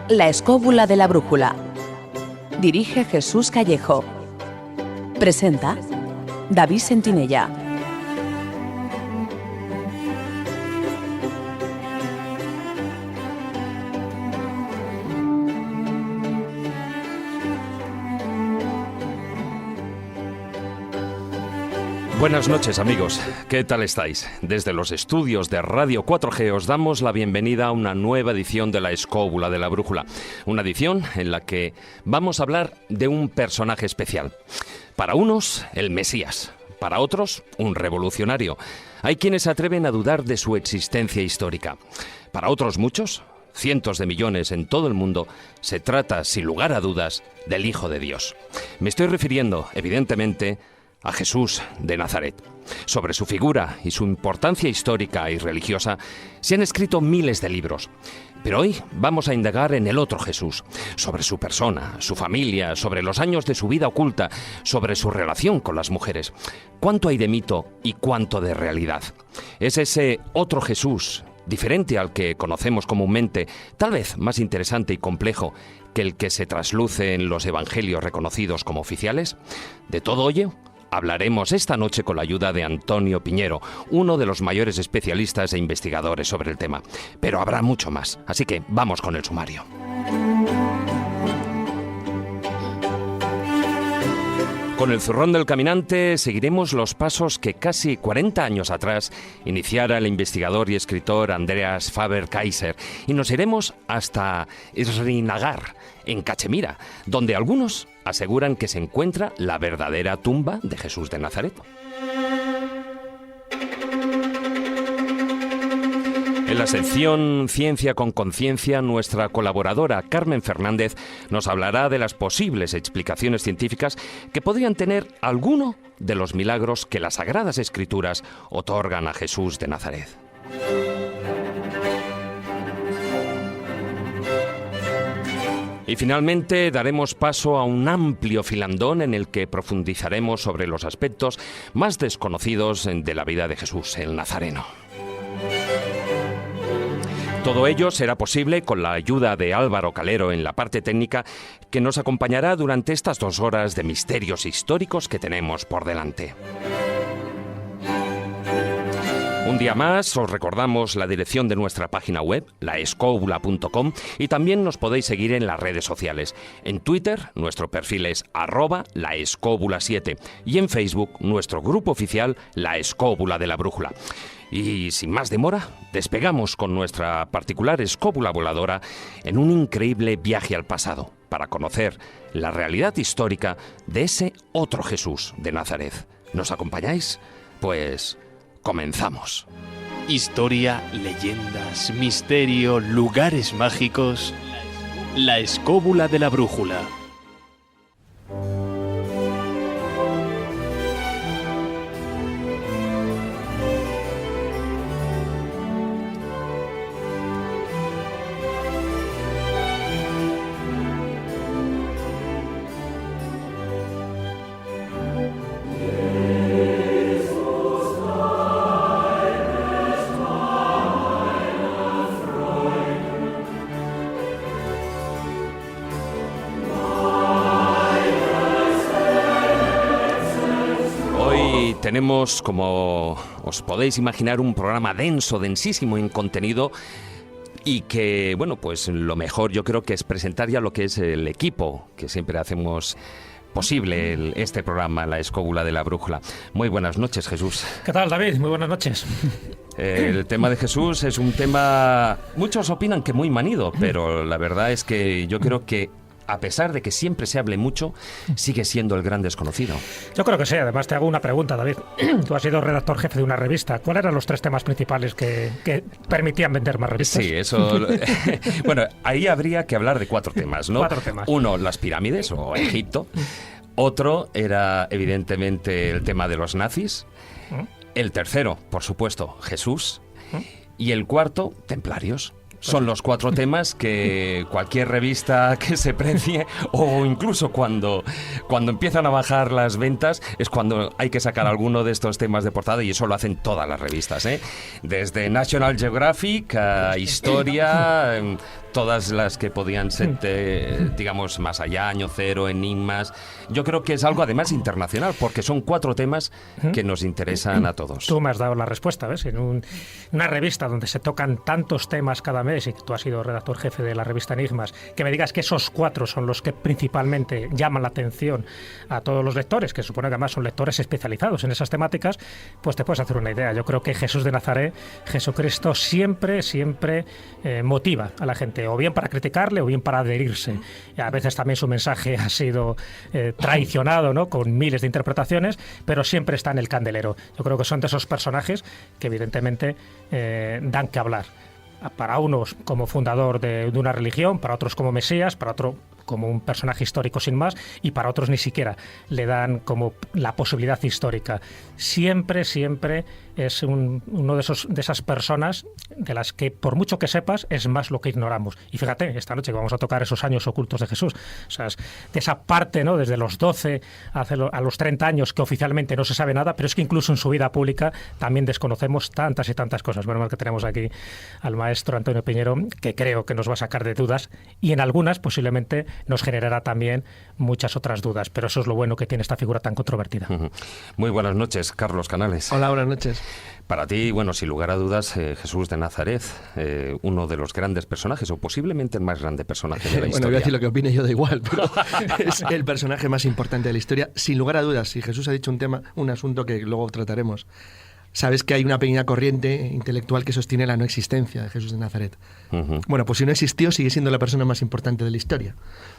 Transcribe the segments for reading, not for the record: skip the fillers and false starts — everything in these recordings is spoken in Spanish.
La escóbula de la brújula. Dirige Jesús Callejo. Presenta David Sentinella. Buenas noches, amigos. ¿Qué tal estáis? Desde los estudios de Radio 4G os damos la bienvenida a una nueva edición de La Escóbula de la Brújula. Una edición en la que vamos a hablar de un personaje especial. Para unos, el Mesías. Para otros, un revolucionario. Hay quienes se atreven a dudar de su existencia histórica. Para otros muchos, cientos de millones en todo el mundo, se trata, sin lugar a dudas, del Hijo de Dios. Me estoy refiriendo, evidentemente, a Jesús de Nazaret. Sobre su figura y su importancia histórica y religiosa se han escrito miles de libros. Pero hoy vamos a indagar en el otro Jesús, sobre su persona, su familia, sobre los años de su vida oculta, sobre su relación con las mujeres. ¿Cuánto hay de mito y cuánto de realidad? Es ese otro Jesús, diferente al que conocemos comúnmente, tal vez más interesante y complejo que el que se trasluce en los evangelios reconocidos como oficiales. De todo ello hablaremos esta noche con la ayuda de Antonio Piñero, uno de los mayores especialistas e investigadores sobre el tema. Pero habrá mucho más, así que vamos con el sumario. Con el zurrón del caminante seguiremos los pasos que casi 40 años atrás iniciara el investigador y escritor Andreas Faber-Kaiser, y nos iremos hasta Srinagar, en Cachemira, donde algunos aseguran que se encuentra la verdadera tumba de Jesús de Nazaret. En la sección Ciencia con Conciencia, nuestra colaboradora Carmen Fernández nos hablará de las posibles explicaciones científicas que podrían tener alguno de los milagros que las Sagradas Escrituras otorgan a Jesús de Nazaret. Y finalmente daremos paso a un amplio filandón en el que profundizaremos sobre los aspectos más desconocidos de la vida de Jesús, el Nazareno. Todo ello será posible con la ayuda de Álvaro Calero en la parte técnica, que nos acompañará durante estas 2 horas de misterios históricos que tenemos por delante. Un día más os recordamos la dirección de nuestra página web, laescobula.com, y también nos podéis seguir en las redes sociales. En Twitter nuestro perfil es @laescobula7 y en Facebook nuestro grupo oficial La Escóbula de la Brújula. Y sin más demora, despegamos con nuestra particular escóbula voladora en un increíble viaje al pasado para conocer la realidad histórica de ese otro Jesús de Nazaret. ¿Nos acompañáis? Pues comenzamos. Historia, leyendas, misterio, lugares mágicos. La Escóbula de la Brújula. Tenemos, como os podéis imaginar, un programa denso, densísimo en contenido, y que, bueno, pues lo mejor yo creo que es presentar ya lo que es el equipo que siempre hacemos posible este programa, La Escóbula de la Brújula. Muy buenas noches, Jesús. ¿Qué tal, David? Muy buenas noches. El tema de Jesús es un tema, muchos opinan que muy manido, pero la verdad es que yo creo que a pesar de que siempre se hable mucho, sigue siendo el gran desconocido. Yo creo que sí. Además, te hago una pregunta, David. Tú has sido redactor jefe de una revista. ¿Cuáles eran los 3 temas principales que permitían vender más revistas? Sí, eso... Bueno, ahí habría que hablar de 4 temas, ¿no? 4 temas. Uno, las pirámides o Egipto. Otro era, evidentemente, el tema de los nazis. El tercero, por supuesto, Jesús. Y el cuarto, templarios. Son los 4 temas que cualquier revista que se precie, o incluso cuando empiezan a bajar las ventas, es cuando hay que sacar alguno de estos temas de portada, y eso lo hacen todas las revistas, ¿eh? Desde National Geographic a Historia, todas las que podían ser, digamos, más allá, Año Cero, Enigmas. Yo creo que es algo además internacional, porque son 4 temas que nos interesan a todos. Tú me has dado la respuesta, ¿ves? En una revista donde se tocan tantos temas cada mes, y que tú has sido redactor jefe de la revista Enigmas, que me digas que esos 4 son los que principalmente llaman la atención a todos los lectores, que supone que además son lectores especializados en esas temáticas, pues te puedes hacer una idea. Yo creo que Jesús de Nazaret, Jesucristo, siempre motiva a la gente, o bien para criticarle o bien para adherirse. Y a veces también su mensaje ha sido traicionado, ¿no?, con miles de interpretaciones, pero siempre está en el candelero. Yo creo que son de esos personajes que evidentemente dan que hablar. Para unos como fundador de una religión, para otros como Mesías, para otro como un personaje histórico sin más, y para otros ni siquiera le dan como la posibilidad histórica. Siempre es uno de esas personas de las que, por mucho que sepas, es más lo que ignoramos. Y fíjate, esta noche que vamos a tocar esos años ocultos de Jesús, o sea, de esa parte, ¿no?, desde los 12 a los 30 años que oficialmente no se sabe nada, pero es que incluso en su vida pública también desconocemos tantas y tantas cosas. Bueno, mal que tenemos aquí al maestro Antonio Piñero, que creo que nos va a sacar de dudas, y en algunas posiblemente nos generará también muchas otras dudas, pero eso es lo bueno que tiene esta figura tan controvertida. Muy buenas noches, Carlos Canales. Hola, buenas noches. Para ti, bueno, sin lugar a dudas, Jesús de Nazaret, uno de los grandes personajes, o posiblemente el más grande personaje de la historia. Bueno, voy a decir lo que opine yo, da igual, pero es el personaje más importante de la historia, sin lugar a dudas. Si Jesús ha dicho un asunto que luego trataremos, sabes que hay una pequeña corriente intelectual que sostiene la no existencia de Jesús de Nazaret. Bueno, pues si no existió, sigue siendo la persona más importante de la historia,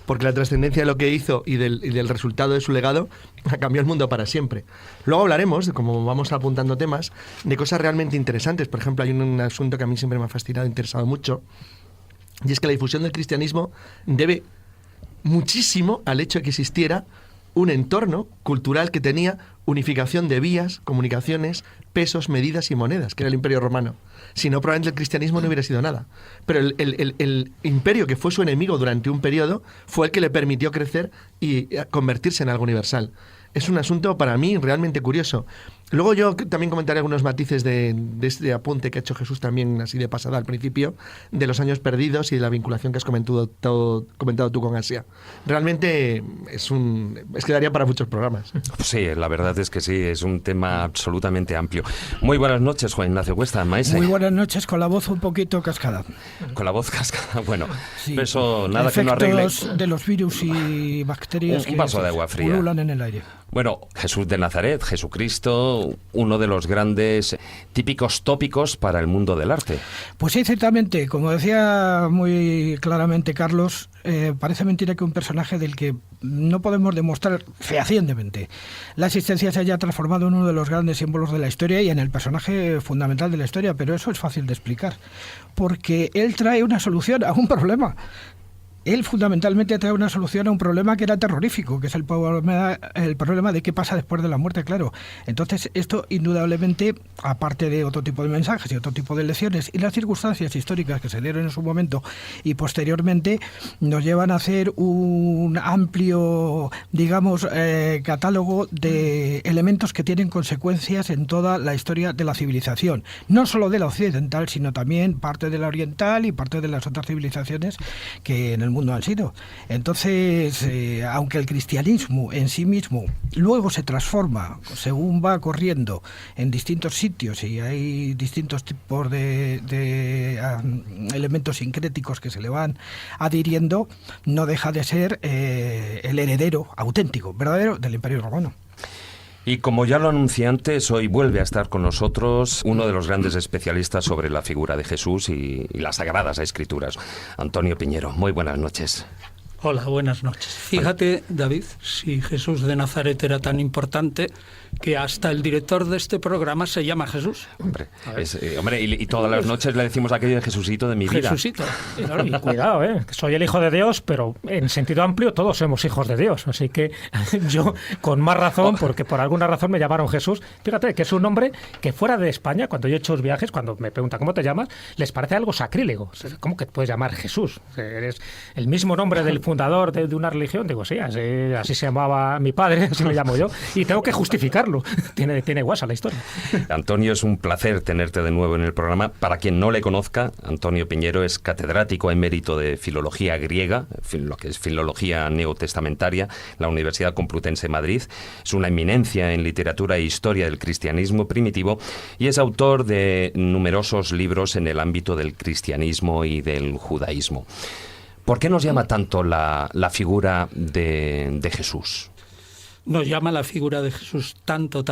porque la trascendencia de lo que hizo y del resultado de su legado ha cambiado el mundo para siempre. Luego hablaremos, como vamos apuntando temas, de cosas realmente interesantes. Por ejemplo, hay un asunto que a mí siempre me ha fascinado, interesado mucho, y es que la difusión del cristianismo debe muchísimo al hecho de que existiera un entorno cultural que tenía unificación de vías, comunicaciones, pesos, medidas y monedas, que era el Imperio Romano. Si no, probablemente el cristianismo no hubiera sido nada. Pero el imperio que fue su enemigo durante un periodo fue el que le permitió crecer y convertirse en algo universal. Es un asunto para mí realmente curioso. Luego yo también comentaré algunos matices de este apunte que ha hecho Jesús también así de pasada al principio, de los años perdidos y de la vinculación que has comentado tú con Asia. Realmente es que daría para muchos programas. Sí, la verdad es que sí, es un tema absolutamente amplio. Muy buenas noches, Juan Ignacio Cuesta, maese. Muy buenas noches, con la voz un poquito cascada. Con la voz cascada, bueno, sí, eso nada que no arregle. De los virus y bacterias un vaso de agua fría. Pululan en el aire. Bueno, Jesús de Nazaret, Jesucristo, uno de los grandes típicos tópicos para el mundo del arte. Pues sí, ciertamente, como decía muy claramente Carlos, parece mentira que un personaje del que no podemos demostrar fehacientemente la existencia se haya transformado en uno de los grandes símbolos de la historia y en el personaje fundamental de la historia, pero eso es fácil de explicar, porque él trae una solución a un problema. Él fundamentalmente trae una solución a un problema que era terrorífico, que es el problema de qué pasa después de la muerte, claro. Entonces, esto indudablemente, aparte de otro tipo de mensajes y otro tipo de lecciones y las circunstancias históricas que se dieron en su momento y posteriormente, nos llevan a hacer un amplio, digamos, catálogo de elementos que tienen consecuencias en toda la historia de la civilización. No solo de la occidental, sino también parte de la oriental y parte de las otras civilizaciones que en el mundo han sido. Entonces, aunque el cristianismo en sí mismo luego se transforma según va corriendo en distintos sitios y hay distintos tipos de elementos sincréticos que se le van adhiriendo, no deja de ser el heredero auténtico, verdadero del Imperio Romano. Y como ya lo anuncié antes, hoy vuelve a estar con nosotros uno de los grandes especialistas sobre la figura de Jesús y las Sagradas Escrituras, Antonio Piñero. Muy buenas noches. Hola, buenas noches. Fíjate, David, si Jesús de Nazaret era tan importante que hasta el director de este programa se llama Jesús. Hombre, y todas las noches le decimos aquello de Jesucito de mi vida. Jesucito. Claro, y cuidado, que soy el hijo de Dios, pero en sentido amplio todos somos hijos de Dios. Así que yo, con más razón, porque por alguna razón me llamaron Jesús, fíjate que es un nombre que fuera de España, cuando yo he hecho los viajes, cuando me preguntan ¿cómo te llamas?, les parece algo sacrílego. ¿Cómo que te puedes llamar Jesús? Eres el mismo nombre del fundador de una religión. Digo, sí, así se llamaba mi padre, así me llamo yo, y tengo que justificarlo. Tiene guasa la historia. Antonio, es un placer tenerte de nuevo en el programa. Para quien no le conozca, Antonio Piñero es catedrático emérito de Filología Griega, lo que es Filología Neotestamentaria, la Universidad Complutense de Madrid. Es una eminencia en literatura e historia del cristianismo primitivo y es autor de numerosos libros en el ámbito del cristianismo y del judaísmo. ¿Por qué nos llama tanto la figura de Jesús? Nos llama la figura de Jesús tanto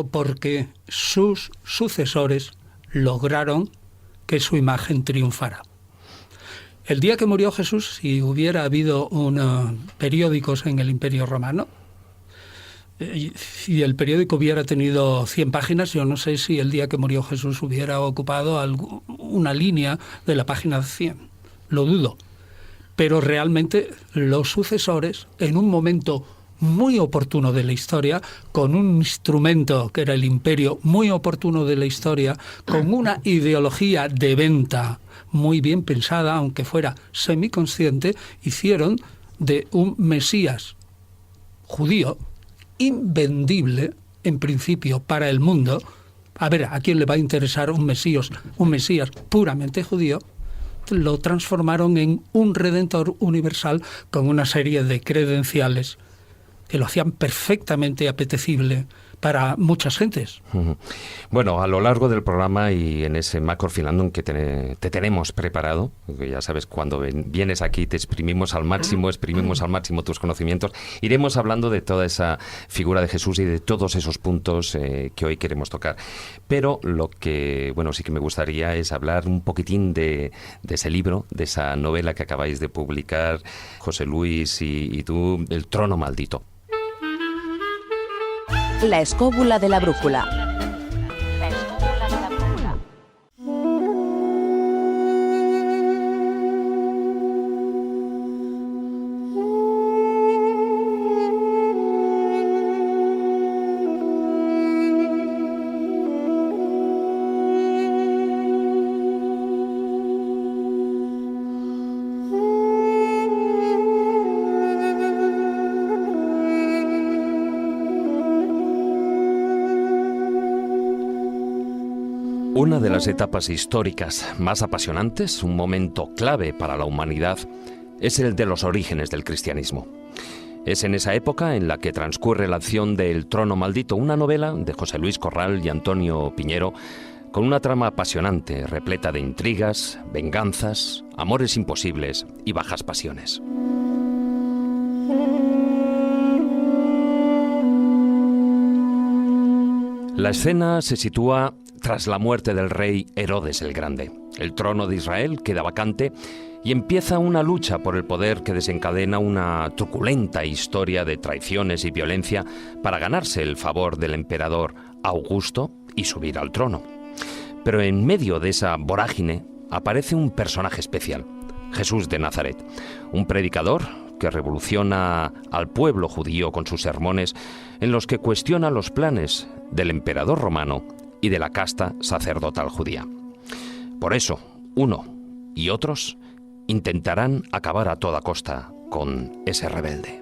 porque sus sucesores lograron que su imagen triunfara. El día que murió Jesús, si hubiera habido periódicos en el Imperio Romano, si el periódico hubiera tenido 100 páginas, yo no sé si el día que murió Jesús hubiera ocupado una línea de la página 100. Lo dudo. Pero realmente los sucesores, en un momento muy oportuno de la historia, con un instrumento que era el imperio muy oportuno de la historia, con una ideología de venta muy bien pensada, aunque fuera semiconsciente, hicieron de un Mesías judío invendible, en principio, para el mundo. A ver, ¿a quién le va a interesar un Mesías puramente judío? Lo transformaron en un redentor universal con una serie de credenciales que lo hacían perfectamente apetecible para muchas gentes. Bueno, a lo largo del programa y en ese macrofinandum que te tenemos preparado, que ya sabes, cuando vienes aquí te exprimimos al máximo tus conocimientos, iremos hablando de toda esa figura de Jesús y de todos esos puntos que hoy queremos tocar. Pero lo que, bueno, sí que me gustaría es hablar un poquitín de ese libro, de esa novela que acabáis de publicar, José Luis y tú, El trono maldito. La escóbula de la brújula. Una de las etapas históricas más apasionantes, un momento clave para la humanidad, es el de los orígenes del cristianismo. Es en esa época en la que transcurre la acción de El trono maldito, una novela de José Luis Corral y Antonio Piñero, con una trama apasionante, repleta de intrigas, venganzas, amores imposibles y bajas pasiones. La escena se sitúa tras la muerte del rey Herodes el Grande. El trono de Israel queda vacante y empieza una lucha por el poder que desencadena una truculenta historia de traiciones y violencia para ganarse el favor del emperador Augusto y subir al trono. Pero en medio de esa vorágine aparece un personaje especial, Jesús de Nazaret, un predicador que revoluciona al pueblo judío con sus sermones en los que cuestiona los planes del emperador romano y de la casta sacerdotal judía. Por eso, uno y otros intentarán acabar a toda costa con ese rebelde.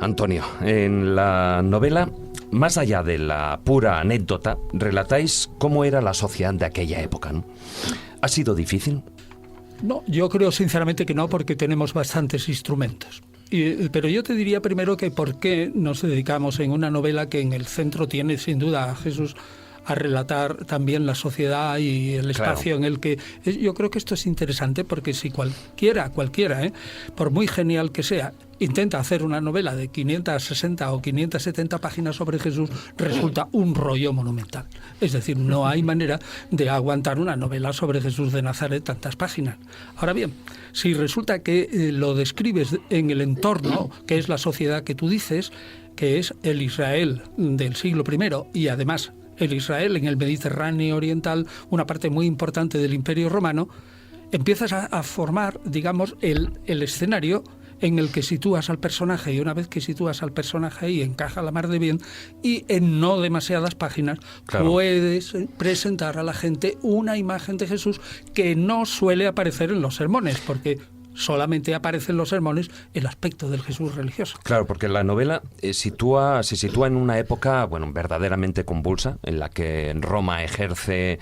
Antonio, en la novela, más allá de la pura anécdota, relatáis cómo era la sociedad de aquella época, ¿no? ¿Ha sido difícil? No, yo creo sinceramente que no, porque tenemos bastantes instrumentos. Pero yo te diría primero que por qué nos dedicamos en una novela que en el centro tiene sin duda a Jesús a relatar también la sociedad y el espacio en el que... Yo creo que esto es interesante porque si cualquiera, por muy genial que sea, intenta hacer una novela de 560 o 570 páginas sobre Jesús, resulta un rollo monumental. Es decir, no hay manera de aguantar una novela sobre Jesús de Nazaret tantas páginas. Ahora bien, si resulta que lo describes en el entorno, que es la sociedad que tú dices, que es el Israel del siglo I y además el Israel en el Mediterráneo oriental, una parte muy importante del Imperio Romano, empiezas a formar, digamos, el escenario en el que sitúas al personaje, y una vez que sitúas al personaje ahí encaja la mar de bien, y en no demasiadas páginas puedes presentar a la gente una imagen de Jesús que no suele aparecer en los sermones, porque solamente aparece en los sermones el aspecto del Jesús religioso. Claro, porque la novela se sitúa en una época, bueno, verdaderamente convulsa, en la que Roma ejerce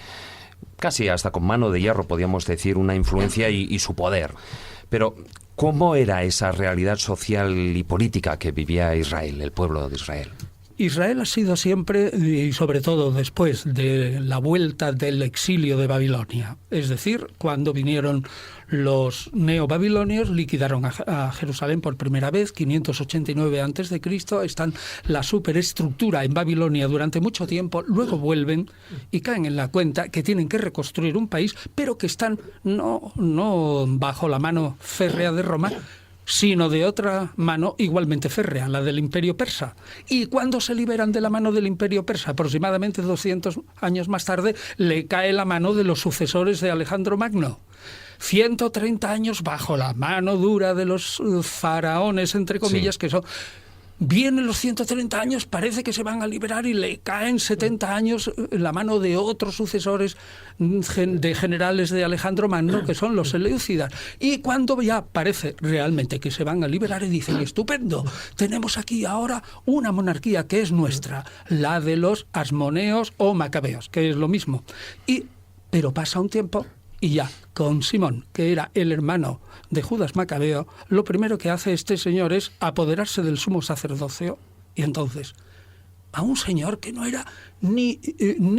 casi hasta con mano de hierro, podríamos decir, una influencia y su poder. Pero, ¿cómo era esa realidad social y política que vivía Israel, el pueblo de Israel? Israel ha sido siempre, y sobre todo después de la vuelta del exilio de Babilonia, es decir, cuando vinieron los neobabilonios, liquidaron a Jerusalén por primera vez, 589 a.C., están la superestructura en Babilonia durante mucho tiempo, luego vuelven y caen en la cuenta que tienen que reconstruir un país, pero que están no bajo la mano férrea de Roma, sino de otra mano igualmente férrea, la del Imperio Persa. Y cuando se liberan de la mano del Imperio Persa, aproximadamente 200 años más tarde, le cae la mano de los sucesores de Alejandro Magno. 130 años bajo la mano dura de los faraones, entre comillas, que son... Vienen los 130 años, parece que se van a liberar y le caen 70 años en la mano de otros sucesores de generales de Alejandro Magno, que son los seleucidas. Y cuando ya parece realmente que se van a liberar y dicen, estupendo, tenemos aquí ahora una monarquía que es nuestra, la de los asmoneos o macabeos, que es lo mismo. Pero pasa un tiempo y ya, con Simón, que era el hermano de Judas Macabeo, lo primero que hace este señor es apoderarse del sumo sacerdocio. Y entonces, a un señor que no era ni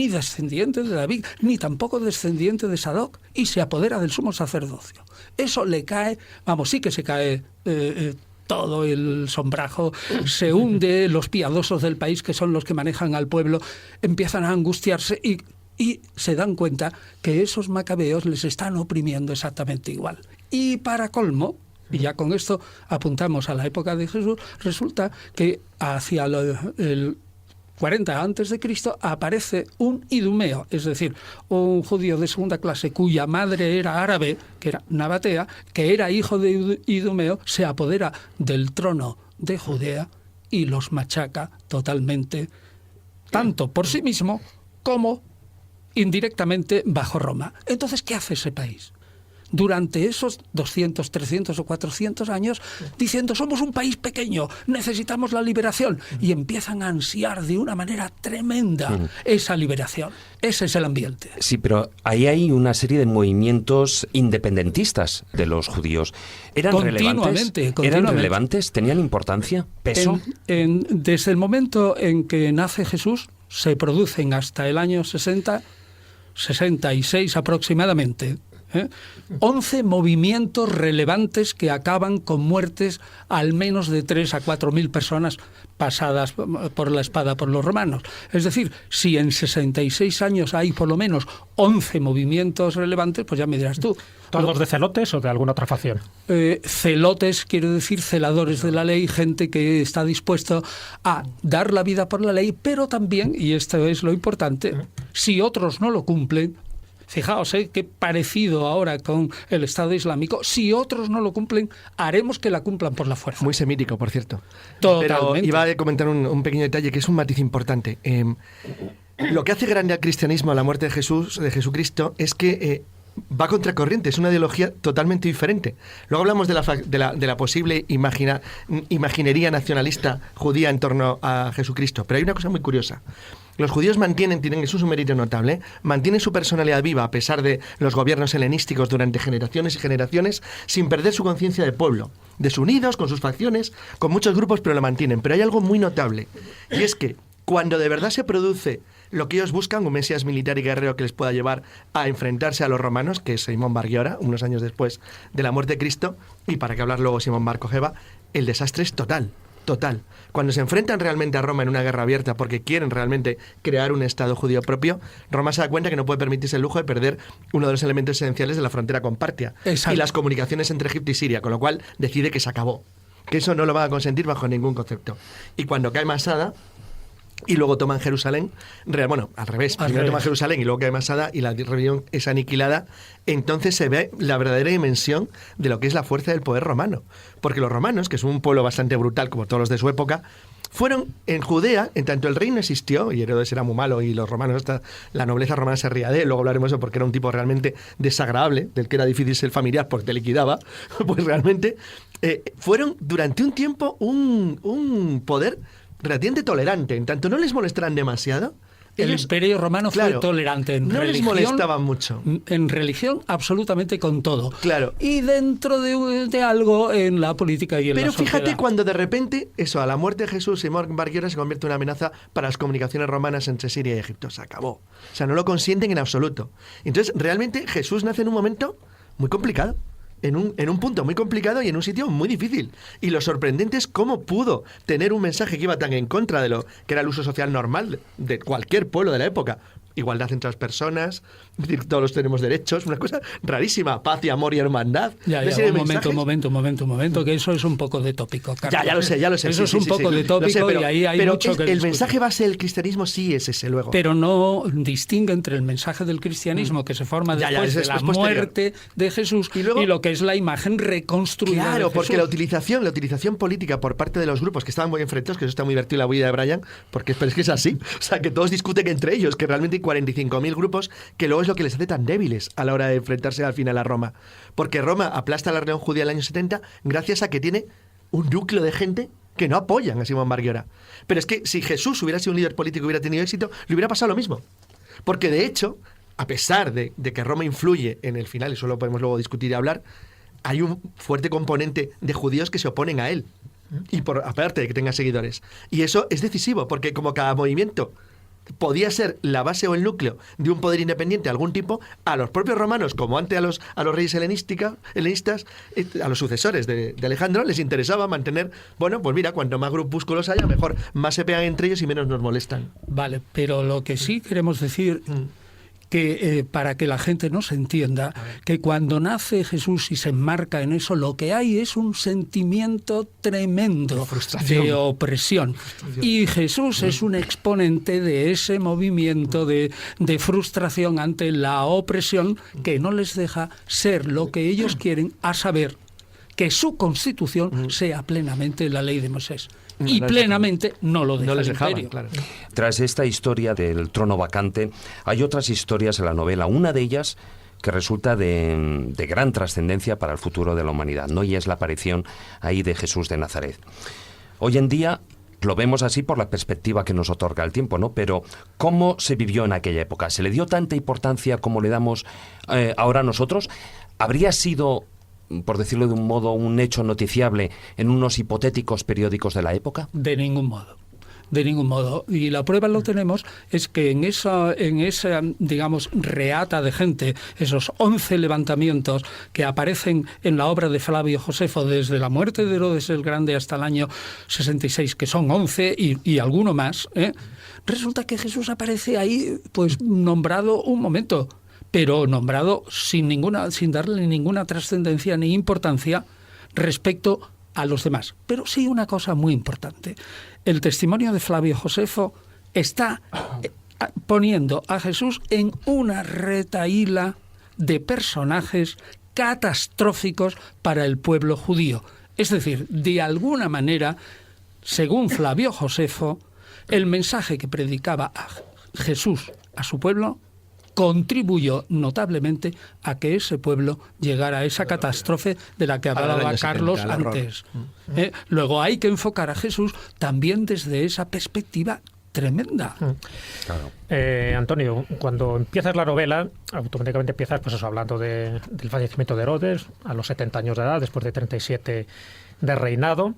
descendiente de David, ni tampoco descendiente de Sadoc, y se apodera del sumo sacerdocio. Eso le cae, sí que se cae todo el sombrajo, se hunde, los piadosos del país, que son los que manejan al pueblo, empiezan a angustiarse y se dan cuenta que esos macabeos les están oprimiendo exactamente igual. Y para colmo, y ya con esto apuntamos a la época de Jesús, resulta que hacia el 40 a.C. aparece un idumeo, es decir, un judío de segunda clase cuya madre era árabe, que era Nabatea, que era hijo de Idumeo, se apodera del trono de Judea y los machaca totalmente, tanto por sí mismo como indirectamente bajo Roma. Entonces, ¿qué hace ese país? Durante esos 200, 300 o 400 años, diciendo, somos un país pequeño, necesitamos la liberación, y empiezan a ansiar de una manera tremenda esa liberación. Ese es el ambiente. Sí, pero ahí hay una serie de movimientos independentistas de los judíos. ¿Eran relevantes? ¿Eran relevantes? ¿Tenían importancia? ¿Peso? Desde el momento en que nace Jesús, se producen hasta el año 66 aproximadamente, 11 movimientos relevantes que acaban con muertes al menos de 3 a 4 mil personas pasadas por la espada por los romanos. Es decir, si en 66 años hay por lo menos 11 movimientos relevantes, pues ya me dirás tú. ¿Todos de celotes o de alguna otra facción? Celotes, quiero decir, celadores de la ley, gente que está dispuesto a dar la vida por la ley, pero también, y esto es lo importante, si otros no lo cumplen, fijaos, qué parecido ahora con el Estado Islámico. Si otros no lo cumplen, haremos que la cumplan por la fuerza. Muy semítico, por cierto. Totalmente. Pero iba a comentar un pequeño detalle que es un matiz importante. Lo que hace grande al cristianismo a la muerte de Jesucristo, es que va contracorriente, es una ideología totalmente diferente. Luego hablamos de la posible imaginería nacionalista judía en torno a Jesucristo, pero hay una cosa muy curiosa. Los judíos tienen eso es un mérito notable, mantienen su personalidad viva a pesar de los gobiernos helenísticos durante generaciones y generaciones, sin perder su conciencia de pueblo, desunidos, con sus facciones, con muchos grupos, pero lo mantienen. Pero hay algo muy notable, y es que cuando de verdad se produce lo que ellos buscan, un mesías militar y guerrero que les pueda llevar a enfrentarse a los romanos, que es Simón Bar Giora, unos años después de la muerte de Cristo, y para que hablar luego Simón Bar Kojeba, el desastre es total. Cuando se enfrentan realmente a Roma en una guerra abierta porque quieren realmente crear un Estado judío propio, Roma se da cuenta que no puede permitirse el lujo de perder uno de los elementos esenciales de la frontera con Partia. Exacto. Y las comunicaciones entre Egipto y Siria, con lo cual decide que se acabó, que eso no lo va a consentir bajo ningún concepto. Y cuando cae Masada, y luego toman Jerusalén, bueno, al revés, primero toman Jerusalén y luego cae Masada y la rebelión es aniquilada, entonces se ve la verdadera dimensión de lo que es la fuerza del poder romano. Porque los romanos, que son un pueblo bastante brutal como todos los de su época, fueron en Judea, en tanto el reino existió, y Herodes era muy malo, y los romanos, hasta la nobleza romana se ría de él, luego hablaremos de eso porque era un tipo realmente desagradable, del que era difícil ser familiar porque te liquidaba, pues realmente fueron durante un tiempo un poder relativamente tolerante, en tanto no les molestaran demasiado. El Imperio Romano fue tolerante en no religión. No les molestaban mucho. En religión, absolutamente con todo. Claro. Y dentro de algo en la política y en Pero la sociedad. fíjate cuando de repente, a la muerte de Jesús, Simón Bar Giora se convierte en una amenaza para las comunicaciones romanas entre Siria y Egipto. Se acabó. O sea, no lo consienten en absoluto. Entonces, realmente Jesús nace en un momento muy complicado. En un punto muy complicado y en un sitio muy difícil. Y lo sorprendente es cómo pudo tener un mensaje que iba tan en contra de lo que era el uso social normal de cualquier pueblo de la época. Igualdad entre las personas, todos tenemos derechos, una cosa rarísima, paz y amor y hermandad. Un momento, que eso es un poco de tópico, Carlos. Ya lo sé. Eso es un poco de tópico y ahí hay mucho que discutir. El mensaje base del cristianismo sí es ese luego. Pero no distingue entre el mensaje del cristianismo que se forma después de la muerte de Jesús y lo que es la imagen reconstruida de Jesús. Porque la utilización política por parte de los grupos que estaban muy enfrentados, que eso está muy divertido en la vida de Brian, pero es que es así. O sea, que todos discuten entre ellos, que realmente 45.000 grupos, que luego es lo que les hace tan débiles a la hora de enfrentarse al final a Roma. Porque Roma aplasta a la rebelión judía en el año 70 gracias a que tiene un núcleo de gente que no apoyan a Simón Bar Giora. Pero es que si Jesús hubiera sido un líder político y hubiera tenido éxito, le hubiera pasado lo mismo. Porque de hecho, a pesar de que Roma influye en el final, eso lo podemos luego discutir y hablar, hay un fuerte componente de judíos que se oponen a él. Y aparte de que tenga seguidores. Y eso es decisivo, porque como cada movimiento podía ser la base o el núcleo de un poder independiente de algún tipo, a los propios romanos, como antes a los reyes helenistas, a los sucesores de Alejandro, les interesaba mantener, bueno, pues mira, cuanto más grupúsculos haya, mejor, más se pegan entre ellos y menos nos molestan. Vale, pero lo que sí queremos decir que para que la gente nos entienda, que cuando nace Jesús y se enmarca en eso, lo que hay es un sentimiento tremendo de opresión. Y Jesús es un exponente de ese movimiento de frustración ante la opresión que no les deja ser lo que ellos quieren, a saber, que su constitución sea plenamente la ley de Moisés. Y plenamente no lo deja el imperio. Claro. Tras esta historia del trono vacante, hay otras historias en la novela. Una de ellas que resulta de gran trascendencia para el futuro de la humanidad, ¿no? Y es la aparición ahí de Jesús de Nazaret. Hoy en día lo vemos así por la perspectiva que nos otorga el tiempo, ¿no? Pero ¿cómo se vivió en aquella época? ¿Se le dio tanta importancia como le damos ahora nosotros? ¿Habría sido, por decirlo de un modo, un hecho noticiable en unos hipotéticos periódicos de la época? De ningún modo. De ningún modo. Y la prueba lo tenemos es que en esa, digamos, reata de gente, esos 11 levantamientos que aparecen en la obra de Flavio Josefo desde la muerte de Herodes el Grande hasta el año 66, que son 11 y alguno más, resulta que Jesús aparece ahí, pues nombrado un momento, pero nombrado sin darle ninguna trascendencia ni importancia respecto a los demás. Pero sí una cosa muy importante. El testimonio de Flavio Josefo está poniendo a Jesús en una retahíla de personajes catastróficos para el pueblo judío. Es decir, de alguna manera, según Flavio Josefo, el mensaje que predicaba a Jesús a su pueblo contribuyó notablemente a que ese pueblo llegara a esa catástrofe de la que hablaba Carlos antes. Luego hay que enfocar a Jesús también desde esa perspectiva tremenda. Claro. Antonio, cuando empiezas la novela, automáticamente empiezas pues eso, hablando del fallecimiento de Herodes a los 70 años de edad, después de 37 de reinado.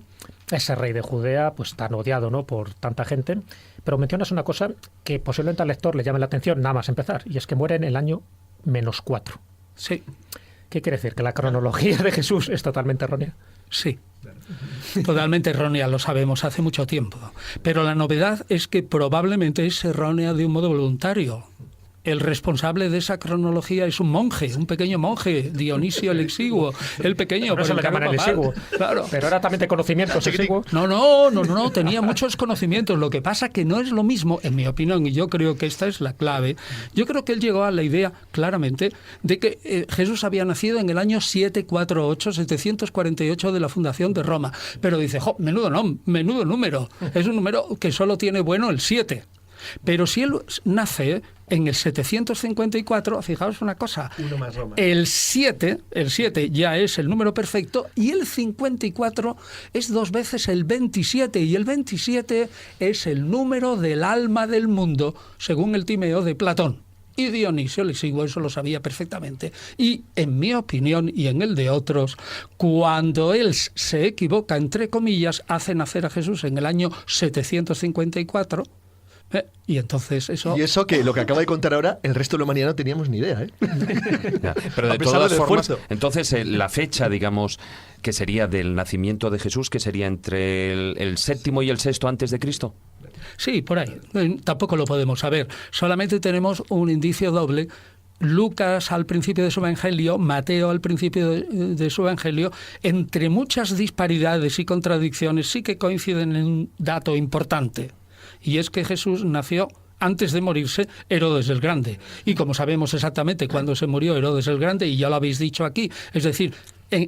Ese rey de Judea, pues tan odiado, ¿no?, por tanta gente. Pero mencionas una cosa que posiblemente al lector le llame la atención nada más empezar, y es que muere en el año -4. Sí. ¿Qué quiere decir? ¿Que la cronología de Jesús es totalmente errónea? Sí. Totalmente errónea, lo sabemos hace mucho tiempo. Pero la novedad es que probablemente es errónea de un modo voluntario. el responsable de esa cronología es un monje, un pequeño monje, Dionisio el Exiguo, el pequeño. Por eso le llaman el Exiguo. Claro. Pero era también de conocimientos exiguo. No, tenía muchos conocimientos. Lo que pasa que no es lo mismo, en mi opinión, y yo creo que esta es la clave. Yo creo que él llegó a la idea, claramente, de que Jesús había nacido en el año 748 de la fundación de Roma. Pero dice, menudo número. Es un número que solo tiene bueno el 7. Pero si él nace en el 754, fijaos una cosa, Uno más Roma. el 7 ya es el número perfecto y el 54 es 2 veces el 27 y el 27 es el número del alma del mundo, según el Timeo de Platón. Y Dionisio el Exiguo eso lo sabía perfectamente. Y en mi opinión y en el de otros, cuando él se equivoca, entre comillas, hace nacer a Jesús en el año 754, y entonces eso... Y eso que lo que acaba de contar ahora, el resto de la humanidad no teníamos ni idea, ¿eh? Ya, pero de A pesar todas del formas, esfuerzo. entonces la fecha, digamos, que sería del nacimiento de Jesús, que sería entre el séptimo y el sexto antes de Cristo. Sí, por ahí. Tampoco lo podemos saber. Solamente tenemos un indicio doble. Lucas al principio de su Evangelio, Mateo al principio de su Evangelio, entre muchas disparidades y contradicciones, sí que coinciden en un dato importante. Y es que Jesús nació antes de morirse Herodes el Grande. Y como sabemos exactamente cuándo se murió Herodes el Grande, y ya lo habéis dicho aquí, es decir,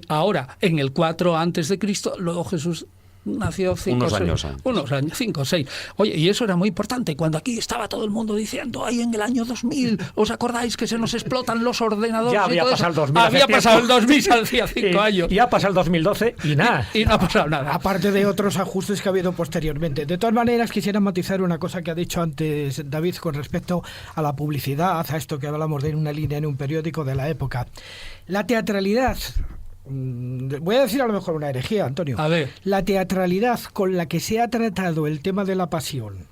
ahora en el 4 antes de Cristo, luego Jesús nació 5 años antes. 5 o 6. Oye, y eso era muy importante. Cuando aquí estaba todo el mundo diciendo, ay, en el año 2000, ¿os acordáis que se nos explotan los ordenadores? Ya había pasado el 2000. Había pasado el 2000 hacía 5 años. Y ha pasado el 2012 y nada. Y no ha pasado nada. Aparte de otros ajustes que ha habido posteriormente. De todas maneras, quisiera matizar una cosa que ha dicho antes David con respecto a la publicidad, a esto que hablamos de una línea en un periódico de la época. La teatralidad... Voy a decir a lo mejor una herejía, Antonio. A ver. La teatralidad con la que se ha tratado el tema de la pasión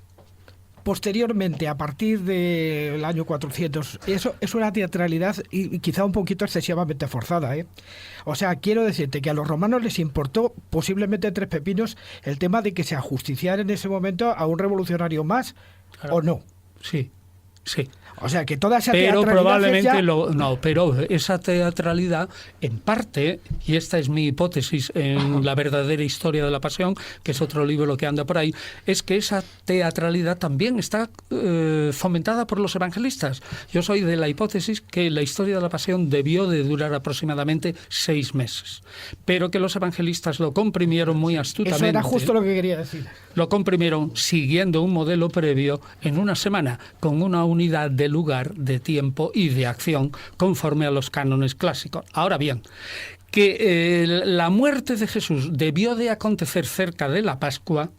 posteriormente, a partir del año 400, eso es una teatralidad y quizá un poquito excesivamente forzada, ¿eh? O sea, quiero decirte que a los romanos les importó posiblemente 3 pepinos el tema de que se ajusticiara en ese momento a un revolucionario más, Claro. ¿o no? Sí. O sea, que toda esa Pero teatralidad probablemente es ya... pero esa teatralidad, en parte, y esta es mi hipótesis en La verdadera historia de la pasión, que es otro libro que anda por ahí, es que esa teatralidad también está fomentada por los evangelistas. Yo soy de la hipótesis que la historia de la pasión debió de durar aproximadamente 6 meses, pero que los evangelistas lo comprimieron muy astutamente. Eso era justo lo que quería decir. Lo comprimieron siguiendo un modelo previo en una semana, con una unidad de lugar, de tiempo y de acción conforme a los cánones clásicos. Ahora bien, que la muerte de Jesús debió de acontecer cerca de la Pascua,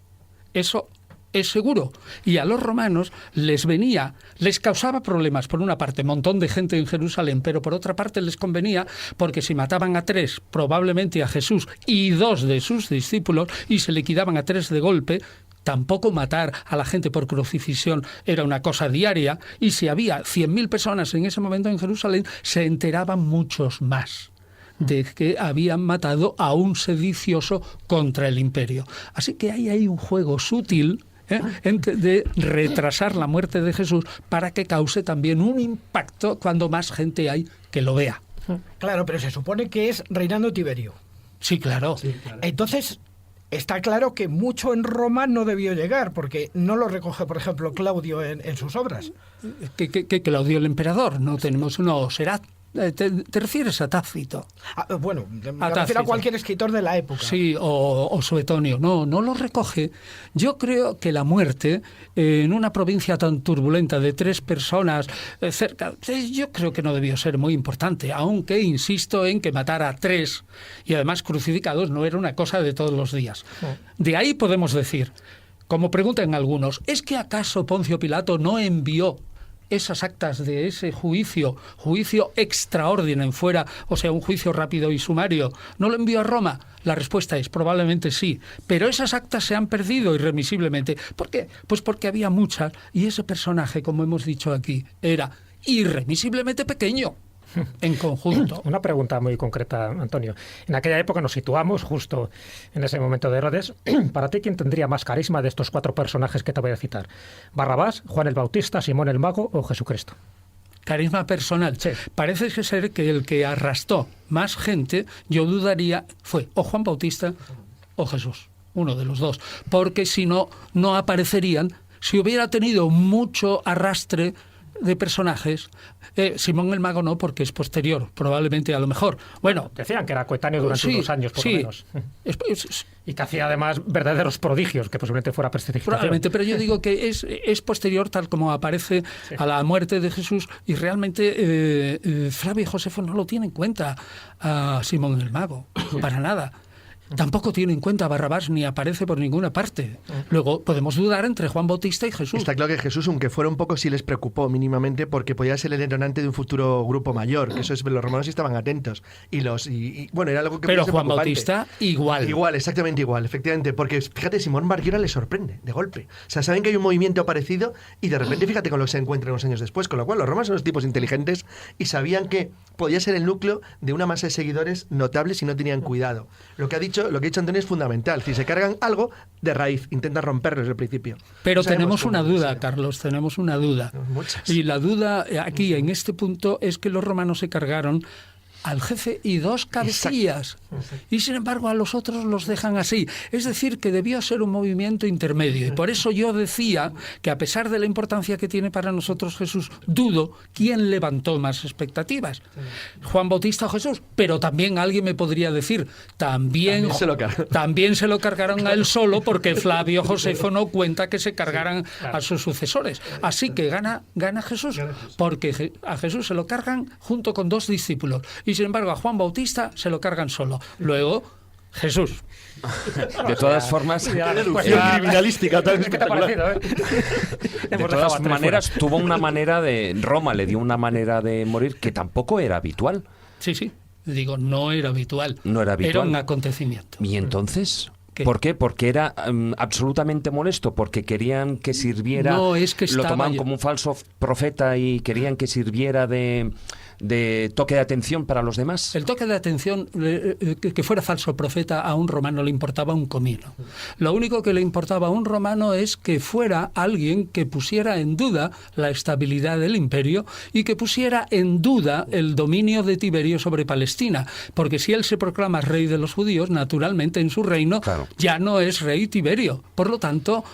eso es seguro. Y a los romanos les causaba problemas, por una parte, montón de gente en Jerusalén, pero por otra parte les convenía, porque si mataban a 3, probablemente a Jesús y 2 de sus discípulos, y se liquidaban a 3 de golpe, tampoco matar a la gente por crucifixión era una cosa diaria, y si había 100.000 personas en ese momento en Jerusalén, se enteraban muchos más de que habían matado a un sedicioso contra el imperio. Así que ahí hay un juego sutil de retrasar la muerte de Jesús para que cause también un impacto cuando más gente hay que lo vea. Claro, pero se supone que es reinando Tiberio. Sí, claro. Entonces, está claro que mucho en Roma no debió llegar, porque no lo recoge, por ejemplo, Claudio en sus obras. Que Claudio el emperador, será... ¿Te refieres a Tácito? Bueno, me refiero Tácito. a cualquier escritor de la época. Sí, o Suetonio. No lo recoge. Yo creo que la muerte en una provincia tan turbulenta de 3 personas cerca, yo creo que no debió ser muy importante, aunque insisto en que matar a 3 y además crucificados no era una cosa de todos los días. De ahí podemos decir, como preguntan algunos, ¿es que acaso Poncio Pilato no envió esas actas de ese juicio extraordinario fuera, o sea, un juicio rápido y sumario, no lo envió a Roma? La respuesta es probablemente sí, pero esas actas se han perdido irremisiblemente. ¿Por qué? Pues porque había muchas y ese personaje, como hemos dicho aquí, era irremisiblemente pequeño en conjunto. Una pregunta muy concreta, Antonio. En aquella época nos situamos justo en ese momento de Herodes. Para ti, ¿quién tendría más carisma de estos 4 personajes que te voy a citar? ¿Barrabás, Juan el Bautista, Simón el Mago o Jesucristo? Carisma personal. Sí. Parece ser que el que arrastró más gente, yo dudaría, fue o Juan Bautista o Jesús, uno de los dos, porque si no, no aparecerían. Si hubiera tenido mucho arrastre de personajes, Simón el Mago no, porque es posterior, probablemente, a lo mejor. Bueno, decían que era coetáneo durante unos años, por lo menos. Y que hacía además verdaderos prodigios, que posiblemente fuera prestidigitación. Probablemente, pero yo digo que es posterior, tal como aparece a la muerte de Jesús, y realmente Flavio Josefo no lo tiene en cuenta a Simón el Mago, para nada. Tampoco tiene en cuenta a Barrabás, ni aparece por ninguna parte. Luego podemos dudar entre Juan Bautista y Jesús. Está claro que Jesús, aunque fuera un poco, sí les preocupó mínimamente, porque podía ser el detonante de un futuro grupo mayor, que eso es, los romanos estaban atentos. Bueno, era algo que pero fuese Juan preocupante. Bautista igual. Igual, exactamente igual, efectivamente, porque fíjate, Simón Barguera les sorprende, de golpe. O sea, saben que hay un movimiento parecido y de repente fíjate con lo que se encuentran unos años después, con lo cual los romanos son unos tipos inteligentes y sabían que podía ser el núcleo de una masa de seguidores notables si no tenían cuidado. Lo que ha dicho Antonio es fundamental. Si se cargan algo, de raíz, intentan romperlo desde el principio. Pero No sabemos tenemos una cómo duda, ser. Carlos, tenemos una duda. Muchas. Y la duda aquí, en este punto, es que los romanos se cargaron al jefe y dos cabecillas. Y sin embargo a los otros los dejan así. Es decir, que debió ser un movimiento intermedio. Y por eso yo decía que a pesar de la importancia que tiene para nosotros Jesús, dudo quién levantó más expectativas. Juan Bautista o Jesús. Pero también alguien me podría decir, también se lo cargaron a él solo, porque Flavio Josefo no cuenta que se cargaran a sus sucesores. Así que gana Jesús, porque a Jesús se lo cargan junto con dos discípulos. Y sin embargo a Juan Bautista se lo cargan solo. Luego, Jesús. De todas formas, criminalística tan ¿Qué te ha parecido, de todas maneras, tuvo una manera de... Roma le dio una manera de morir que tampoco era habitual. Sí. Digo, no era habitual. No era habitual. Era un acontecimiento. ¿Y entonces? ¿Qué? ¿Por qué? Porque era absolutamente molesto, porque querían que sirviera... No, es que lo tomaban como un falso profeta y querían que sirviera de toque de atención para los demás. El toque de atención, que fuera falso profeta, a un romano le importaba un comino. Lo único que le importaba a un romano es que fuera alguien que pusiera en duda la estabilidad del imperio y que pusiera en duda el dominio de Tiberio sobre Palestina. Porque si él se proclama rey de los judíos, naturalmente en su reino ya no es rey Tiberio. Por lo tanto,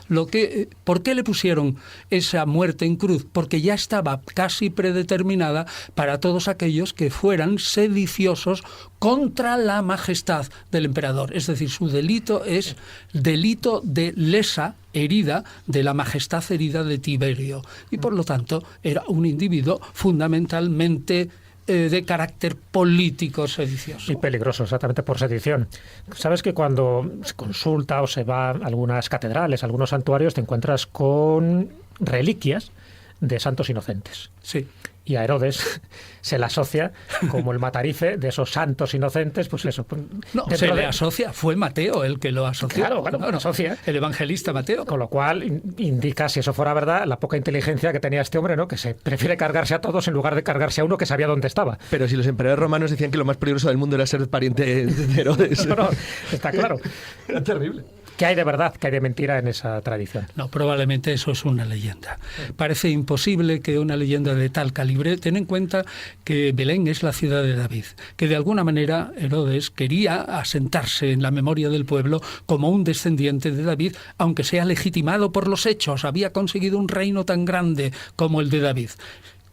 ¿por qué le pusieron esa muerte en cruz? Porque ya estaba casi predeterminada para todos aquellos que fueran sediciosos contra la majestad del emperador. Es decir, su delito es delito de lesa herida de la majestad herida de Tiberio. Y por lo tanto era un individuo fundamentalmente de carácter político sedicioso. Y peligroso, exactamente por sedición. Sabes que cuando se consulta o se va a algunas catedrales, a algunos santuarios, te encuentras con reliquias de santos inocentes. Sí. Y a Herodes se le asocia como el matarife de esos santos inocentes, pues eso. No, se le asocia, fue Mateo el que lo asoció. Claro, asocia. El evangelista Mateo. Con lo cual indica, si eso fuera verdad, la poca inteligencia que tenía este hombre, ¿no? Que se prefiere cargarse a todos en lugar de cargarse a uno que sabía dónde estaba. Pero si los emperadores romanos decían que lo más peligroso del mundo era ser pariente de Herodes. No, está claro. Era terrible. ¿Qué hay de verdad, qué hay de mentira en esa tradición? No, probablemente eso es una leyenda. Parece imposible que una leyenda de tal calibre, ten en cuenta que Belén es la ciudad de David, que de alguna manera Herodes quería asentarse en la memoria del pueblo como un descendiente de David, aunque sea legitimado por los hechos, había conseguido un reino tan grande como el de David.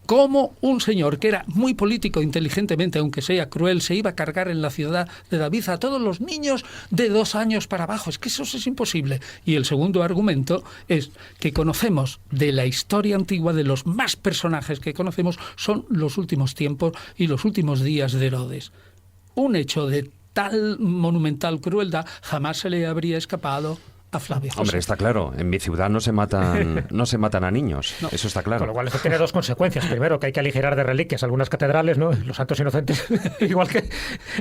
Cómo un señor que era muy político inteligentemente, aunque sea cruel, se iba a cargar en la ciudad de David a todos los niños de 2 años para abajo. Es que eso es imposible. Y el segundo argumento es que conocemos de la historia antigua, de los más personajes que conocemos, son los últimos tiempos y los últimos días de Herodes. Un hecho de tal monumental crueldad jamás se le habría escapado a Flavio Josefo. Hombre, está claro, en mi ciudad no se matan a niños, no. Eso está claro. Con lo cual eso tiene 2 consecuencias. Primero, que hay que aligerar de reliquias algunas catedrales, ¿no? Los santos inocentes, igual que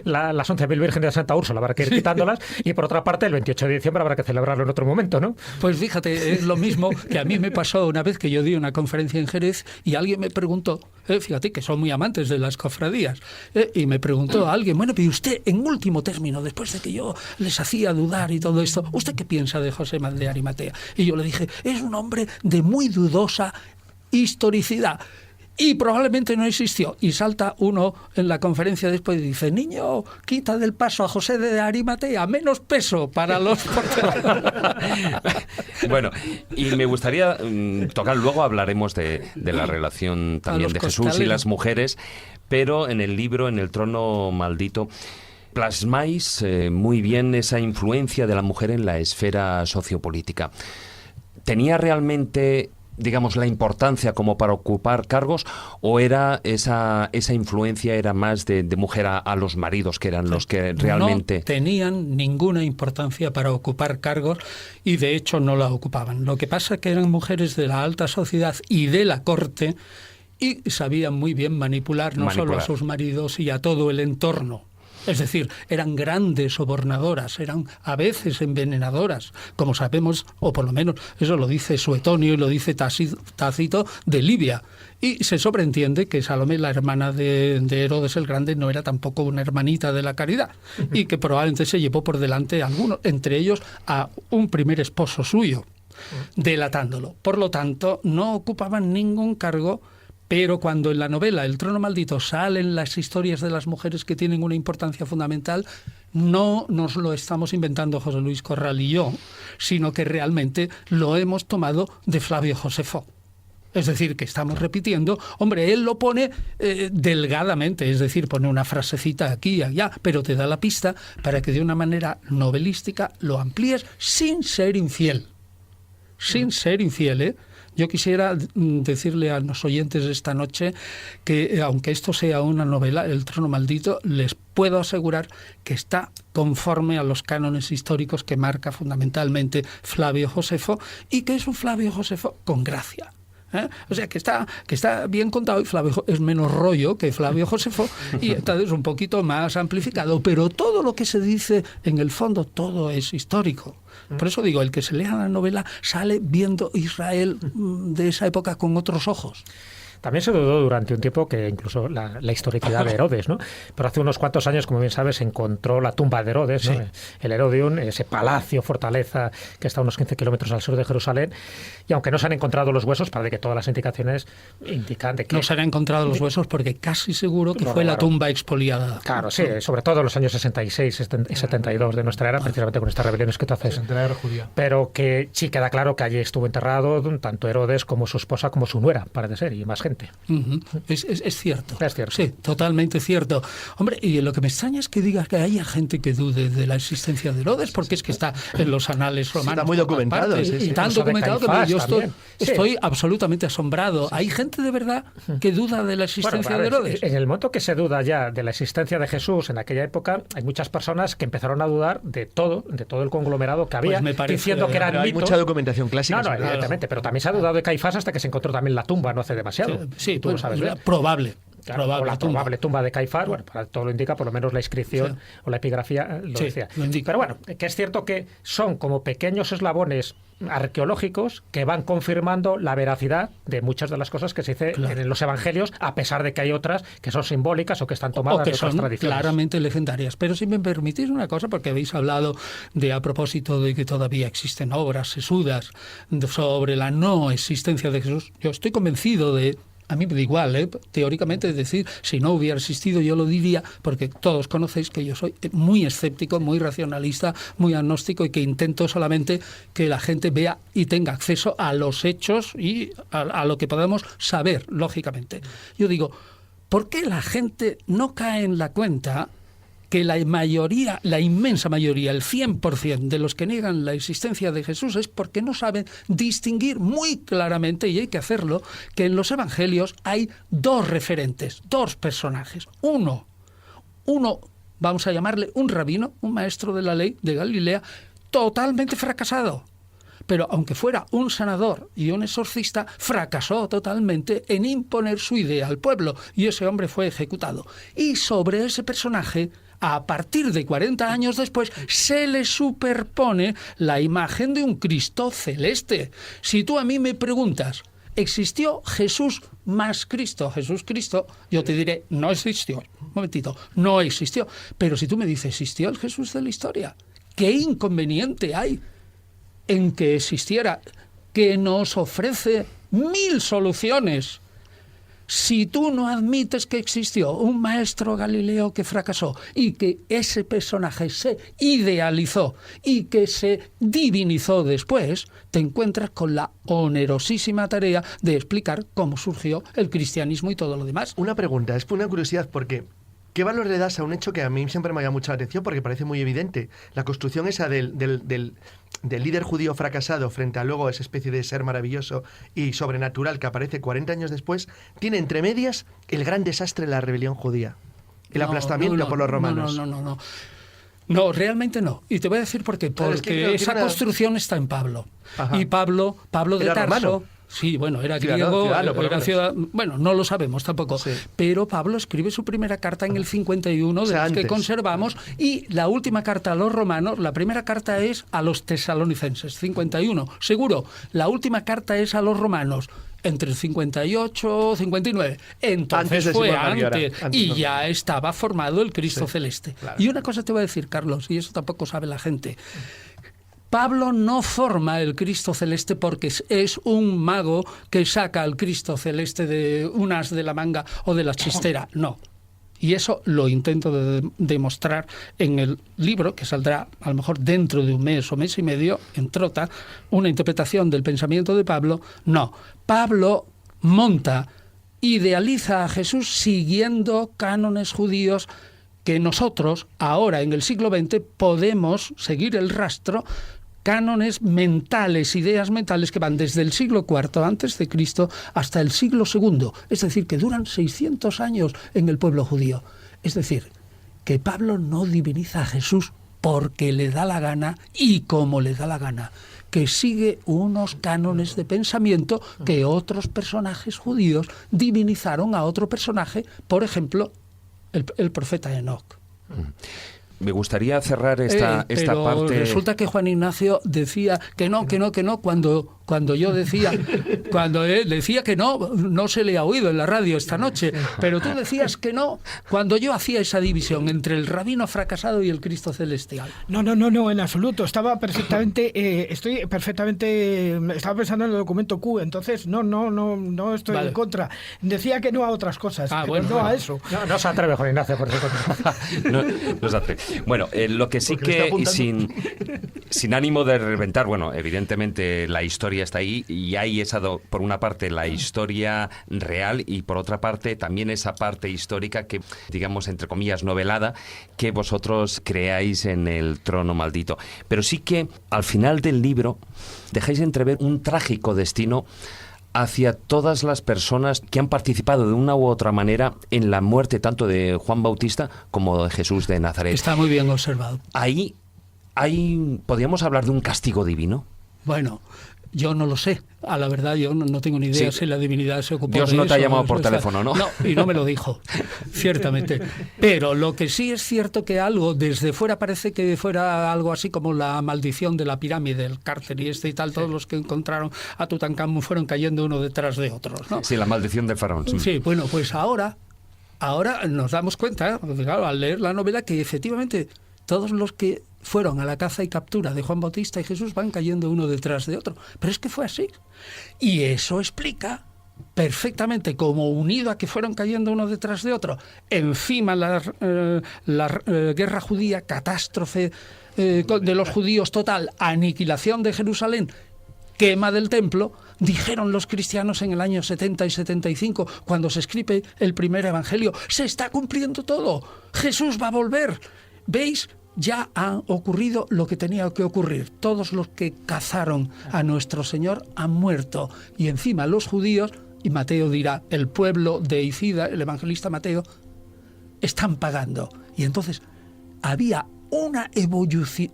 las 11.000 vírgenes de Santa Úrsula, habrá que ir quitándolas. Y por otra parte, el 28 de diciembre habrá que celebrarlo en otro momento, ¿no? Pues fíjate, es lo mismo que a mí me pasó una vez que yo di una conferencia en Jerez y alguien me preguntó, fíjate que son muy amantes de las cofradías, y me preguntó a alguien, bueno, pero usted, en último término, después de que yo les hacía dudar y todo esto, ¿usted qué piensa de José de Arimatea? Y yo le dije, es un hombre de muy dudosa historicidad. y probablemente no existió. Y salta uno en la conferencia después y dice: niño, quita del paso a José de Arimatea, menos peso para los Bueno, y me gustaría tocar, luego hablaremos de la relación también de Jesús y las mujeres, pero en el libro, en El trono maldito, plasmáis muy bien esa influencia de la mujer en la esfera sociopolítica. ¿Tenía realmente, digamos, la importancia como para ocupar cargos, o era esa influencia era más de mujer a los maridos, que eran los que realmente... No tenían ninguna importancia para ocupar cargos, y de hecho no la ocupaban. Lo que pasa es que eran mujeres de la alta sociedad y de la corte, y sabían muy bien manipular no solo a sus maridos y a todo el entorno. Es decir, eran grandes sobornadoras, eran a veces envenenadoras, como sabemos, o por lo menos eso lo dice Suetonio y lo dice Tácito de Libia. Y se sobreentiende que Salomé, la hermana de Herodes el Grande, no era tampoco una hermanita de la caridad, y que probablemente se llevó por delante a algunos, entre ellos a un primer esposo suyo, delatándolo. Por lo tanto, no ocupaban ningún cargo. Pero cuando en la novela El trono maldito salen las historias de las mujeres que tienen una importancia fundamental, no nos lo estamos inventando José Luis Corral y yo, sino que realmente lo hemos tomado de Flavio Josefo. Es decir, que estamos repitiendo, hombre, él lo pone delgadamente, es decir, pone una frasecita aquí y allá, pero te da la pista para que de una manera novelística lo amplíes sin ser infiel. Sin ser infiel, ¿eh? Yo quisiera decirle a los oyentes de esta noche que, aunque esto sea una novela, El trono maldito, les puedo asegurar que está conforme a los cánones históricos que marca fundamentalmente Flavio Josefo, y que es un Flavio Josefo con gracia. O sea, que está bien contado, y Flavio es menos rollo que Flavio Josefo, y entonces un poquito más amplificado, pero todo lo que se dice, en el fondo, todo es histórico. Por eso digo, el que se lea la novela sale viendo Israel de esa época con otros ojos. También se dudó durante un tiempo que incluso la historicidad de Herodes, ¿no? Pero hace unos cuantos años, como bien sabes, se encontró la tumba de Herodes, sí, ¿no? El Herodium, ese palacio, fortaleza que está a unos 15 kilómetros al sur de Jerusalén. Y aunque no se han encontrado los huesos, parece que todas las indicaciones indican de que... No se han encontrado los huesos porque casi seguro que fue la tumba expoliada. Claro, sí, sobre todo en los años 66 y 72 de nuestra era, precisamente con estas rebeliones que tú haces. Pero que sí queda claro que allí estuvo enterrado tanto Herodes como su esposa como su nuera, parece ser, y más gente. Es cierto. Es cierto. Sí, totalmente cierto. Hombre, y lo que me extraña es que digas que haya gente que dude de la existencia de Herodes, porque es que está en los anales romanos. Está muy documentado. Y tan documentado que yo estoy absolutamente asombrado. Sí. Hay gente de verdad que duda de la existencia de Herodes. En el momento que se duda ya de la existencia de Jesús en aquella época, hay muchas personas que empezaron a dudar de todo el conglomerado que había, diciendo que eran mitos. Hay mucha documentación clásica. No, evidentemente, pero también se ha dudado de Caifás hasta que se encontró también la tumba no hace demasiado. Sí, tú lo sabes, probable. Claro, o la probable tumba de Caifás, bueno, para todo lo indica, por lo menos la inscripción o la epigrafía lo decía. Lo indica. Pero bueno, que es cierto que son como pequeños eslabones arqueológicos que van confirmando la veracidad de muchas de las cosas que se dice en los evangelios, a pesar de que hay otras que son simbólicas o que están tomadas o que de otras son tradiciones. Claramente legendarias. Pero si me permitís una cosa, porque habéis hablado de, a propósito de que todavía existen obras sesudas sobre la no existencia de Jesús, yo estoy convencido de... A mí me da igual, teóricamente, es decir, si no hubiera existido yo lo diría, porque todos conocéis que yo soy muy escéptico, muy racionalista, muy agnóstico, y que intento solamente que la gente vea y tenga acceso a los hechos y a lo que podemos saber, lógicamente. Yo digo, ¿por qué la gente no cae en la cuenta que la mayoría, la inmensa mayoría, el 100% de los que niegan la existencia de Jesús es porque no saben distinguir muy claramente, y hay que hacerlo, que en los evangelios hay dos referentes, dos personajes. Uno, vamos a llamarle un rabino, un maestro de la ley de Galilea, totalmente fracasado. Pero aunque fuera un sanador y un exorcista, fracasó totalmente en imponer su idea al pueblo, y ese hombre fue ejecutado. Y sobre ese personaje, a partir de 40 años después, se le superpone la imagen de un Cristo celeste. Si tú a mí me preguntas, ¿existió Jesús más Cristo? Jesús Cristo, yo te diré, no existió. Un momentito, no existió. Pero si tú me dices, ¿existió el Jesús de la historia? ¿Qué inconveniente hay en que existiera, que nos ofrece 1000 soluciones Si tú no admites que existió un maestro Galileo que fracasó y que ese personaje se idealizó y que se divinizó después, te encuentras con la onerosísima tarea de explicar cómo surgió el cristianismo y todo lo demás. Una pregunta, es una curiosidad porque ¿qué valor le das a un hecho que a mí siempre me ha llamado mucho la atención porque parece muy evidente? La construcción esa del líder judío fracasado frente a luego esa especie de ser maravilloso y sobrenatural que aparece 40 años después, tiene entre medias el gran desastre de la rebelión judía, el aplastamiento por los romanos. No, realmente no. Y te voy a decir por qué. Porque es que esa construcción está en Pablo. Ajá. Y Pablo de ¿Era Tarso... romano? Sí, bueno, era Ciudadano, griego, por lo era menos. bueno, no lo sabemos tampoco. Sí. Pero Pablo escribe su primera carta en el 51, O sea, de las que antes. conservamos, y la última carta a los romanos, la primera carta es a los tesalonicenses, 51. Seguro, la última carta es a los romanos, entre el 58 y 59. Entonces Antes de fue Simón Marguera, antes, y ya estaba formado el Cristo celeste. claro. Y una cosa te voy a decir, Carlos, y eso tampoco sabe la gente. Pablo no forma el Cristo celeste porque es un mago que saca al Cristo celeste de un as de la manga o de la chistera. No. Y eso lo intento demostrar en el libro, que saldrá a lo mejor dentro de un mes o mes y medio, en Trota, una interpretación del pensamiento de Pablo. No. Pablo idealiza a Jesús siguiendo cánones judíos que nosotros, ahora en el siglo XX, podemos seguir el rastro, cánones mentales, ideas mentales que van desde el siglo IV antes de Cristo hasta el siglo II, es decir, que duran 600 años en el pueblo judío. Es decir, que Pablo no diviniza a Jesús porque le da la gana y como le da la gana, que sigue unos cánones de pensamiento que otros personajes judíos divinizaron a otro personaje, por ejemplo, el profeta Enoc. Me gustaría cerrar esta pero parte. Resulta que Juan Ignacio decía que no, cuando yo decía, cuando él decía que no se le ha oído en la radio esta noche, pero tú decías que no, cuando yo hacía esa división entre el rabino fracasado y el Cristo celestial. No, en absoluto. Estaba perfectamente, estaba pensando en el documento Q, entonces no estoy Vale. en contra. Decía que no a otras cosas, pero bueno, no bueno. a eso. No se atreve, Juan Ignacio, por supuesto. No se atreve. Bueno, lo que sí Porque me que, está y sin ánimo de reventar, bueno, evidentemente la historia está ahí y hay esa, por una parte, la historia real y por otra parte también esa parte histórica que, digamos, entre comillas, novelada, que vosotros creáis en el trono maldito. Pero sí que al final del libro dejáis entrever un trágico destino hacia todas las personas que han participado de una u otra manera en la muerte tanto de Juan Bautista como de Jesús de Nazaret. Está muy bien observado. Ahí ¿podríamos hablar de un castigo divino? Bueno, yo no lo sé. A la verdad, yo no tengo ni idea Sí. si la divinidad se ocupó Dios de no eso. te ha llamado por teléfono, ¿no? No, y no me lo dijo, ciertamente. Pero lo que sí es cierto que algo desde fuera parece que fuera algo así como la maldición de la pirámide, el Cárter y tal. Todos los que encontraron a Tutankamón fueron cayendo uno detrás de otros, ¿no? Sí, la maldición del faraón. Sí, bueno, pues ahora nos damos cuenta, claro, al leer la novela, que efectivamente todos los que fueron a la caza y captura de Juan Bautista y Jesús van cayendo uno detrás de otro. Pero es que fue así. Y eso explica perfectamente, como unido a que fueron cayendo uno detrás de otro, encima la guerra judía, catástrofe de los judíos total, aniquilación de Jerusalén, quema del templo, dijeron los cristianos en el año 70 y 75, cuando se escribe el primer evangelio, se está cumpliendo todo, Jesús va a volver. ¿Veis? Ya ha ocurrido lo que tenía que ocurrir. Todos los que cazaron a nuestro Señor han muerto. Y encima los judíos, y Mateo dirá, el pueblo de Icida, el evangelista Mateo, están pagando. Y entonces había una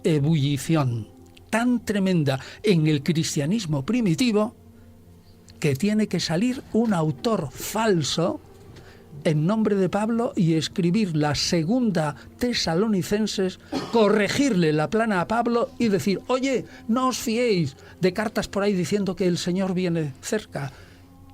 ebullición tan tremenda en el cristianismo primitivo que tiene que salir un autor falso en nombre de Pablo y escribir la segunda Tesalonicenses, corregirle la plana a Pablo y decir, oye, no os fiéis de cartas por ahí diciendo que el Señor viene cerca.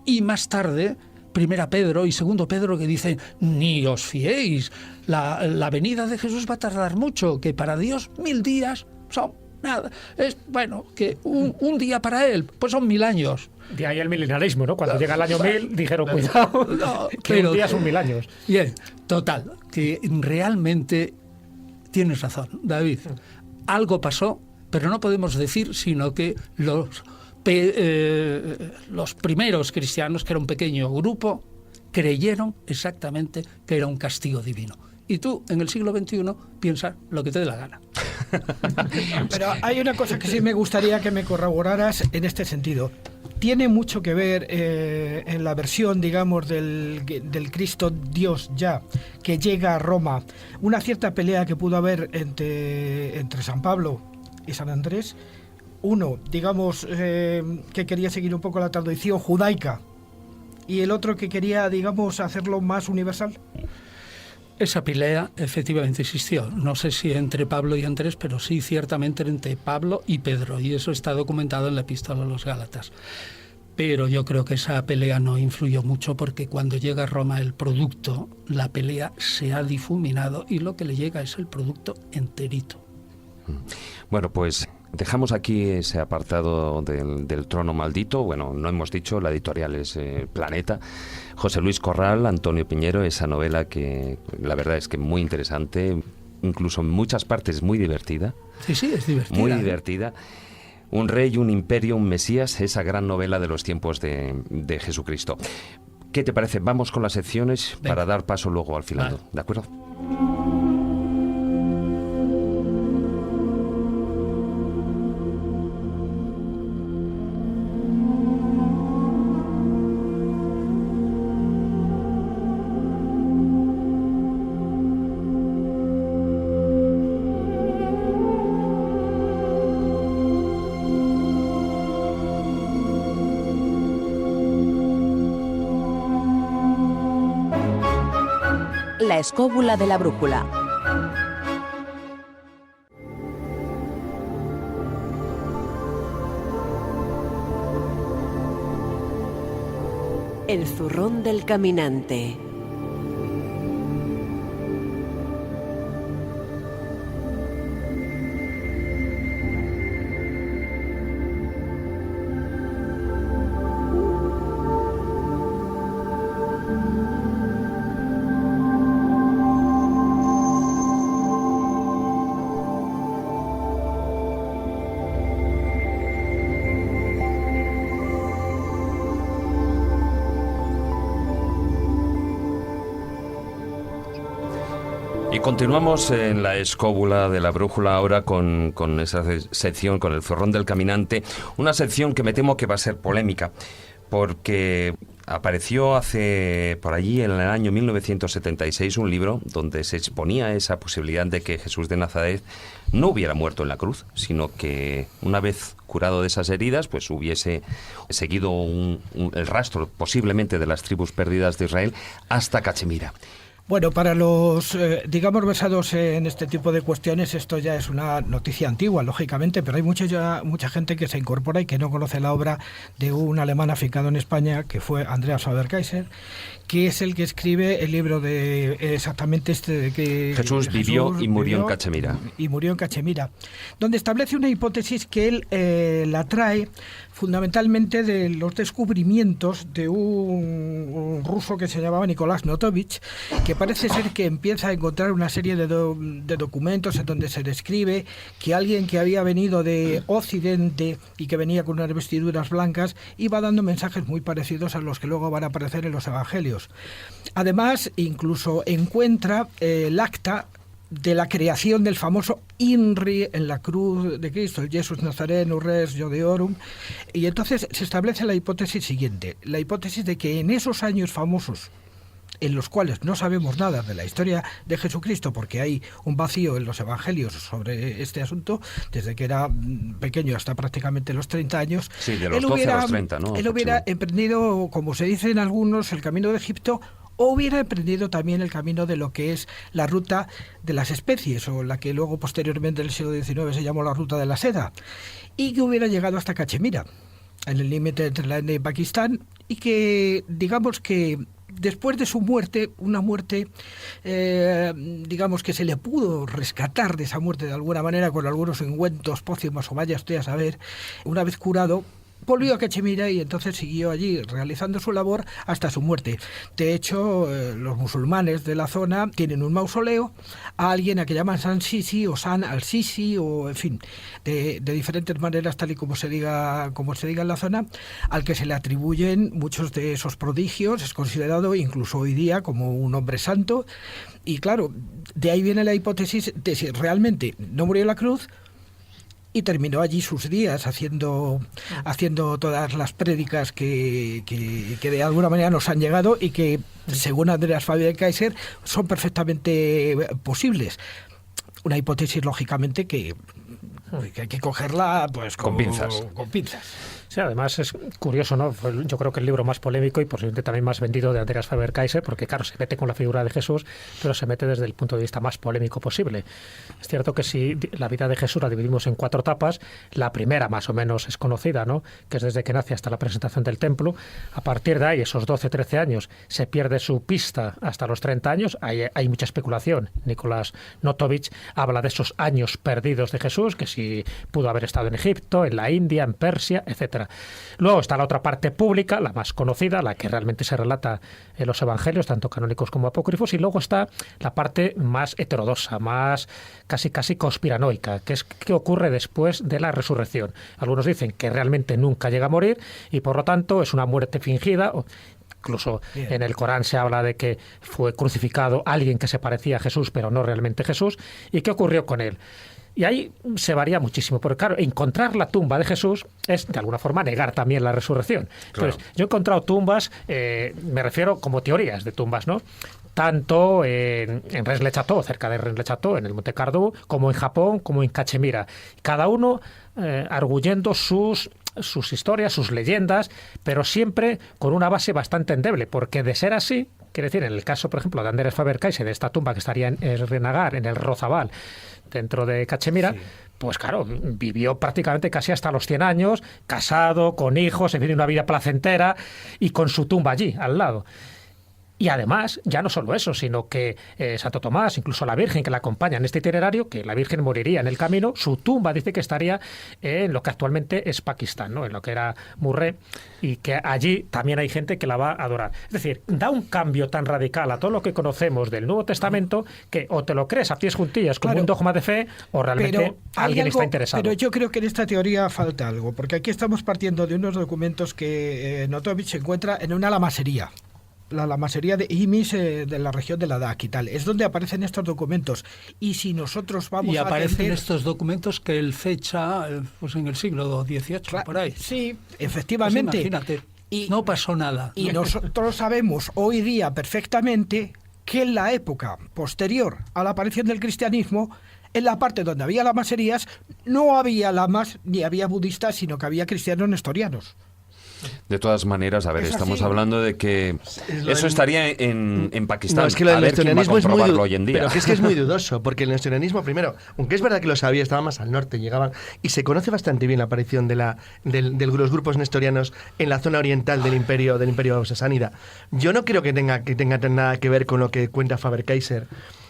Y más tarde, primera Pedro y segundo Pedro que dicen, ni os fiéis, la venida de Jesús va a tardar mucho, que para Dios 1000 días son nada. Es, bueno, que un día para él, pues son 1000 años. De ahí el milenarismo, ¿no? Cuando llega el año 1000, dijeron, cuidado, No, que pero- un día son 1000 años. Bien, total, que realmente tienes razón, David. Algo pasó, pero no podemos decir sino que los primeros cristianos, que era un pequeño grupo, creyeron exactamente que era un castigo divino. Y tú, en el siglo XXI, piensas lo que te dé la gana. Pero hay una cosa que sí me gustaría que me corroboraras en este sentido. Tiene mucho que ver en la versión, digamos, del Cristo Dios ya, que llega a Roma, una cierta pelea que pudo haber entre San Pablo y San Andrés. Uno, digamos, que quería seguir un poco la tradición judaica, y el otro que quería, digamos, hacerlo más universal. Esa pelea efectivamente existió. No sé si entre Pablo y Andrés, pero sí ciertamente entre Pablo y Pedro. Y eso está documentado en la Epístola a los Gálatas. Pero yo creo que esa pelea no influyó mucho porque cuando llega a Roma el producto, la pelea se ha difuminado y lo que le llega es el producto enterito. Bueno, pues dejamos aquí ese apartado del trono maldito. Bueno, no hemos dicho, la editorial es Planeta. José Luis Corral, Antonio Piñero, esa novela que la verdad es que muy interesante, incluso en muchas partes muy divertida. Sí, es divertida. Muy divertida. Un rey, un imperio, un Mesías, esa gran novela de los tiempos de Jesucristo. ¿Qué te parece? Vamos con las secciones para dar paso luego al filando. Vale. ¿De acuerdo? La escóbula de la brújula. El zurrón del caminante. Y continuamos en la escóbula de la brújula ahora con esa sección, con el zurrón del caminante, una sección que me temo que va a ser polémica, porque apareció hace por allí en el año 1976 un libro donde se exponía esa posibilidad de que Jesús de Nazaret no hubiera muerto en la cruz, sino que una vez curado de esas heridas, pues hubiese seguido el rastro posiblemente de las tribus perdidas de Israel hasta Cachemira. Bueno, para los, digamos, versados en este tipo de cuestiones, esto ya es una noticia antigua, lógicamente, pero hay mucha gente que se incorpora y que no conoce la obra de un alemán afincado en España, que fue Andreas Faber-Kaiser, que es el que escribe el libro de exactamente este de que Jesús vivió y murió en Cachemira. Y murió en Cachemira, donde establece una hipótesis que él la trae fundamentalmente de los descubrimientos de un ruso que se llamaba Nicolás Notovich, que parece ser que empieza a encontrar una serie de documentos en donde se describe que alguien que había venido de Occidente y que venía con unas vestiduras blancas iba dando mensajes muy parecidos a los que luego van a aparecer en los evangelios. Además, incluso encuentra el acta de la creación del famoso INRI en la cruz de Cristo, el Jesus Nazareno Res Judeorum, y entonces se establece la hipótesis siguiente, la hipótesis de que en esos años famosos en los cuales no sabemos nada de la historia de Jesucristo porque hay un vacío en los evangelios sobre este asunto, desde que era pequeño hasta prácticamente los 30 años. Sí, de los 12 a los 30, ¿no? Él hubiera emprendido, como se dice en algunos, el camino de Egipto, o hubiera emprendido también el camino de lo que es la ruta de las especies, o la que luego posteriormente en el siglo XIX se llamó la ruta de la seda, y que hubiera llegado hasta Cachemira, en el límite entre la India y Pakistán, y que, digamos que después de su muerte, una muerte, digamos que se le pudo rescatar de esa muerte de alguna manera con algunos ungüentos pócimos o vaya usted a saber, una vez curado, volvió a Cachemira y entonces siguió allí realizando su labor hasta su muerte. De hecho, los musulmanes de la zona tienen un mausoleo a alguien a que llaman San Sisi o San al-Sisi, o en fin, de diferentes maneras, tal y como se diga en la zona, al que se le atribuyen muchos de esos prodigios. Es considerado incluso hoy día como un hombre santo. Y claro, de ahí viene la hipótesis de si realmente no murió en la cruz y terminó allí sus días haciendo todas las prédicas que de alguna manera nos han llegado y que, según Andreas Faber-Kaiser, son perfectamente posibles. Una hipótesis, lógicamente, que hay que cogerla pues con pinzas. Sí, además es curioso, ¿no? Yo creo que el libro más polémico y posiblemente también más vendido de Andreas Faber-Kaiser, porque claro, se mete con la figura de Jesús, pero se mete desde el punto de vista más polémico posible. Es cierto que si la vida de Jesús la dividimos en 4 etapas, la primera más o menos es conocida, ¿no? Que es desde que nace hasta la presentación del templo. A partir de ahí, esos 12-13 años, se pierde su pista hasta los 30 años. Hay mucha especulación. Nicolás Notovich habla de esos años perdidos de Jesús, que si pudo haber estado en Egipto, en la India, en Persia, etcétera. Luego está la otra parte pública, la más conocida, la que realmente se relata en los evangelios, tanto canónicos como apócrifos, y luego está la parte más heterodoxa, más casi conspiranoica, que es qué ocurre después de la resurrección. Algunos dicen que realmente nunca llega a morir y por lo tanto es una muerte fingida. Incluso en el Corán se habla de que fue crucificado alguien que se parecía a Jesús, pero no realmente Jesús. ¿Y qué ocurrió con él? Y ahí se varía muchísimo, porque claro, encontrar la tumba de Jesús es de alguna forma negar también la resurrección. Claro. Entonces, yo he encontrado tumbas, me refiero como teorías de tumbas, ¿no? Tanto en Rennes-le-Château, cerca de Rennes-le-Château, en el Monte Cardú, como en Japón, como en Cachemira. Cada uno arguyendo sus historias, sus leyendas, pero siempre con una base bastante endeble, porque de ser así, quiere decir, en el caso, por ejemplo, de Andreas Faber-Kaiser, de esta tumba que estaría en el Renagar, en el Rozabal, dentro de Cachemira, sí. Pues claro, vivió prácticamente casi hasta los 100 años, casado, con hijos, en fin, una vida placentera y con su tumba allí, al lado. Y además, ya no solo eso, sino que Santo Tomás, incluso la Virgen que la acompaña en este itinerario, que la Virgen moriría en el camino, su tumba dice que estaría en lo que actualmente es Pakistán, ¿no? En lo que era Murree, y que allí también hay gente que la va a adorar. Es decir, da un cambio tan radical a todo lo que conocemos del Nuevo Testamento que o te lo crees a pies juntillas como un dogma de fe o realmente alguien está interesado. Pero yo creo que en esta teoría falta algo, porque aquí estamos partiendo de unos documentos que Notovich encuentra en una lamasería. La lamasería de Imis, de la región de Ladakh y tal. Es donde aparecen estos documentos. Y si nosotros vamos y aparecen estos documentos que él fecha pues en el siglo XVIII, por ahí. Sí, efectivamente. Pues imagínate, no pasó nada. Y nosotros sabemos hoy día perfectamente que en la época posterior a la aparición del cristianismo, en la parte donde había lamaserías, no había lamas ni había budistas, sino que había cristianos nestorianos. De todas maneras, a ver, estamos hablando de que eso estaría en Pakistán. No, es que lo del nestorianismo es muy hoy en día. Pero que es muy dudoso, porque el nestorianismo, primero, aunque es verdad que lo sabía, estaba más al norte, llegaban, y se conoce bastante bien la aparición de los grupos nestorianos en la zona oriental del imperio sasánida. Yo no creo que tenga nada que ver con lo que cuenta Faber-Kaiser.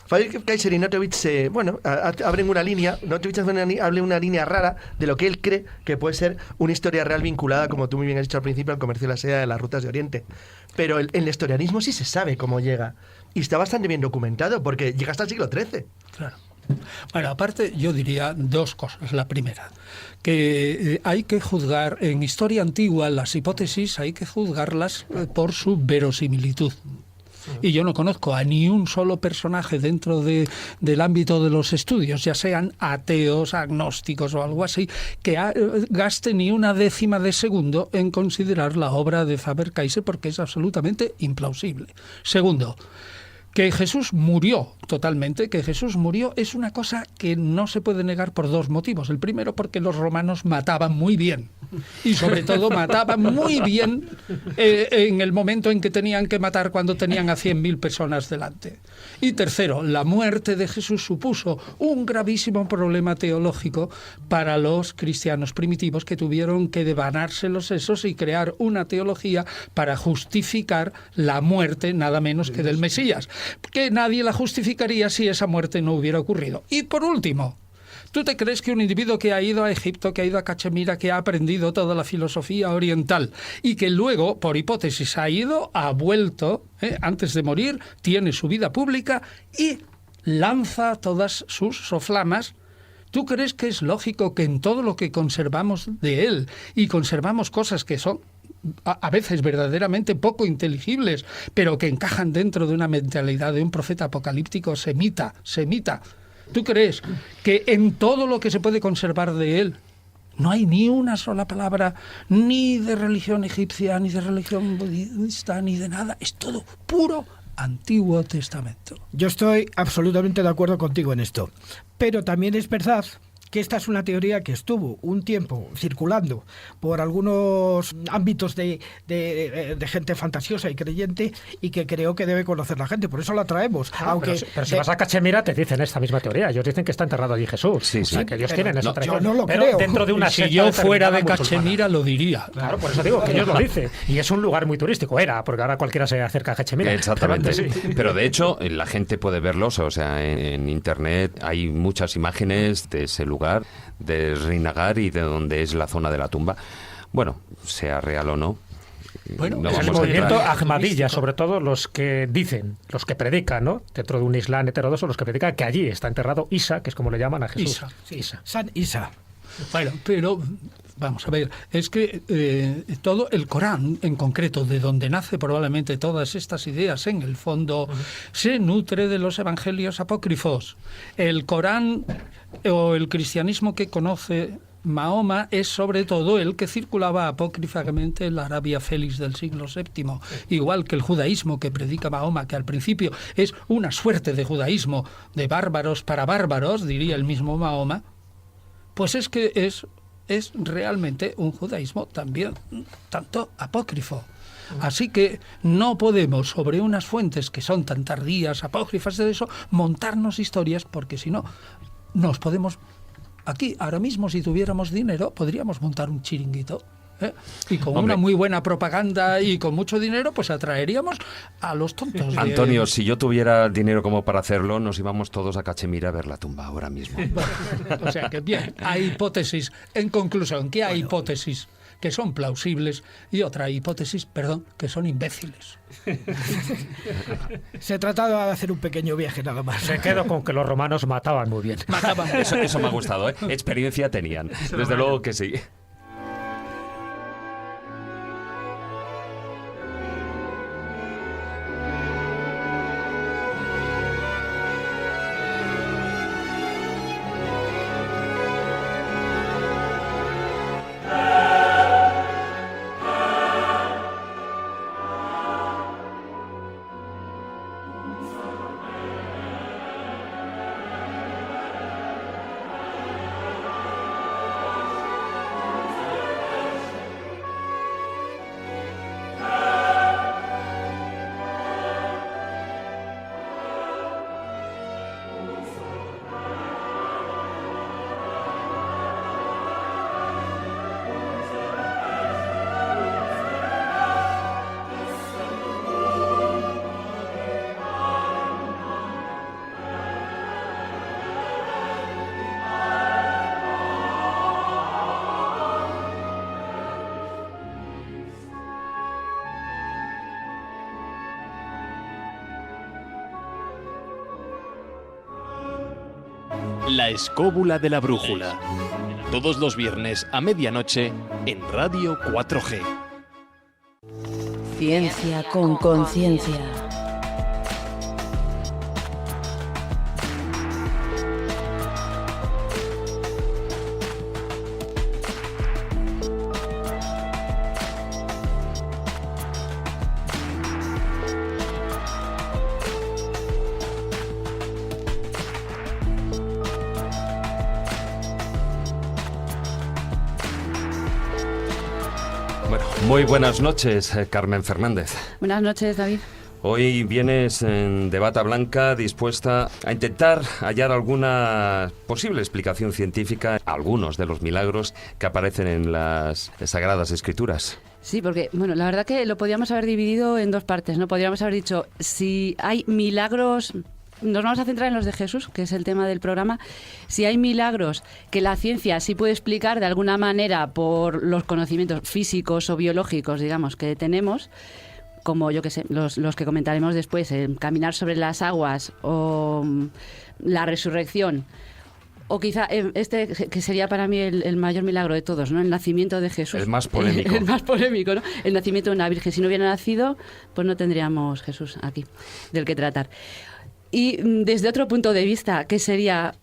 Faber-Kaiser y Notovich abren una línea. Notovich abre una línea rara de lo que él cree que puede ser una historia real vinculada, como tú muy bien has dicho al principio, al comercio de la seda de las rutas de Oriente. Pero el nestorianismo sí se sabe cómo llega. Y está bastante bien documentado, porque llega hasta el siglo XIII. Claro. Bueno, aparte yo diría 2 cosas. La primera, que hay que juzgar en historia antigua las hipótesis, hay que juzgarlas por su verosimilitud. Y yo no conozco a ni un solo personaje dentro del ámbito de los estudios, ya sean ateos, agnósticos o algo así, que gaste ni una décima de segundo en considerar la obra de Faber-Kaiser, porque es absolutamente implausible. Segundo, Que Jesús murió totalmente, que Jesús murió, es una cosa que no se puede negar por dos motivos. El primero, porque los romanos mataban muy bien. Y sobre todo mataban muy bien en el momento en que tenían que matar, cuando tenían a 100.000 personas delante. Y tercero, la muerte de Jesús supuso un gravísimo problema teológico para los cristianos primitivos, que tuvieron que devanarse los sesos y crear una teología para justificar la muerte nada menos que del Mesías, que nadie la justificaría si esa muerte no hubiera ocurrido. Y por último, ¿tú te crees que un individuo que ha ido a Egipto, que ha ido a Cachemira, que ha aprendido toda la filosofía oriental y que luego, por hipótesis, ha vuelto, antes de morir, tiene su vida pública y lanza todas sus soflamas? ¿Tú crees que es lógico que en todo lo que conservamos de él, y conservamos cosas que son a veces verdaderamente poco inteligibles, pero que encajan dentro de una mentalidad de un profeta apocalíptico semita? ¿Tú crees que en todo lo que se puede conservar de él no hay ni una sola palabra ni de religión egipcia, ni de religión budista, ni de nada? Es todo puro Antiguo Testamento. Yo estoy absolutamente de acuerdo contigo en esto, pero también es verdad que esta es una teoría que estuvo un tiempo circulando por algunos ámbitos de gente fantasiosa y creyente, y que creo que debe conocer la gente. Por eso la traemos. Pero si vas a Cachemira te dicen esta misma teoría. Ellos dicen que está enterrado allí Jesús. Sí, o sea, que ellos tienen esa tradición. Yo no lo pero creo. Dentro de una Si yo fuera de Cachemira lo diría. Claro, por eso digo que ellos lo dicen. Y es un lugar muy turístico. Porque ahora cualquiera se acerca a Cachemira. Exactamente. Pero antes, sí. Pero de hecho, la gente puede verlos. O sea, en Internet hay muchas imágenes de ese lugar, de Srinagar, y de donde es la zona de la tumba. Bueno, sea real o no. Bueno, no Es el vamos a movimiento entrar. Ahmadiyya, sobre todo los que dicen, los que predican, ¿no? Dentro de un Islam heterodoxo, los que predican que allí está enterrado Isa, que es como le llaman a Jesús. Isa. Sí, Isa. San Isa. Bueno, pero vamos a ver, es que todo el Corán, en concreto, de donde nace probablemente todas estas ideas, en el fondo, se nutre de los evangelios apócrifos. El Corán o el cristianismo que conoce Mahoma es sobre todo el que circulaba apócrifamente en la Arabia Félix del siglo VII, igual que el judaísmo que predica Mahoma, que al principio es una suerte de judaísmo de bárbaros para bárbaros, diría el mismo Mahoma. Pues es que es realmente un judaísmo también tanto apócrifo. Así que no podemos, sobre unas fuentes que son tan tardías, apócrifas de eso, montarnos historias, porque si no, nos podemos... Aquí, ahora mismo, si tuviéramos dinero, podríamos montar un chiringuito. Y con una muy buena propaganda y con mucho dinero, pues atraeríamos a los tontos. Antonio, si yo tuviera dinero como para hacerlo, nos íbamos todos a Cachemira a ver la tumba ahora mismo. O sea que bien, hay hipótesis. En conclusión, que hay hipótesis que son plausibles y otra hipótesis, que son imbéciles. Se trataba de hacer un pequeño viaje nada más. Me quedo con que los romanos mataban muy bien. Eso me ha gustado, ¿eh? Experiencia tenían. Desde luego que sí. La escóbula de la brújula. Todos los viernes a medianoche en Radio 4G. Ciencia con conciencia. Muy buenas noches, Carmen Fernández. Buenas noches, David. Hoy vienes de bata blanca dispuesta a intentar hallar alguna posible explicación científica a algunos de los milagros que aparecen en las Sagradas Escrituras. Sí, porque, bueno, la verdad que lo podríamos haber dividido en dos partes, ¿no? Podríamos haber dicho, si hay milagros... Nos vamos a centrar en los de Jesús, que es el tema del programa. Si hay milagros que la ciencia sí puede explicar de alguna manera por los conocimientos físicos o biológicos, digamos, que tenemos, como yo que sé, los que comentaremos después, caminar sobre las aguas o la resurrección, o quizá este que sería para mí el mayor milagro de todos, ¿no? El nacimiento de Jesús. El más polémico. El más polémico, ¿no? El nacimiento de una virgen. Si no hubiera nacido, pues no tendríamos Jesús aquí, del que tratar. Y desde otro punto de vista, que sería,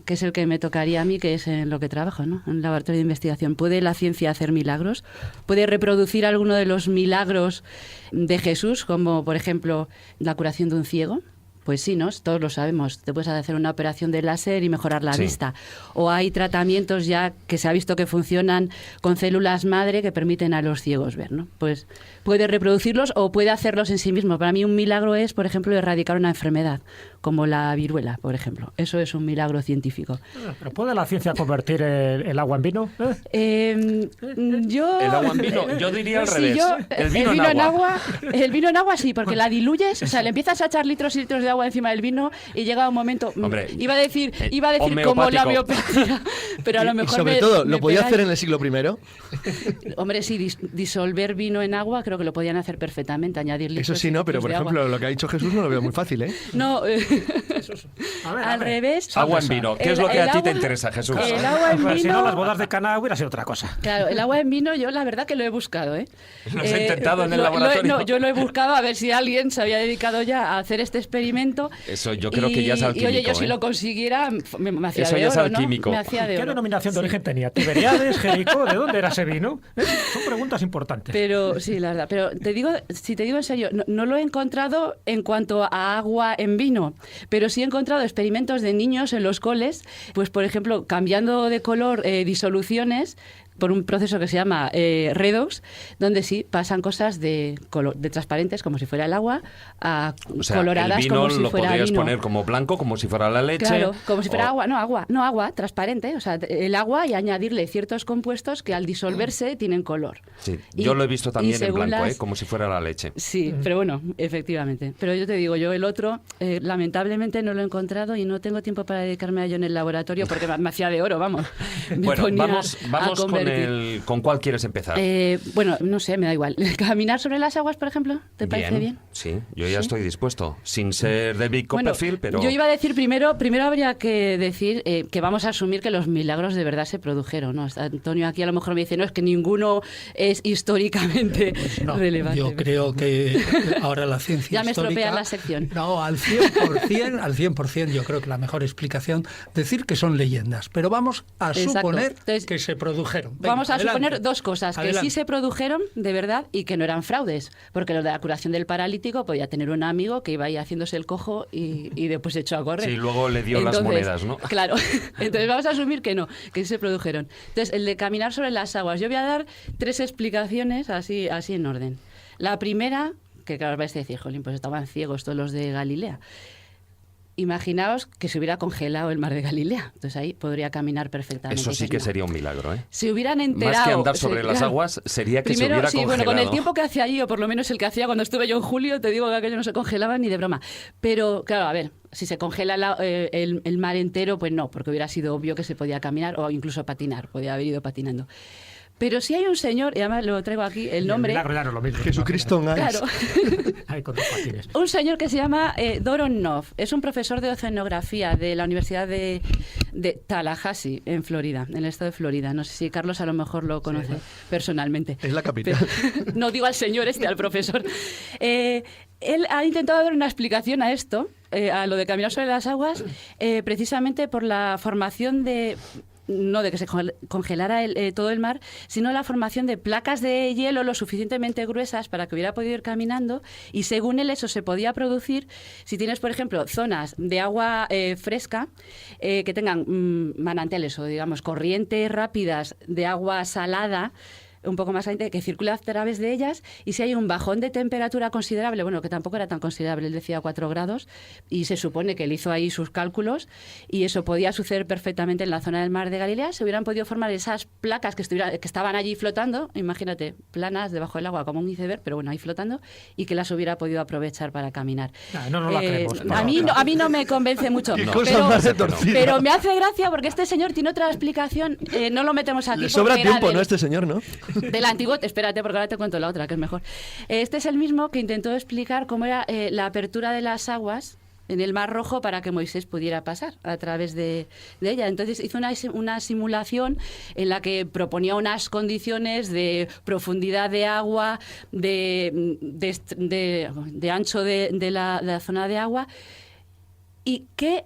que es el que me tocaría a mí, que es en lo que trabajo, ¿no? En el laboratorio de investigación. ¿Puede la ciencia hacer milagros? ¿Puede reproducir alguno de los milagros de Jesús, como por ejemplo la curación de un ciego? Pues sí, ¿no? Todos lo sabemos. Te puedes hacer una operación de láser y mejorar la vista. O hay tratamientos ya que se ha visto que funcionan con células madre que permiten a los ciegos ver, ¿no? Pues puede reproducirlos o puede hacerlos en sí mismo. Para mí un milagro es, por ejemplo, erradicar una enfermedad, como la viruela, por ejemplo. Eso es un milagro científico. ¿Pero puede la ciencia convertir el agua en vino? El agua en vino, yo diría al revés. El vino en agua. El vino en agua sí, porque la diluyes, o sea, le empiezas a echar litros y litros de agua encima del vino y llega un momento... Hombre, iba a decir como la homeopatía, pero a lo mejor... Y sobre todo, ¿lo podía hacer en el siglo I? Hombre, sí, disolver vino en agua creo que lo podían hacer perfectamente, añadir litros. Eso sí, no, pero por ejemplo, lo que ha dicho Jesús no lo veo muy fácil, ¿eh? No, al revés. Agua en vino, ¿qué es lo que a ti te interesa, Jesús? El agua en vino... Si no, las bodas de Caná hubiera sido otra cosa. Claro, el agua en vino yo la verdad que lo he buscado, ¿eh? ¿Lo has intentado en el laboratorio? No, yo lo he buscado a ver si alguien se había dedicado ya a hacer este experimento. Eso yo creo que ya es alquímico. Y oye, yo si lo consiguiera me hacía eso de ya oro, es alquímico. ¿no? Me hacía de ¿Qué oro. denominación de origen tenía? ¿Tiberiades, Jericó? ¿De dónde era ese vino? Son preguntas importantes. Pero sí, la verdad. Pero si te digo en serio, no lo he encontrado en cuanto a agua en vino, pero sí he encontrado experimentos de niños en los coles, pues por ejemplo, cambiando de color disoluciones por un proceso que se llama redox, donde sí pasan cosas de transparentes, como si fuera el agua, a coloradas como si fuera vino. El vino lo podrías poner como blanco, como si fuera la leche. Claro, como si fuera agua transparente, o sea, el agua y añadirle ciertos compuestos que al disolverse tienen color. Sí, yo lo he visto también en blanco, como si fuera la leche. Sí, pero bueno, efectivamente. Pero yo te digo, yo el otro, lamentablemente no lo he encontrado y no tengo tiempo para dedicarme a ello en el laboratorio porque me hacía de oro, vamos. Bueno, vamos con cuál quieres empezar. Bueno, no sé, me da igual. ¿Caminar sobre las aguas, por ejemplo? ¿Te parece bien? Sí, yo ya estoy dispuesto. Sin ser David Copperfield, pero... Yo iba a decir primero habría que decir que vamos a asumir que los milagros de verdad se produjeron, ¿no? Antonio aquí a lo mejor me dice, no, es que ninguno es históricamente relevante. Yo creo que ahora la ciencia ya me histórica... estropean la sección. No, al 100%, yo creo que la mejor explicación, decir que son leyendas, pero vamos a suponer que se produjeron. Venga, vamos a suponer dos cosas, que sí se produjeron de verdad y que no eran fraudes, porque lo de la curación del paralítico podía tener un amigo que iba ahí haciéndose el cojo y después se echó a correr. Sí, luego le dio las monedas, ¿no? Claro, entonces vamos a asumir que no, que sí se produjeron. Entonces, el de caminar sobre las aguas, yo voy a dar 3 explicaciones así en orden. La primera, que claro, vais a decir, jolín, pues estaban ciegos todos los de Galilea. Imaginaos que se hubiera congelado el mar de Galilea. Entonces ahí podría caminar perfectamente. Eso sí que sería un milagro, ¿eh? Se hubieran enterado... Más que andar sobre las aguas, sería que primero, se hubiera congelado. Bueno, con el tiempo que hacía allí, o por lo menos el que hacía cuando estuve yo en julio, te digo que aquello no se congelaba ni de broma. Pero, claro, a ver, si se congela el mar entero, pues no, porque hubiera sido obvio que se podía caminar o incluso patinar, podía haber ido patinando. Pero si hay un señor, y además lo traigo aquí, el nombre... Claro, lo mismo. Jesucristo en Claro. Con dos patines. Un señor que se llama Doron Noff. Es un profesor de oceanografía de la Universidad de Tallahassee, en Florida, en el estado de Florida. No sé si Carlos a lo mejor lo conoce personalmente. Es la capital. Pero, no digo al señor al profesor. Él ha intentado dar una explicación a esto, a lo de caminar sobre las aguas, precisamente por la formación de... No de que se congelara todo el mar, sino la formación de placas de hielo lo suficientemente gruesas para que hubiera podido ir caminando, y según él eso se podía producir si tienes, por ejemplo, zonas de agua fresca que tengan manantiales o, digamos, corrientes rápidas de agua salada, un poco más caliente, que circula a través de ellas, y si hay un bajón de temperatura considerable, bueno, que tampoco era tan considerable, él decía 4 grados, y se supone que él hizo ahí sus cálculos, y eso podía suceder perfectamente en la zona del mar de Galilea, se hubieran podido formar esas placas que estaban allí flotando, imagínate, planas debajo del agua como un iceberg, pero bueno, ahí flotando, y que las hubiera podido aprovechar para caminar. No la creemos. A mí no me convence mucho, pero me hace gracia porque este señor tiene otra explicación, no lo metemos aquí. Le sobra tiempo, ¿no? Este señor, ¿no? Del antiguo, espérate, porque ahora te cuento la otra, que es mejor. Este es el mismo que intentó explicar cómo era la apertura de las aguas en el Mar Rojo para que Moisés pudiera pasar a través de ella. Entonces hizo una simulación en la que proponía unas condiciones de profundidad de agua, de ancho de la zona de agua, y qué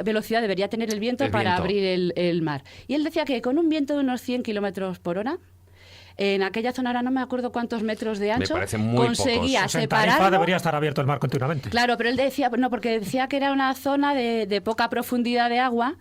velocidad debería tener el viento para abrir el mar. Y él decía que con un viento de unos 100 kilómetros por hora, en aquella zona, ahora no me acuerdo cuántos metros de ancho, conseguía separarlo. En Tarifa debería estar abierto el mar continuamente. Claro, pero él decía, no, porque decía que era una zona de poca profundidad de agua,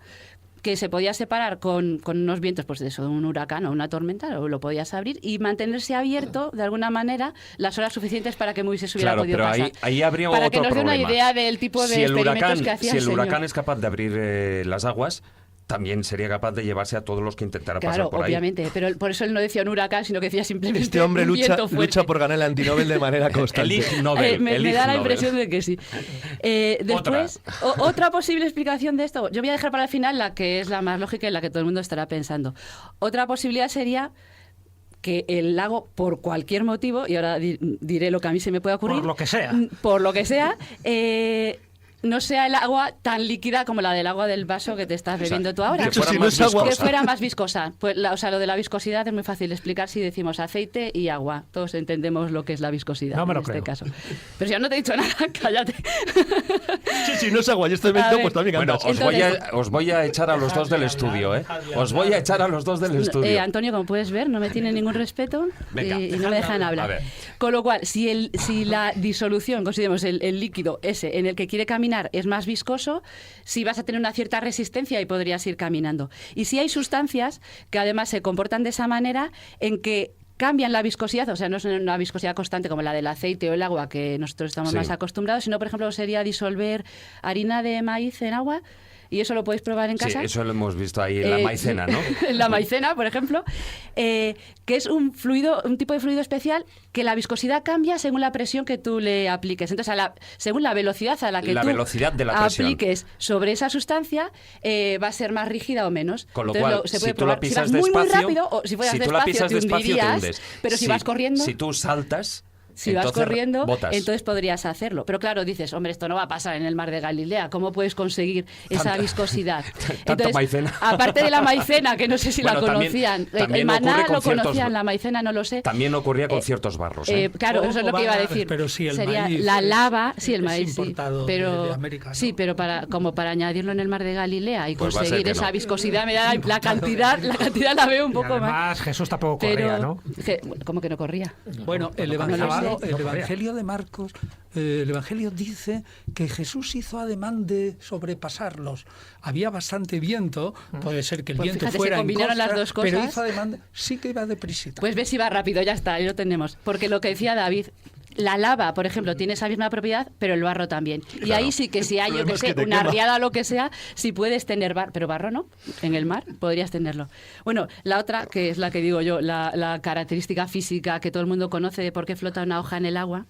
que se podía separar con unos vientos, pues de eso, de un huracán o una tormenta, o lo podías abrir y mantenerse abierto de alguna manera las horas suficientes para que Moisés hubiera podido pasar. Pero ahí habría para otro que nos dé una problema. idea del tipo de experimentos que hacía Si el señor. huracán es capaz de abrir las aguas, también sería capaz de llevarse a todos los que intentara pasar por ahí. Claro, obviamente, pero por eso él no decía un huracán, sino que decía simplemente Este hombre un viento fuerte. lucha por ganar el antinobel de manera constante. El Ig Nobel. Me da la impresión de que sí. Después, otra posible explicación de esto, yo voy a dejar para el final la que es la más lógica y la que todo el mundo estará pensando. Otra posibilidad sería que el lago, por cualquier motivo, y ahora diré lo que a mí se me puede ocurrir. Por lo que sea, no sea el agua tan líquida como la del agua del vaso que te estás bebiendo tú ahora. Que fuera más viscosa. Pues lo de la viscosidad es muy fácil de explicar si decimos aceite y agua. Todos entendemos lo que es la viscosidad en este caso. Pero si yo no te he dicho nada, cállate. Sí, no es agua, y este evento pues también Bueno, os voy a echar a los dos del estudio, ¿eh? Os voy a echar a los dos del estudio. Antonio, como puedes ver, no me tiene ningún respeto. Venga, y no me dejan hablar. Con lo cual, si la disolución, consideremos el líquido ese en el que quiere caminar, es más viscoso, si vas a tener una cierta resistencia y podrías ir caminando. Y si hay sustancias que además se comportan de esa manera en que cambian la viscosidad, o sea, no es una viscosidad constante como la del aceite o el agua que nosotros estamos más acostumbrados, sino, por ejemplo, sería disolver harina de maíz en agua. Y eso lo podéis probar en casa. Sí, eso lo hemos visto ahí en la maicena, ¿no? En la maicena, por ejemplo, que es un tipo de fluido especial que la viscosidad cambia según la presión que tú le apliques. Entonces, según la velocidad a la que tú velocidad de la apliques sobre esa sustancia, va a ser más rígida o menos. Con lo entonces, cual, se puede si tú la probar. pisas si vas muy despacio, rápido, o si fueras tú la pisas te despacio, te hundirías, hundes. pero si vas corriendo... Si tú saltas... Si vas corriendo, botas. entonces podrías hacerlo. Pero claro, dices, hombre, esto no va a pasar en el mar de Galilea. ¿Cómo puedes conseguir esa viscosidad? Tanta maicena. Aparte de la maicena, que no sé si la conocían. También el maná lo conocían, conocían, la maicena no lo sé. También ocurría con ciertos barros. Claro, eso es lo que iba a decir. Pero sí, el sería maíz la lava, sí, el maíz, es importado pero de América, ¿no? sí, pero para añadirlo en el mar de Galilea y Pues va a ser conseguir que esa no. viscosidad, me da la cantidad la veo un poco además, más. Jesús tampoco corría, ¿no? ¿Cómo que no corría? Bueno, el No lo Evangelio de Marcos, el Evangelio dice que Jesús hizo ademán de sobrepasarlos. Había bastante viento, puede ser que el Pues viento fíjate, fuera se en combinaron contra, las dos cosas. pero hizo ademán sí que iba deprisita. Pues ves si va rápido, ya está, ahí lo tenemos. Porque lo que decía David, la lava, por ejemplo, tiene esa misma propiedad, pero el barro también. Y Claro. ahí sí que si hay, yo que sé, una riada o lo que sea, si puedes tener barro, pero barro no, en el mar podrías tenerlo. Bueno, la otra, que es la que digo yo, la característica física que todo el mundo conoce de por qué flota una hoja en el agua,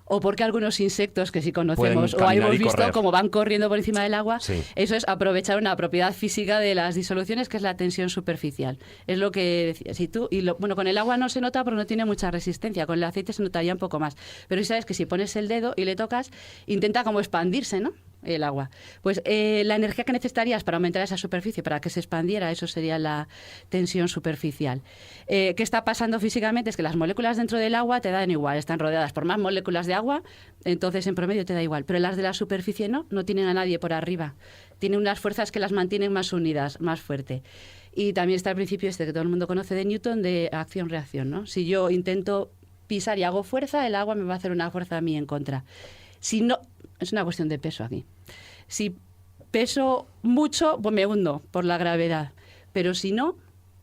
o porque algunos insectos que sí conocemos o caminar hemos y visto correr. como van corriendo por encima del agua, Sí. eso es aprovechar una propiedad física de las disoluciones que es la tensión superficial. Es lo que decía. Si tú, bueno, con el agua no se nota porque no tiene mucha resistencia, con el aceite se notaría un poco más. Pero si sabes que si pones el dedo y le tocas, intenta como expandirse, ¿no? El agua. Pues la energía que necesitarías para aumentar esa superficie, para que se expandiera, eso sería la tensión superficial. ¿Qué está pasando físicamente? Es que las moléculas dentro del agua te dan igual, están rodeadas por más moléculas de agua, entonces en promedio te da igual. Pero las de la superficie no tienen a nadie por arriba. Tienen unas fuerzas que las mantienen más unidas, más fuerte. Y también está el principio que todo el mundo conoce de Newton, de acción-reacción, ¿no? Si yo intento pisar y hago fuerza, el agua me va a hacer una fuerza a mí en contra. Si no, es una cuestión de peso aquí. Si peso mucho, pues me hundo por la gravedad. Pero si no,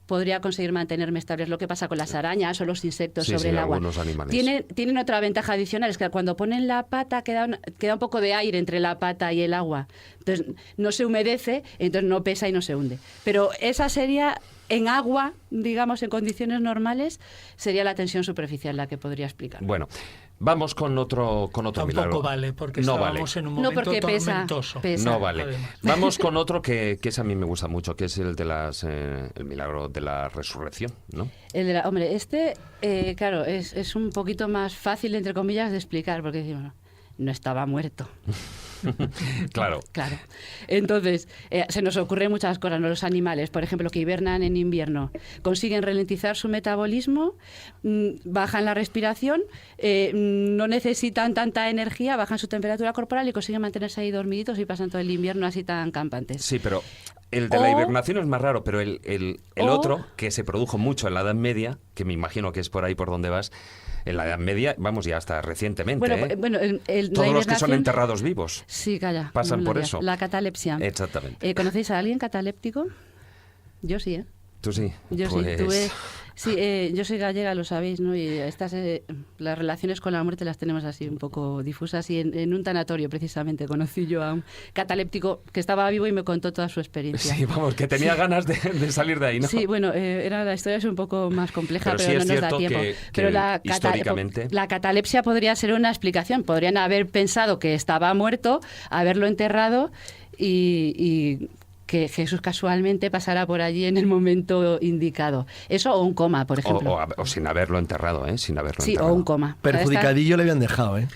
podría conseguir mantenerme estable. Es lo que pasa con las arañas o los insectos Sí, sobre sí, el agua. algunos animales. Tienen otra ventaja adicional, es que cuando ponen la pata queda un poco de aire entre la pata y el agua. Entonces no se humedece, entonces no pesa y no se hunde. Pero esa sería, en agua, digamos, en condiciones normales, sería la tensión superficial la que podría explicar. Bueno, vamos con otro Tampoco milagro. vale, porque No estábamos vale. en un No, momento porque pesa. tormentoso. No vale. Además. Vamos con otro que ese a mí me gusta mucho, que es el de el milagro de la resurrección, ¿no? Hombre, claro, es un poquito más fácil, entre comillas, de explicar, porque decimos, no estaba muerto. Claro. Claro. Entonces, se nos ocurren muchas cosas, ¿no? Los animales, por ejemplo, que hibernan en invierno, consiguen ralentizar su metabolismo, bajan la respiración, no necesitan tanta energía, bajan su temperatura corporal y consiguen mantenerse ahí dormiditos y pasan todo el invierno así tan campantes. Sí, pero el de la hibernación es más raro, pero el otro, que se produjo mucho en la Edad Media, que me imagino que es por ahí por donde vas, en la Edad Media, vamos, ya hasta recientemente, todos los que son enterrados vivos. Sí, calla. Pasan por eso. La catalepsia. Exactamente. ¿Conocéis a alguien cataléptico? Yo sí, ¿eh? Tú sí. Yo pues... sí, tuve... Sí, yo soy gallega, lo sabéis, ¿no? Y las relaciones con la muerte las tenemos así un poco difusas. Y en un tanatorio, precisamente, conocí yo a un cataléptico que estaba vivo y me contó toda su experiencia. Sí, vamos, que tenía ganas de salir de ahí, ¿no? Sí, bueno, la historia es un poco más compleja, pero sí no nos da tiempo. Pero históricamente... la catalepsia podría ser una explicación. Podrían haber pensado que estaba muerto, haberlo enterrado y que Jesús casualmente pasara por allí en el momento indicado. Eso o un coma, por ejemplo. O sin haberlo enterrado, ¿eh? Sin haberlo enterrado. Sí, o un coma. Perjudicadillo le habían dejado, ¿eh?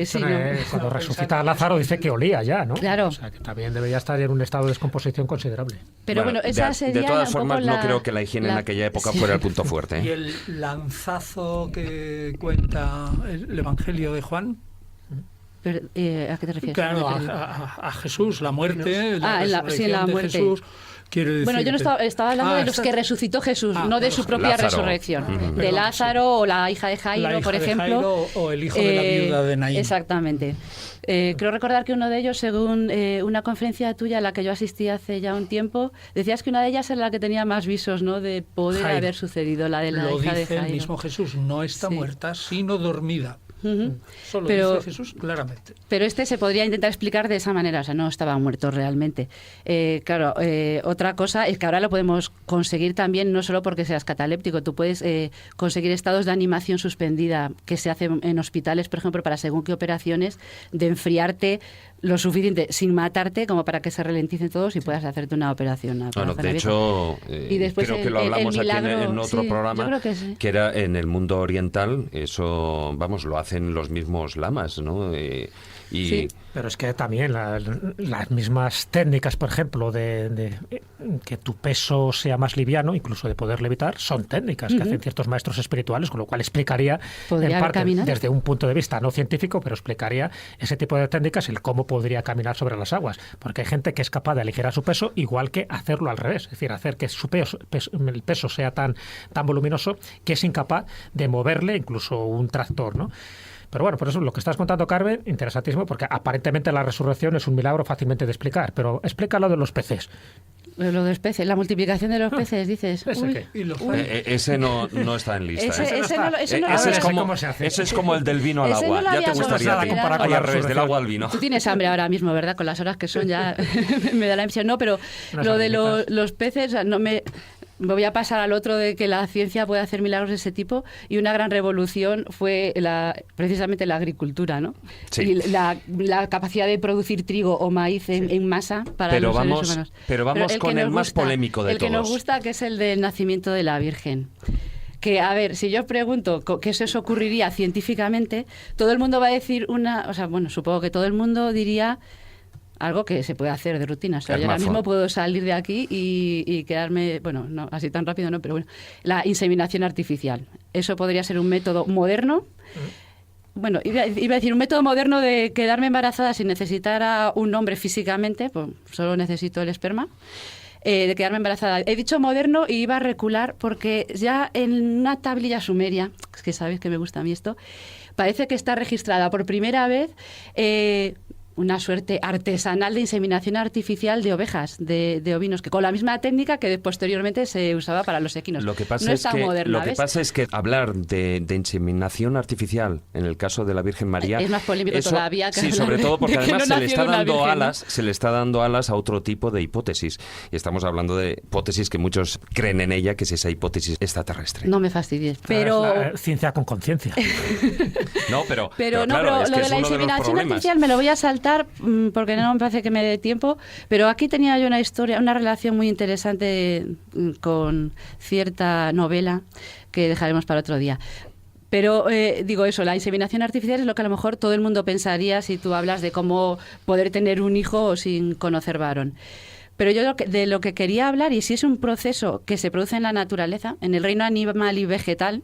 Sí, no. Cuando resucita a Lázaro dice que olía ya, ¿no? Claro. O sea, que también debería estar en un estado de descomposición considerable. Pero bueno, esa sería de todas un formas, poco no creo que la higiene en aquella época fuera el punto fuerte, ¿eh? Y el lanzazo que cuenta el Evangelio de Juan. Pero, ¿a qué te refieres? Claro, a Jesús, la muerte, la sí, la muerte. de Jesús. Bueno, yo no estaba hablando de los que resucitó Jesús, no de su propia Lázaro. resurrección. De Lázaro o la hija de Jairo, por ejemplo. Jairo, o el hijo de la viuda de Naín. Exactamente. Creo recordar que uno de ellos, según una conferencia tuya a la que yo asistí hace ya un tiempo, decías que una de ellas era la que tenía más visos, ¿no?, de poder Jairo. haber sucedido, la de la Lo hija de dice Jairo. el mismo Jesús, no está muerta, sino dormida. Solo dice Jesús claramente. Pero se podría intentar explicar de esa manera, o sea, no estaba muerto realmente. Claro, otra cosa es que ahora lo podemos conseguir también, no solo porque seas cataléptico, tú puedes conseguir estados de animación suspendida que se hacen en hospitales, por ejemplo, para según qué operaciones, de enfriarte lo suficiente sin matarte como para que se ralenticen todos y puedas hacerte una operación. Bueno, de hecho, y después creo que lo hablamos el milagro, aquí en otro programa, yo creo que sí. que era en el mundo oriental, eso, vamos, lo hacen los mismos lamas, ¿no? Sí. Pero es que también las mismas técnicas, por ejemplo, de que tu peso sea más liviano, incluso de poder levitar, son técnicas que hacen ciertos maestros espirituales, con lo cual explicaría, en parte, desde un punto de vista no científico, pero explicaría ese tipo de técnicas, el cómo podría caminar sobre las aguas. Porque hay gente que es capaz de aligerar su peso, igual que hacerlo al revés, es decir, hacer que el peso sea tan voluminoso que es incapaz de moverle incluso un tractor, ¿no? Pero bueno, por eso lo que estás contando, Carmen, interesantísimo, porque aparentemente la resurrección es un milagro fácilmente de explicar, pero explica lo de los peces. Lo de los peces, la multiplicación de los peces, dices. Ese no está en lista. Ese es como el del vino al agua. No ya te gustaría a ti. Ahí al revés, del agua al vino. Tú tienes hambre ahora mismo, ¿verdad? Con las horas que son ya me da la impresión. No, pero lo de los peces, no me voy a pasar al otro de que la ciencia puede hacer milagros de ese tipo, y una gran revolución fue precisamente la agricultura, ¿no? Sí. Y la capacidad de producir trigo o maíz en masa para los seres humanos. Pero vamos con el más polémico de todos. El que nos gusta, que es el del nacimiento de la Virgen. Que, a ver, si yo os pregunto qué se os ocurriría científicamente, todo el mundo va a decir supongo que todo el mundo diría algo que se puede hacer de rutina. O sea, yo ahora mismo puedo salir de aquí y quedarme, no así tan rápido, no, pero bueno, la inseminación artificial. Eso podría ser un método moderno. Bueno, iba a decir un método moderno de quedarme embarazada sin necesitar a un hombre físicamente, pues solo necesito el esperma. De quedarme embarazada. He dicho moderno y iba a recular porque ya en una tablilla sumeria, es que sabéis que me gusta a mí esto, parece que está registrada por primera vez una suerte artesanal de inseminación artificial de ovejas, de ovinos, que con la misma técnica que posteriormente se usaba para los equinos. Lo que pasa, no es, tan que, moderna, lo que pasa es que hablar de inseminación artificial en el caso de la Virgen María es más polémico todavía que sí, sobre todo porque además no se le está dando virgen, alas, ¿no? Se le está dando alas a otro tipo de hipótesis. Y estamos hablando de hipótesis que muchos creen en ella, que es esa hipótesis extraterrestre. No me fastidies, pero... Es la ciencia con conciencia. No, pero claro, lo de la inseminación artificial me lo voy a saltar porque no me parece que me dé tiempo, pero aquí tenía yo una historia, una relación muy interesante con cierta novela que dejaremos para otro día. Pero digo eso, la inseminación artificial es lo que a lo mejor todo el mundo pensaría si tú hablas de cómo poder tener un hijo sin conocer varón. Pero yo de lo que quería hablar, y si es un proceso que se produce en la naturaleza, en el reino animal y vegetal,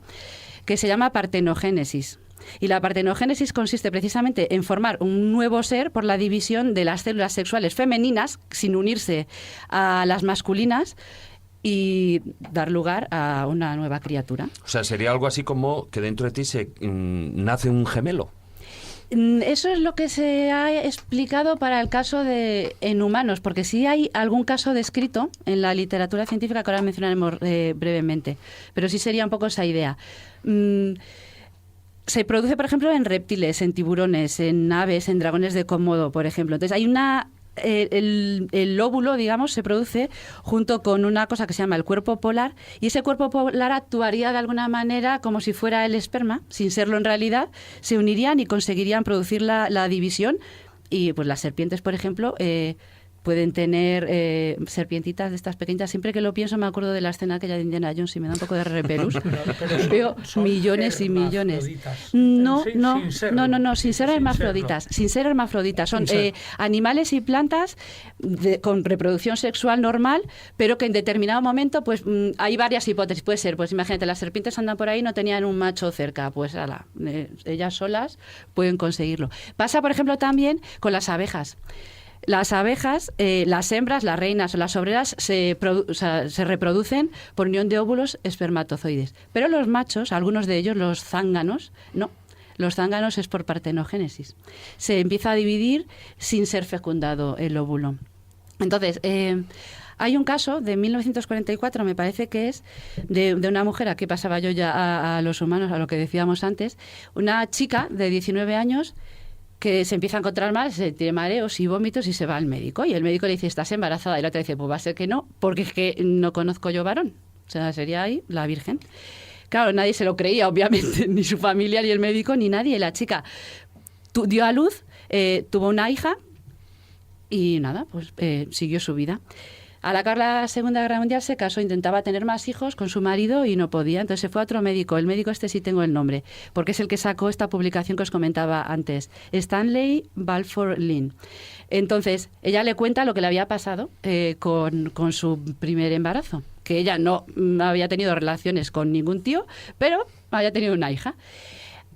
que se llama partenogénesis. Y la partenogénesis consiste precisamente en formar un nuevo ser por la división de las células sexuales femeninas sin unirse a las masculinas y dar lugar a una nueva criatura. O sea, sería algo así como que dentro de ti nace un gemelo. Eso es lo que se ha explicado para el caso en humanos, porque sí hay algún caso descrito en la literatura científica que ahora mencionaremos brevemente, pero sí sería un poco esa idea. Se produce, por ejemplo, en reptiles, en tiburones, en aves, en dragones de Komodo, por ejemplo. Entonces hay el óvulo, digamos, se produce junto con una cosa que se llama el cuerpo polar, y ese cuerpo polar actuaría de alguna manera como si fuera el esperma, sin serlo en realidad, se unirían y conseguirían producir la división. Y pues las serpientes, por ejemplo, pueden tener serpientitas de estas pequeñas. Siempre que lo pienso me acuerdo de la escena aquella de Indiana Jones y me da un poco de repelús. Veo millones y millones. No, sin ser hermafroditas. Sin ser hermafroditas. Son animales y plantas con reproducción sexual normal, pero que en determinado momento pues hay varias hipótesis. Puede ser, pues imagínate, las serpientes andan por ahí y no tenían un macho cerca. Pues ellas solas pueden conseguirlo. Pasa, por ejemplo, también con las abejas. Las abejas, las hembras, las reinas o las obreras se reproducen por unión de óvulos espermatozoides. Pero los machos, algunos de ellos, los zánganos, no. Los zánganos es por partenogénesis. Se empieza a dividir sin ser fecundado el óvulo. Entonces, hay un caso de 1944, me parece que es, de una mujer, aquí pasaba yo ya a los humanos, a lo que decíamos antes, una chica de 19 años que se empieza a encontrar mal, se tiene mareos y vómitos y se va al médico. Y el médico le dice, ¿estás embarazada? Y la otra dice, pues va a ser que no, porque es que no conozco yo varón. O sea, sería ahí la Virgen. Claro, nadie se lo creía, obviamente, ni su familia, ni el médico, ni nadie. La chica dio a luz, tuvo una hija y nada, pues siguió su vida. Al acabar la Segunda Guerra Mundial se casó, intentaba tener más hijos con su marido y no podía. Entonces se fue a otro médico. El médico sí tengo el nombre, porque es el que sacó esta publicación que os comentaba antes. Stanley Balfour Lynn. Entonces ella le cuenta lo que le había pasado con su primer embarazo. Que ella no había tenido relaciones con ningún tío, pero había tenido una hija.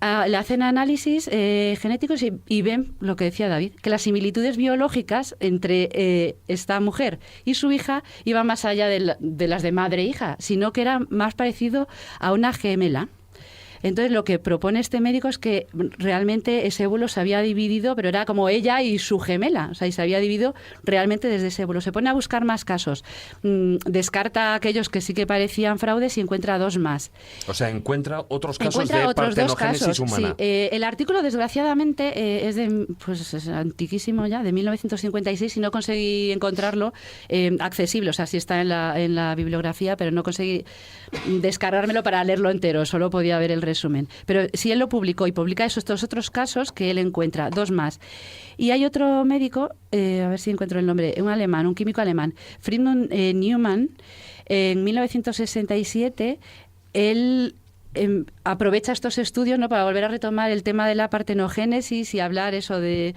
Le hacen análisis genéticos y ven lo que decía David, que las similitudes biológicas entre esta mujer y su hija iban más allá de las de madre e hija, sino que era más parecido a una gemela. Entonces lo que propone este médico es que realmente ese óvulo se había dividido, pero era como ella y su gemela, o sea, y se había dividido realmente desde ese óvulo. Se pone a buscar más casos, descarta aquellos que sí que parecían fraudes y encuentra dos más. O sea, encuentra otros casos de partenogénesis humana. Sí. El artículo, desgraciadamente, es es antiquísimo ya, de 1956, y no conseguí encontrarlo accesible. O sea, sí está en la bibliografía, pero no conseguí descargármelo para leerlo entero, solo podía ver el resumen. Pero sí él lo publicó y publica estos otros casos que él encuentra, dos más. Y hay otro médico, a ver si encuentro el nombre, un alemán, un químico alemán, Friedmund Neumann, en 1967, él aprovecha estos estudios, ¿no?, para volver a retomar el tema de la partenogénesis y hablar eso de...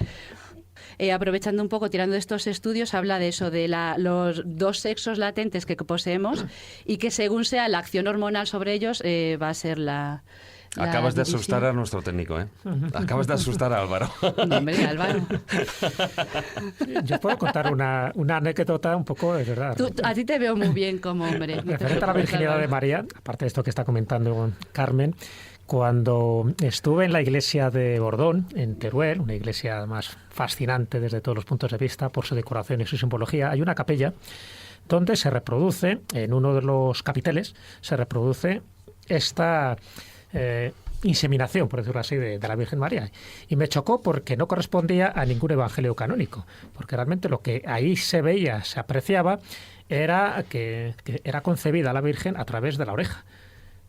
aprovechando un poco, tirando de estos estudios, habla de eso, de los dos sexos latentes que poseemos y que según sea la acción hormonal sobre ellos va a ser la Acabas de asustar a nuestro técnico, ¿eh? Acabas de asustar a Álvaro. No, hombre, Álvaro. Yo puedo contar una anécdota un poco, de verdad. A ti te veo muy bien como hombre. Referente a la virginidad de María, aparte de esto que está comentando Carmen, Cuando estuve en la iglesia de Bordón, en Teruel, una iglesia además fascinante desde todos los puntos de vista por su decoración y su simbología, hay una capilla donde se reproduce, en uno de los capiteles, se reproduce esta inseminación, por decirlo así, de la Virgen María. Y me chocó porque no correspondía a ningún evangelio canónico, porque realmente lo que ahí se veía, se apreciaba, era que era concebida la Virgen a través de la oreja.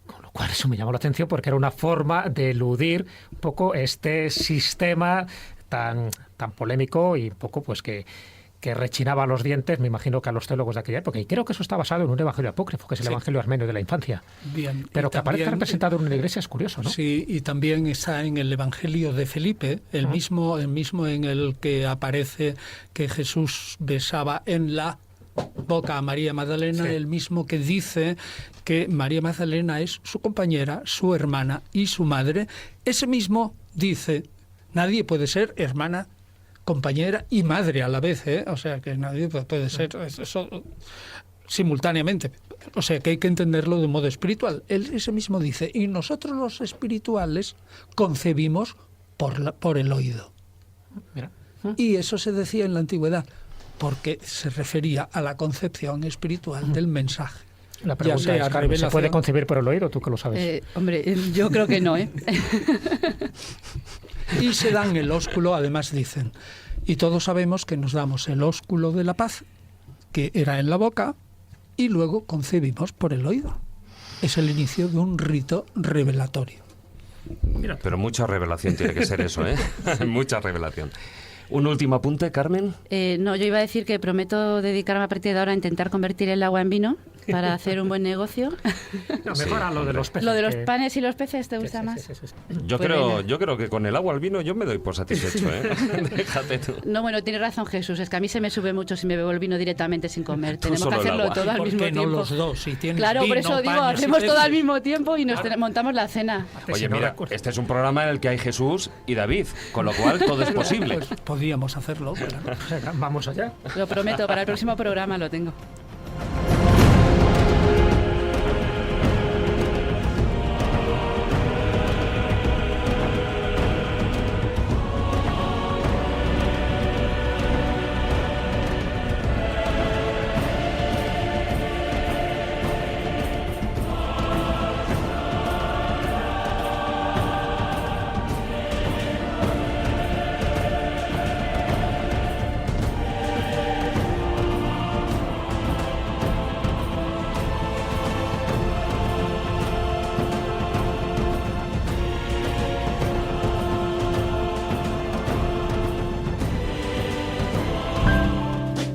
Con lo cual eso me llamó la atención porque era una forma de eludir un poco este sistema tan polémico y un poco pues que rechinaba los dientes, me imagino que a los teólogos de aquella época. Y creo que eso está basado en un evangelio apócrifo, que es el evangelio armenio de la infancia. Bien. Pero que también, aparezca representado en una iglesia es curioso, ¿no? Sí, y también está en el evangelio de Felipe, el mismo en el que aparece que Jesús besaba en la boca a María Magdalena, el mismo que dice que María Magdalena es su compañera, su hermana y su madre. Ese mismo dice, nadie puede ser hermana, compañera y madre a la vez, ¿eh? O sea, que nadie puede ser eso simultáneamente. O sea, que hay que entenderlo de modo espiritual. Ese mismo dice, y nosotros los espirituales concebimos por el oído. Mira. Y eso se decía en la antigüedad, porque se refería a la concepción espiritual del mensaje. La pregunta es, Carmen, ¿se puede concebir por el oído? ¿Tú que lo sabes? Hombre, yo creo que no, ¿eh? Y se dan el ósculo, además dicen, y todos sabemos que nos damos el ósculo de la paz, que era en la boca, y luego concebimos por el oído. Es el inicio de un rito revelatorio. Mira, pero mucha revelación tiene que ser eso, ¿eh? Mucha revelación. ¿Un último apunte, Carmen? No, yo iba a decir que prometo dedicarme a partir de ahora a intentar convertir el agua en vino para hacer un buen negocio. No, mejor a lo de los peces. ¿Lo de los panes y los peces te gusta más? Sí. Yo Pues creo que con el agua al vino yo me doy por satisfecho, ¿eh? Déjate tú. No, bueno, tienes razón, Jesús. Es que a mí se me sube mucho si me bebo el vino directamente sin comer. Tú Tenemos que solo el hacerlo agua. todo al ¿Por mismo qué no tiempo. los dos? Si tienes Claro, por vino, eso digo, panes y hacemos todo peces. al mismo tiempo y nos montamos la cena. Oye, mira, este es un programa en el que hay Jesús y David, con lo cual todo es posible. Pues podíamos hacerlo, claro. Vamos allá. Lo prometo, para el próximo programa lo tengo.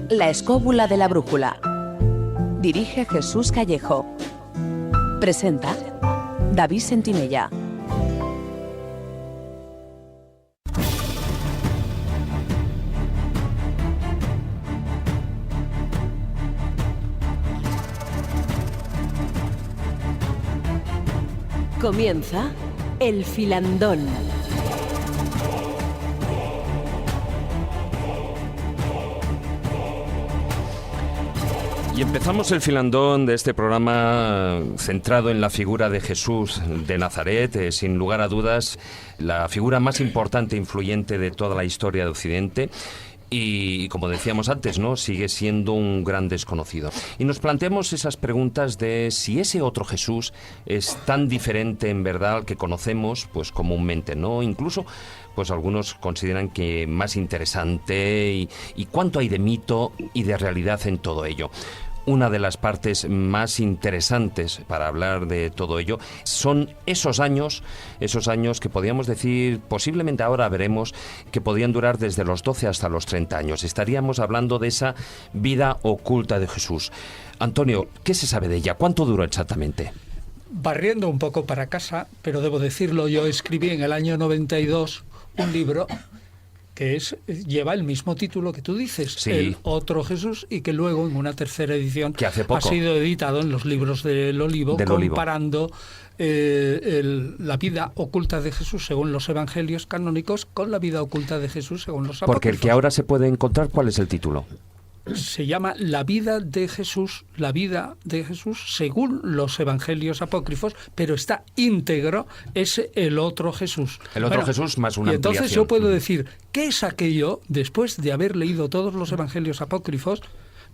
La escóbula de la brújula. Dirige Jesús Callejo. Presenta David Sentinella. Comienza El Filandón. Y empezamos el filandón de este programa centrado en la figura de Jesús de Nazaret, sin lugar a dudas, la figura más importante e influyente de toda la historia de Occidente. Y como decíamos antes, ¿no?, sigue siendo un gran desconocido. Y nos planteamos esas preguntas de si ese otro Jesús es tan diferente en verdad al que conocemos, pues comúnmente, ¿no? Incluso, pues algunos consideran que más interesante y cuánto hay de mito y de realidad en todo ello. Una de las partes más interesantes para hablar de todo ello son esos años que podríamos decir, posiblemente ahora veremos, que podían durar desde los 12 hasta los 30 años. Estaríamos hablando de esa vida oculta de Jesús. Antonio, ¿qué se sabe de ella? ¿Cuánto duró exactamente? Barriendo un poco para casa, pero debo decirlo, yo escribí en el año 92 un libro que lleva el mismo título que tú dices, sí. El otro Jesús, y que luego en una tercera edición que hace poco ha sido editado en los libros del Olivo, comparando la vida oculta de Jesús según los evangelios canónicos con la vida oculta de Jesús según los apócrifos. Porque el que ahora se puede encontrar, ¿cuál es el título? se llama La vida de Jesús según los evangelios apócrifos, pero está íntegro, es el otro Jesús. El otro Jesús más una y entonces ampliación. yo puedo decir, ¿qué es aquello después de haber leído todos los evangelios apócrifos?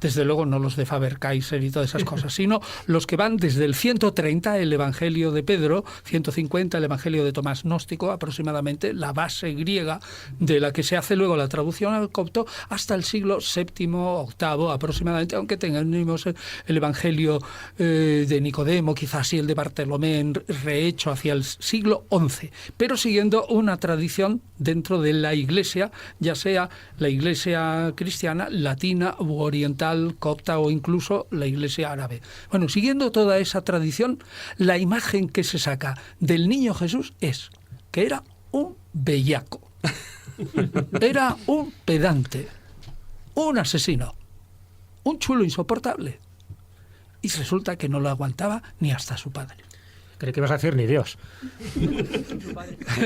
Desde luego no los de Faber-Kaiser y todas esas cosas, sino los que van desde el 130, el Evangelio de Pedro, 150, el Evangelio de Tomás Gnóstico, aproximadamente la base griega de la que se hace luego la traducción al copto, hasta el siglo VII, VIII aproximadamente, aunque tengamos el Evangelio de Nicodemo, quizás sí el de Bartolomé, rehecho hacia el siglo XI, pero siguiendo una tradición dentro de la Iglesia, ya sea la Iglesia cristiana, latina u oriental, copta o incluso la Iglesia árabe. Bueno, siguiendo toda esa tradición, la imagen que se saca del niño Jesús es que era un bellaco, era un pedante, un asesino, un chulo insoportable. Y resulta que no lo aguantaba ni hasta su padre. Creí que ibas a decir ni Dios.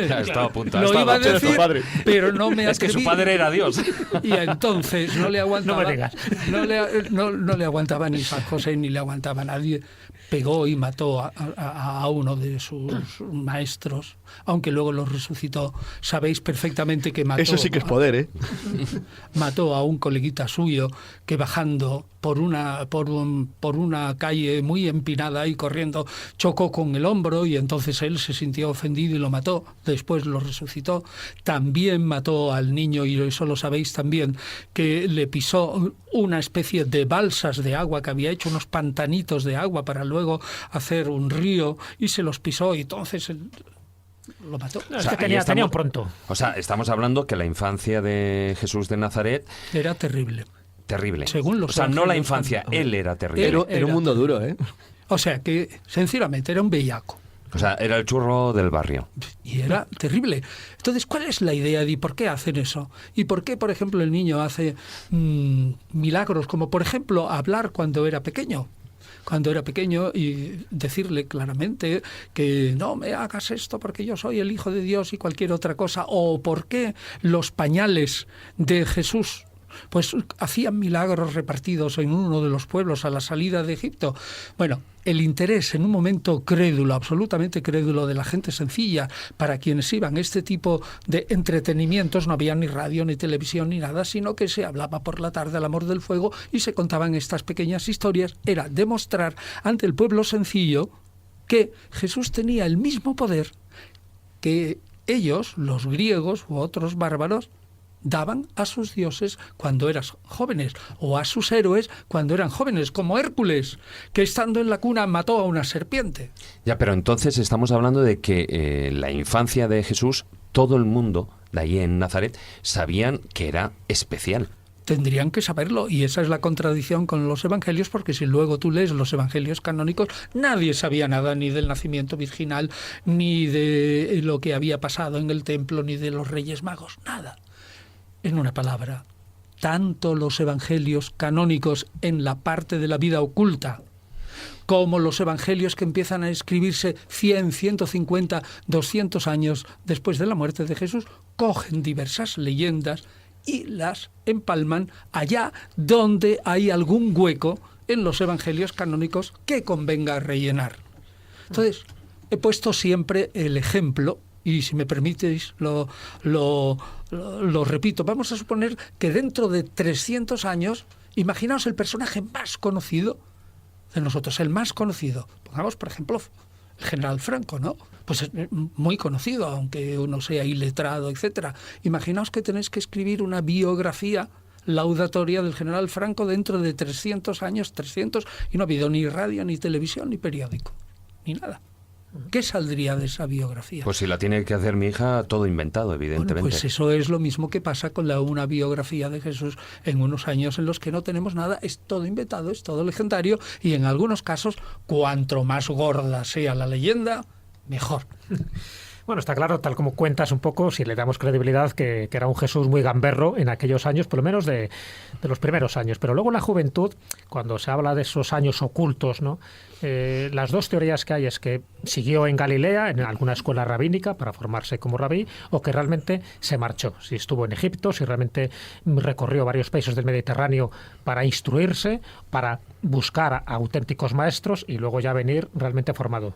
Ya estaba apuntado. Lo iba a Estaba decir, padre. pero no me Es que su atreví. padre era Dios. Y entonces no le aguantaba. No me digas. No le aguantaba ni San José ni le aguantaba nadie. Pegó y mató a uno de sus maestros, aunque luego lo resucitó. Sabéis perfectamente que mató. Eso sí que es poder, ¿eh? Mató a un coleguita suyo que bajando por una calle muy empinada y corriendo chocó con el hombro y entonces él se sintió ofendido y lo mató. Después lo resucitó. También mató al niño, y eso lo sabéis también, que le pisó una especie de balsas de agua que había hecho, unos pantanitos de agua para luego hacer un río, y se los pisó y entonces él lo mató. No, es que tenía un pronto. O sea, estamos hablando que la infancia de Jesús de Nazaret... Era terrible. Terrible. Según los o sea, no la evangelios infancia, canónicos. él era terrible. Era un mundo duro, ¿eh? O sea, que sencillamente era un bellaco. O sea, era el churro del barrio. Y era terrible. Entonces, ¿cuál es la idea de por qué hacen eso? ¿Y por qué, por ejemplo, el niño hace milagros, como por ejemplo hablar cuando era pequeño? Cuando era pequeño, y decirle claramente que no me hagas esto porque yo soy el Hijo de Dios y cualquier otra cosa. O por qué los pañales de Jesús pues hacían milagros repartidos en uno de los pueblos a la salida de Egipto. Bueno, el interés en un momento crédulo, absolutamente crédulo, de la gente sencilla, para quienes iban a este tipo de entretenimientos, no había ni radio, ni televisión, ni nada, sino que se hablaba por la tarde al amor del fuego y se contaban estas pequeñas historias, era demostrar ante el pueblo sencillo que Jesús tenía el mismo poder que ellos, los griegos u otros bárbaros, daban a sus dioses cuando eran jóvenes, o a sus héroes cuando eran jóvenes, como Hércules, que estando en la cuna mató a una serpiente. Ya, pero entonces estamos hablando de que la infancia de Jesús, todo el mundo de ahí en Nazaret sabían que era especial. Tendrían que saberlo, y esa es la contradicción con los evangelios, porque si luego tú lees los evangelios canónicos, nadie sabía nada ni del nacimiento virginal, ni de lo que había pasado en el templo, ni de los Reyes Magos, nada. En una palabra, tanto los evangelios canónicos en la parte de la vida oculta, como los evangelios que empiezan a escribirse 100, 150, 200 años después de la muerte de Jesús, cogen diversas leyendas y las empalman allá donde hay algún hueco en los evangelios canónicos que convenga rellenar. Entonces, he puesto siempre el ejemplo, y si me permitéis lo repito. Vamos a suponer que dentro de 300 años, imaginaos el personaje más conocido de nosotros, el más conocido. Pongamos, por ejemplo, el general Franco, ¿no? Pues es muy conocido, aunque uno sea iletrado, etcétera. Imaginaos que tenéis que escribir una biografía laudatoria del general Franco dentro de 300 años, y no ha habido ni radio, ni televisión, ni periódico, ni nada. ¿Qué saldría de esa biografía? Pues si la tiene que hacer mi hija, todo inventado, evidentemente. Bueno, pues eso es lo mismo que pasa con una biografía de Jesús en unos años en los que no tenemos nada, es todo inventado, es todo legendario, y en algunos casos, cuanto más gorda sea la leyenda, mejor. Bueno, está claro, tal como cuentas un poco, si le damos credibilidad, que era un Jesús muy gamberro en aquellos años, por lo menos de los primeros años. Pero luego en la juventud, cuando se habla de esos años ocultos, ¿no? Las dos teorías que hay es que siguió en Galilea, en alguna escuela rabínica, para formarse como rabí, o que realmente se marchó. Si estuvo en Egipto, si realmente recorrió varios países del Mediterráneo para instruirse, para buscar a auténticos maestros y luego ya venir realmente formado.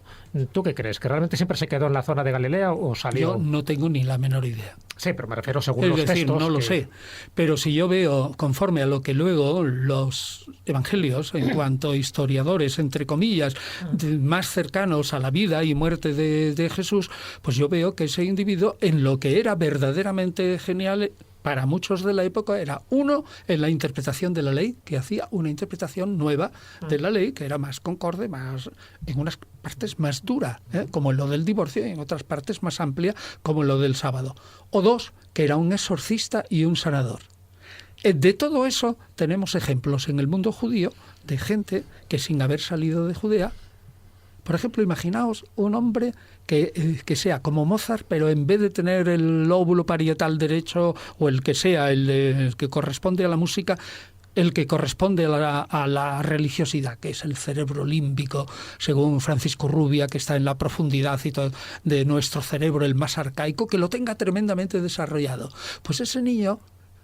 ¿Tú qué crees? ¿Que realmente siempre se quedó en la zona de Galilea o salió? Yo no tengo ni la menor idea. Sí, pero me refiero según Es los decir, textos. no lo sé. Pero si yo veo, conforme a lo que luego los evangelios, en cuanto a historiadores, entre comillas, más cercanos a la vida y muerte de Jesús, pues yo veo que ese individuo, en lo que era verdaderamente genial para muchos de la época, era uno en la interpretación de la ley, que hacía una interpretación nueva de la ley, que era más concorde, más en unas partes más dura, como en lo del divorcio, y en otras partes más amplia, como en lo del sábado. O dos, que era un exorcista y un sanador. De todo eso tenemos ejemplos en el mundo judío de gente que, sin haber salido de Judea, por ejemplo, imaginaos un hombre que sea como Mozart, pero en vez de tener el lóbulo parietal derecho o el que sea, el que corresponde a la música, el que corresponde a la religiosidad, que es el cerebro límbico, según Francisco Rubia, que está en la profundidad y todo, de nuestro cerebro, el más arcaico, que lo tenga tremendamente desarrollado. Pues ese niño,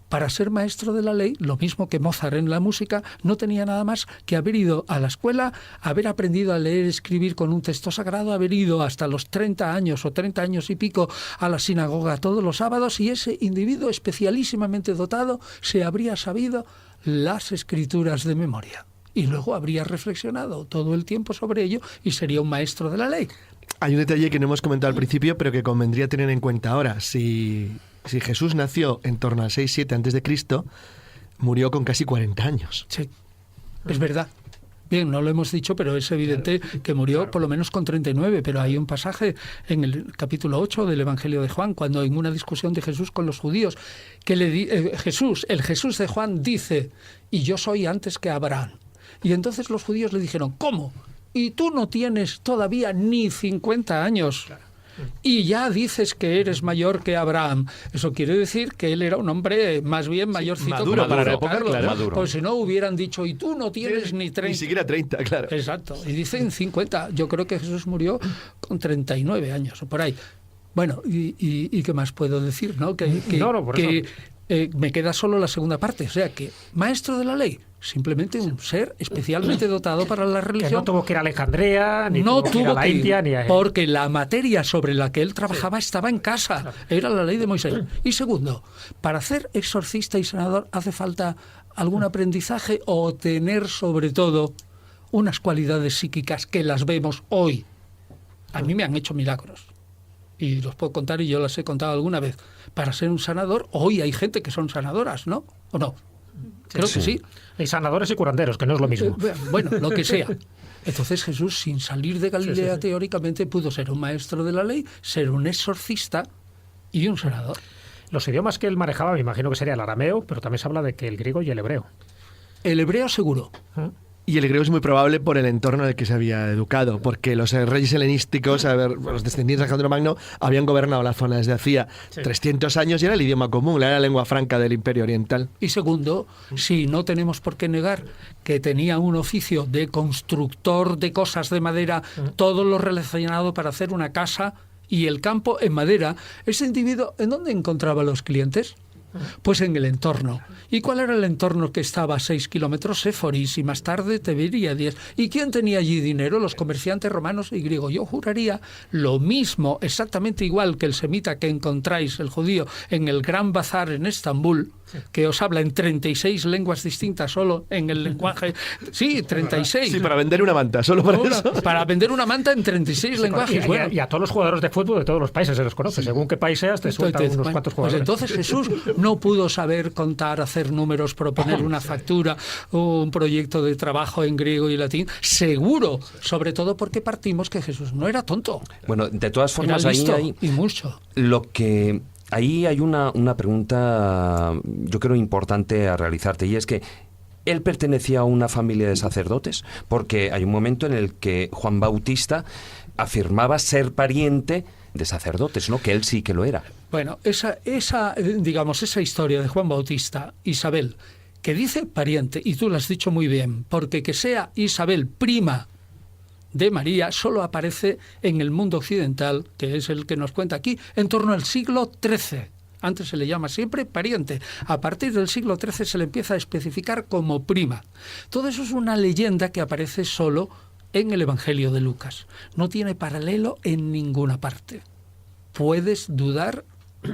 para ser maestro de la ley, lo mismo que Mozart en la música, no tenía nada más que haber ido a la escuela, haber aprendido a leer y escribir con un texto sagrado, haber ido hasta los 30 años o 30 años y pico a la sinagoga todos los sábados, y ese individuo especialísimamente dotado se habría sabido las escrituras de memoria. Y luego habría reflexionado todo el tiempo sobre ello y sería un maestro de la ley. Hay un detalle que no hemos comentado al principio, pero que convendría tener en cuenta ahora. Si Jesús nació en torno al 6-7 antes de Cristo, murió con casi 40 años. Sí, es verdad. Bien, no lo hemos dicho, pero es evidente que murió por lo menos con 39, pero hay un pasaje en el capítulo 8 del Evangelio de Juan, cuando en una discusión de Jesús con los judíos, que el Jesús de Juan dice, y yo soy antes que Abraham. Y entonces los judíos le dijeron, ¿cómo? Y tú no tienes todavía ni 50 años. Y ya dices que eres mayor que Abraham. Eso quiere decir que él era un hombre más bien mayorcito. Maduro para la época, claro. Pues si no hubieran dicho, y tú no tienes ni 30. Ni siquiera 30, claro. Exacto. Y dicen 50. Yo creo que Jesús murió con 39 años o por ahí. Bueno, ¿y qué más puedo decir? ¿No? Me queda solo la segunda parte. O sea, que maestro de la ley, simplemente un ser especialmente dotado para la religión. Que no tuvo que ir a Alejandría, ni no tuvo que ir a la India, ni a... Porque la materia sobre la que él trabajaba estaba en casa. Claro. Era la ley de Moisés. Y segundo, para ser exorcista y sanador hace falta algún aprendizaje o tener sobre todo unas cualidades psíquicas que las vemos hoy. A mí me han hecho milagros. Y los puedo contar, y yo las he contado alguna vez. Para ser un sanador, hoy hay gente que son sanadoras, ¿no? ¿O no? Creo que sí. Hay sanadores y curanderos, que no es lo mismo. Bueno, lo que sea. Entonces Jesús, sin salir de Galilea, teóricamente pudo ser un maestro de la ley, ser un exorcista y un sanador. Los idiomas que él manejaba, me imagino que sería el arameo, pero también se habla de que el griego y el hebreo. El hebreo seguro. Y el griego es muy probable por el entorno en el que se había educado, porque los reyes helenísticos, los descendientes de Alejandro Magno, habían gobernado la zona desde hacía 300 años y era el idioma común, era la lengua franca del Imperio Oriental. Y segundo, sí, no tenemos por qué negar que tenía un oficio de constructor de cosas de madera, todo lo relacionado para hacer una casa y el campo en madera. Ese individuo, ¿en dónde encontraba los clientes? Pues en el entorno. ¿Y cuál era el entorno que estaba a 6 kilómetros? Éforis, y más tarde Tiberíades. ¿Y quién tenía allí dinero? Los comerciantes romanos y griegos. Yo juraría lo mismo, exactamente igual que el semita que encontráis, el judío, en el Gran Bazar en Estambul, que os habla en 36 lenguas distintas solo en el lenguaje. Sí, 36. Sí, para vender una manta, solo para eso. Para vender una manta en 36 lenguajes. Y a todos los jugadores de fútbol de todos los países se los conoce. Según qué país seas, te sueltan unos cuantos jugadores. Pues entonces Jesús no pudo saber contar, hacer números, proponer una factura, un proyecto de trabajo en griego y latín. Seguro, sobre todo porque partimos que Jesús no era tonto. Bueno, de todas formas, era listo ahí y mucho. Lo que... Ahí hay una pregunta, yo creo, importante a realizarte, y es que él pertenecía a una familia de sacerdotes, porque hay un momento en el que Juan Bautista afirmaba ser pariente de sacerdotes, ¿no? Que él sí que lo era. Bueno, esa historia de Juan Bautista, Isabel, que dice pariente, y tú lo has dicho muy bien, porque que sea Isabel prima de María solo aparece en el mundo occidental, que es el que nos cuenta aquí, en torno al siglo XIII. Antes se le llama siempre pariente. A partir del siglo XIII se le empieza a especificar como prima. Todo eso es una leyenda que aparece solo en el Evangelio de Lucas. No tiene paralelo en ninguna parte. Puedes dudar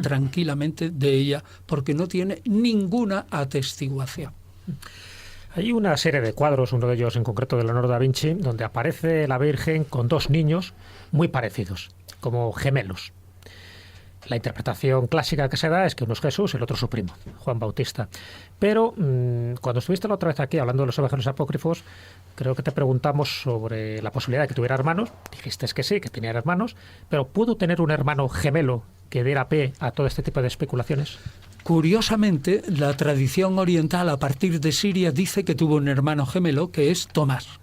tranquilamente de ella porque no tiene ninguna atestiguación. Hay una serie de cuadros, uno de ellos en concreto de Leonardo da Vinci, donde aparece la Virgen con dos niños muy parecidos, como gemelos. La interpretación clásica que se da es que uno es Jesús y el otro su primo, Juan Bautista. Pero cuando estuviste la otra vez aquí hablando de los evangelios apócrifos, creo que te preguntamos sobre la posibilidad de que tuviera hermanos. Dijiste que sí, que tenía hermanos, pero ¿pudo tener un hermano gemelo que diera pie a todo este tipo de especulaciones? Curiosamente, la tradición oriental a partir de Siria dice que tuvo un hermano gemelo que es Tomás.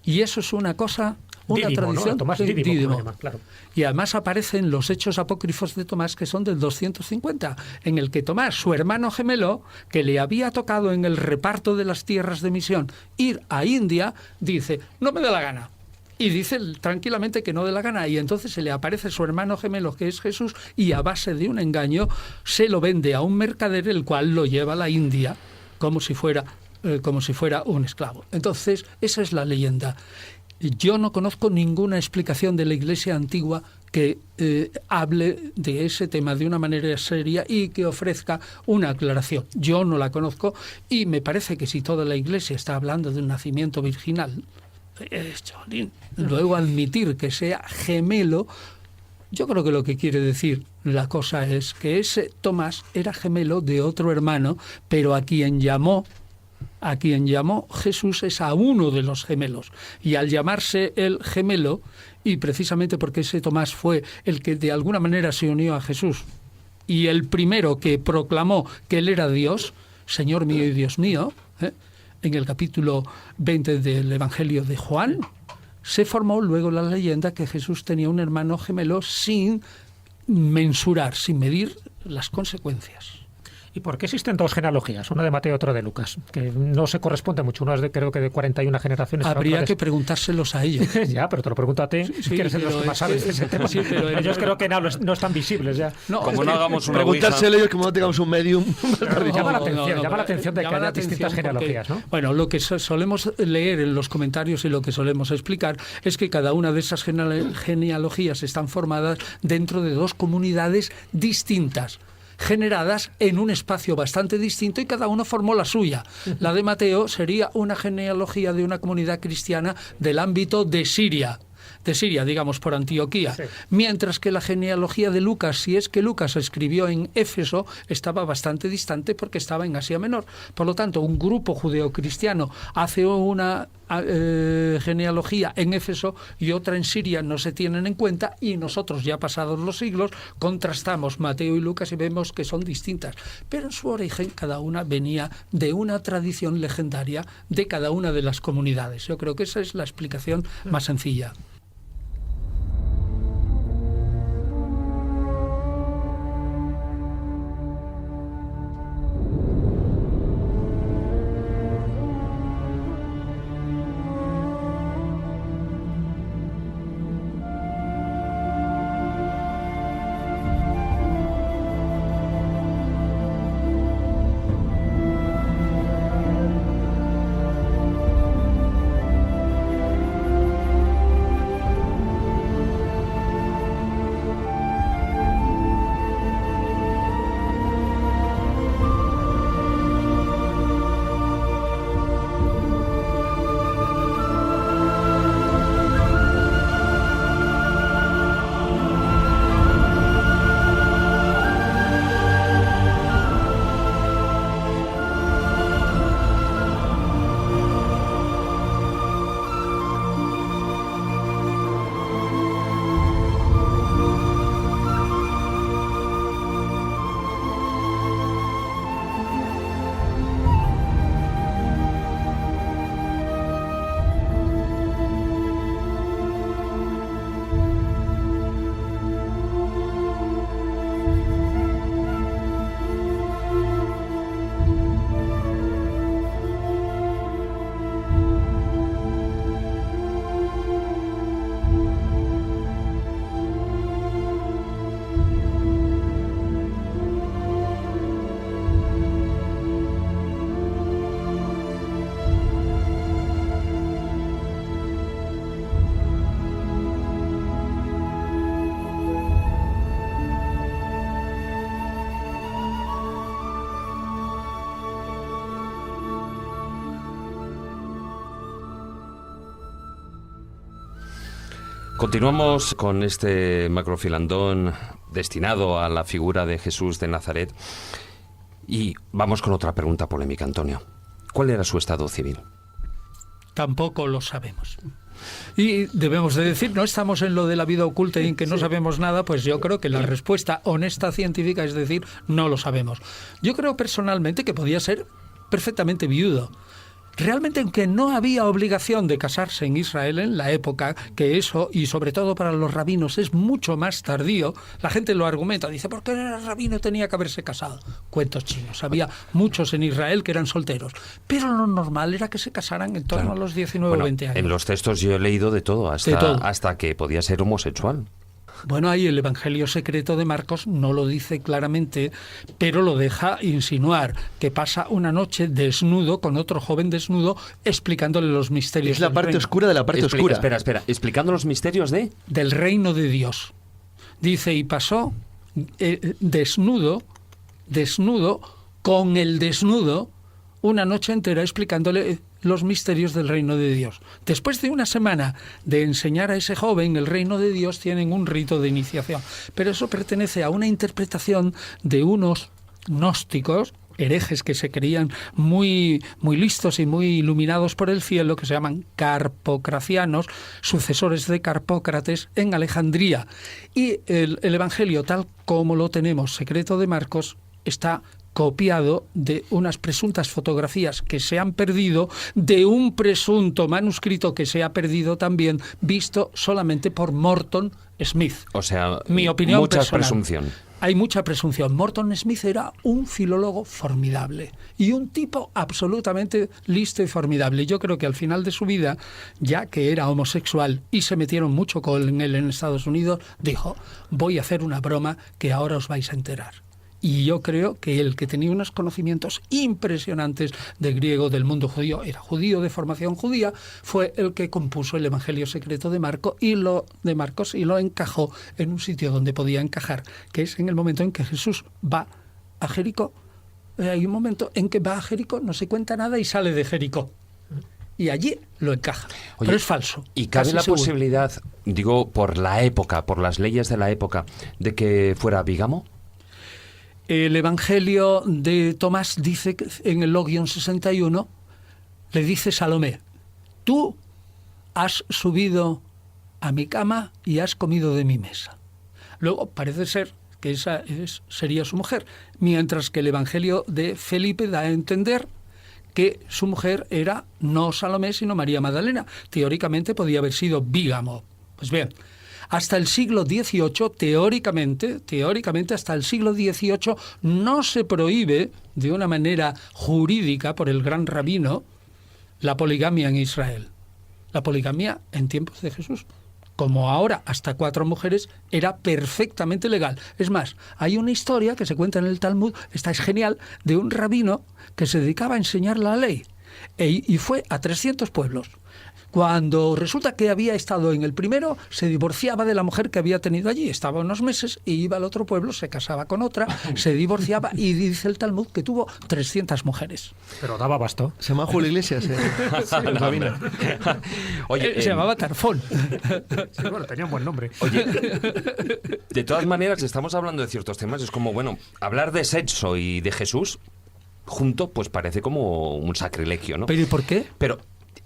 Y eso es una cosa... Una Dídimo, tradición, ¿no? Tomás Dídimo, claro. Y además aparecen los hechos apócrifos de Tomás, que son del 250, en el que Tomás, su hermano gemelo, que le había tocado en el reparto de las tierras de misión ir a India, dice, no me da la gana. Y dice tranquilamente que no dé la gana. Y entonces se le aparece su hermano gemelo, que es Jesús, y a base de un engaño se lo vende a un mercader, el cual lo lleva a la India como si fuera un esclavo. Entonces, esa es la leyenda. Yo no conozco ninguna explicación de la Iglesia antigua que hable de ese tema de una manera seria y que ofrezca una aclaración. Yo no la conozco y me parece que si toda la Iglesia está hablando de un nacimiento virginal, luego admitir que sea gemelo, yo creo que lo que quiere decir la cosa es que ese Tomás era gemelo de otro hermano, pero a quien llamó Jesús es a uno de los gemelos. Y al llamarse el gemelo, y precisamente porque ese Tomás fue el que de alguna manera se unió a Jesús, y el primero que proclamó que él era Dios, Señor mío y Dios mío, en el capítulo 20 del Evangelio de Juan, se formó luego la leyenda que Jesús tenía un hermano gemelo sin mensurar, sin medir las consecuencias. ¿Y por qué existen dos genealogías? Una de Mateo y otra de Lucas, que no se corresponde mucho. Una es creo que de 41 generaciones. Habría que preguntárselos a ellos. Ya, pero te lo pregunto a ti, si quieres ser los que más sabes de ese tema. Sí, pero ellos creo que no están visibles ya. No, como no hagamos una preguntárselo ellos como no tengamos un medium. Llama la atención de que haya distintas genealogías, ¿no? Bueno, lo que solemos leer en los comentarios y lo que solemos explicar es que cada una de esas genealogías están formadas dentro de dos comunidades distintas, generadas en un espacio bastante distinto y cada uno formó la suya. La de Mateo sería una genealogía de una comunidad cristiana del ámbito de Siria, digamos, por Antioquía. Sí. Mientras que la genealogía de Lucas, si es que Lucas escribió en Éfeso, estaba bastante distante porque estaba en Asia Menor. Por lo tanto, un grupo judeocristiano hace una genealogía en Éfeso y otra en Siria, no se tienen en cuenta, y nosotros, ya pasados los siglos, contrastamos Mateo y Lucas y vemos que son distintas. Pero en su origen cada una venía de una tradición legendaria de cada una de las comunidades. Yo creo que esa es la explicación más sencilla. Continuamos con este macrofilandón destinado a la figura de Jesús de Nazaret y vamos con otra pregunta polémica, Antonio. ¿Cuál era su estado civil? Tampoco lo sabemos. Y debemos de decir, no estamos en lo de la vida oculta y en que no sabemos nada, pues yo creo que la respuesta honesta científica es decir, no lo sabemos. Yo creo personalmente que podía ser perfectamente viudo. Realmente, aunque no había obligación de casarse en Israel en la época, que eso, y sobre todo para los rabinos, es mucho más tardío, la gente lo argumenta, dice, ¿por qué el rabino tenía que haberse casado? Cuentos chinos. Había muchos en Israel que eran solteros, pero lo normal era que se casaran en torno a los 19 o 20 años. En los textos yo he leído de todo, hasta que podía ser homosexual. Bueno, ahí el Evangelio secreto de Marcos no lo dice claramente, pero lo deja insinuar, que pasa una noche desnudo con otro joven desnudo explicándole los misterios. Es la parte oscura de la parte oscura. Espera, explicando los misterios del reino de Dios. Dice, y pasó desnudo con el desnudo una noche entera explicándole los misterios del reino de Dios. Después de una semana de enseñar a ese joven el reino de Dios, tienen un rito de iniciación. Pero eso pertenece a una interpretación de unos gnósticos, herejes que se creían muy, muy listos y muy iluminados por el cielo, que se llaman carpocracianos, sucesores de Carpócrates en Alejandría. Y el Evangelio, tal como lo tenemos, secreto de Marcos, está copiado de unas presuntas fotografías que se han perdido, de un presunto manuscrito que se ha perdido también, visto solamente por Morton Smith. O sea, mi opinión mucha personal. presunción. Hay mucha presunción. Morton Smith era un filólogo formidable y un tipo absolutamente listo y formidable. Yo creo que al final de su vida, ya que era homosexual y se metieron mucho con él en Estados Unidos, dijo, voy a hacer una broma que ahora os vais a enterar. Y yo creo que él, que tenía unos conocimientos impresionantes de griego, del mundo judío, era judío de formación judía, fue el que compuso el Evangelio secreto de Marcos y lo encajó en un sitio donde podía encajar, que es en el momento en que Jesús va a Jericó. Hay un momento en que va a Jericó, no se cuenta nada y sale de Jericó. Y allí lo encaja. Oye, pero es falso. ¿Y cabe la posibilidad, digo, por la época, por las leyes de la época, de que fuera bígamo? El Evangelio de Tomás dice, en el Logion 61, le dice Salomé, tú has subido a mi cama y has comido de mi mesa. Luego parece ser que esa sería su mujer, mientras que el Evangelio de Felipe da a entender que su mujer era no Salomé, sino María Magdalena. Teóricamente podía haber sido bígamo. Pues bien, hasta el siglo XVIII, teóricamente hasta el siglo XVIII, no se prohíbe de una manera jurídica por el gran rabino la poligamia en Israel. La poligamia en tiempos de Jesús, como ahora, hasta 4 mujeres, era perfectamente legal. Es más, hay una historia que se cuenta en el Talmud, esta es genial, de un rabino que se dedicaba a enseñar la ley y fue a 300 pueblos. Cuando resulta que había estado en el primero, se divorciaba de la mujer que había tenido allí. Estaba unos meses y iba al otro pueblo, se casaba con otra, se divorciaba y dice el Talmud que tuvo 300 mujeres. Pero daba basto. Se llama Julio Iglesias. Oye, se llamaba Tarfón. Sí, bueno, tenía un buen nombre. Oye, de todas maneras, estamos hablando de ciertos temas. Es como, bueno, hablar de sexo y de Jesús junto, pues parece como un sacrilegio, ¿no? ¿Pero y por qué? Pero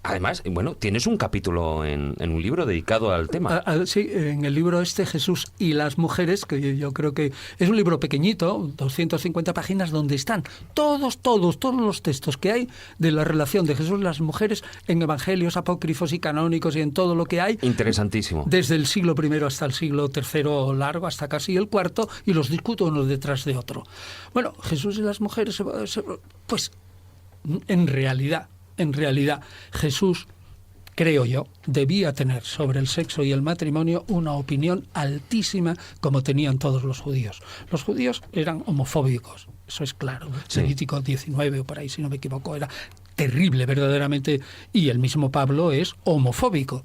además, bueno, tienes un capítulo en un libro dedicado al tema. Sí, en el libro Jesús y las mujeres, que yo creo que es un libro pequeñito, 250 páginas, donde están todos los textos que hay de la relación de Jesús y las mujeres en evangelios apócrifos y canónicos y en todo lo que hay. Interesantísimo. Desde el siglo I hasta el siglo III largo, hasta casi el IV, y los discuto uno detrás de otro. Bueno, Jesús y las mujeres, pues en realidad, Jesús, creo yo, debía tener sobre el sexo y el matrimonio una opinión altísima como tenían todos los judíos. Los judíos eran homofóbicos, eso es claro. Sí. Levítico 19 o por ahí, si no me equivoco, era terrible verdaderamente. Y el mismo Pablo es homofóbico,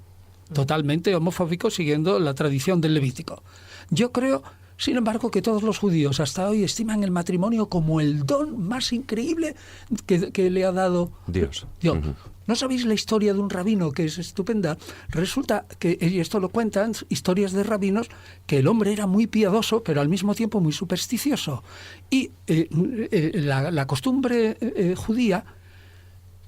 totalmente homofóbico, siguiendo la tradición del Levítico. Yo creo, sin embargo, que todos los judíos hasta hoy estiman el matrimonio como el don más increíble que le ha dado Dios. Uh-huh. ¿No sabéis la historia de un rabino que es estupenda? Resulta que, y esto lo cuentan historias de rabinos, que el hombre era muy piadoso, pero al mismo tiempo muy supersticioso. Y la costumbre judía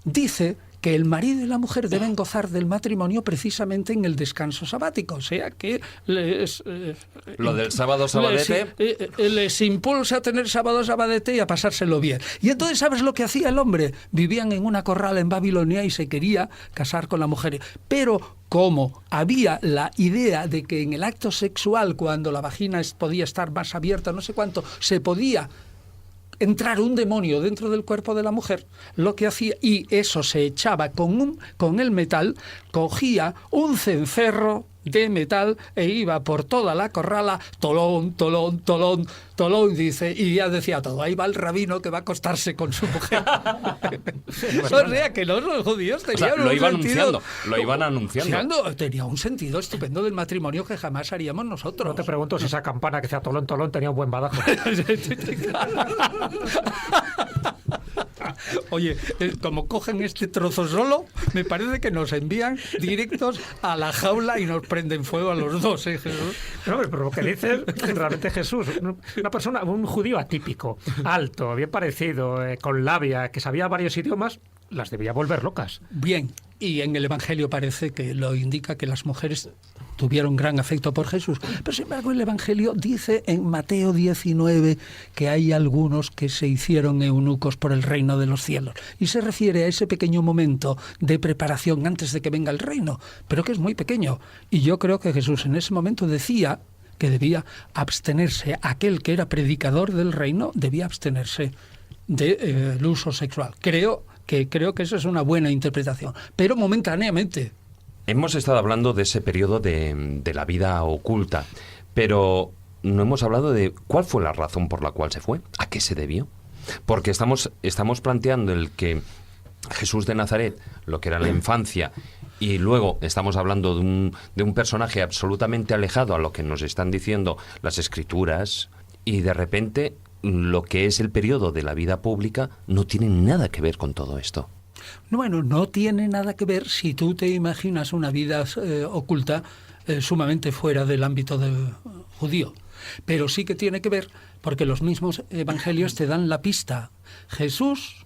dice que el marido y la mujer deben gozar del matrimonio precisamente en el descanso sabático, o sea que lo del sábado sabadete les impulsa a tener sábado sabadete y a pasárselo bien. Y entonces, ¿sabes lo que hacía el hombre? Vivían en una corral en Babilonia y se quería casar con la mujer, pero como había la idea de que en el acto sexual, cuando la vagina podía estar más abierta, no sé cuánto, se podía entrar un demonio dentro del cuerpo de la mujer, lo que hacía, y eso se echaba con el metal, cogía un cencerro de metal e iba por toda la corrala, tolón, tolón, tolón, tolón, dice, y ya decía todo, ahí va el rabino que va a acostarse con su mujer. O sea, que los judíos tenían lo iban sentido, lo iban anunciando. Tenía un sentido estupendo del matrimonio que jamás haríamos nosotros. No te pregunto si esa campana que decía tolón, tolón tenía un buen badajo. Oye, como cogen este trozo solo, me parece que nos envían directos a la jaula y nos prenden fuego a los dos, ¿eh, Jesús? No, pero lo que dices, realmente Jesús, una persona, un judío atípico, alto, bien parecido, con labia, que sabía varios idiomas, las debía volver locas. Bien, y en el Evangelio parece que lo indica que las mujeres tuvieron gran afecto por Jesús. Pero sin embargo el Evangelio dice en Mateo 19 que hay algunos que se hicieron eunucos por el reino de los cielos. Y se refiere a ese pequeño momento de preparación antes de que venga el reino, pero que es muy pequeño. Y yo creo que Jesús en ese momento decía que debía abstenerse, aquel que era predicador del reino debía abstenerse del uso sexual. Creo que eso es una buena interpretación, pero momentáneamente. Hemos estado hablando de ese periodo de la vida oculta, pero no hemos hablado de cuál fue la razón por la cual se fue, a qué se debió. Porque estamos planteando el que Jesús de Nazaret, lo que era la infancia, y luego estamos hablando de un personaje absolutamente alejado a lo que nos están diciendo las Escrituras, y de repente lo que es el periodo de la vida pública no tiene nada que ver con todo esto. Bueno, no tiene nada que ver si tú te imaginas una vida oculta sumamente fuera del ámbito judío. Pero sí que tiene que ver porque los mismos evangelios te dan la pista. Jesús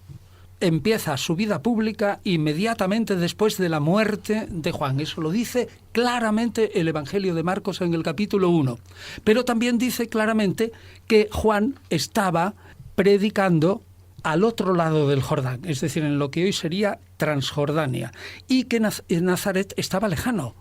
empieza su vida pública inmediatamente después de la muerte de Juan. Eso lo dice claramente el Evangelio de Marcos en el capítulo 1. Pero también dice claramente que Juan estaba predicando al otro lado del Jordán, es decir, en lo que hoy sería Transjordania, y que Nazaret estaba lejano.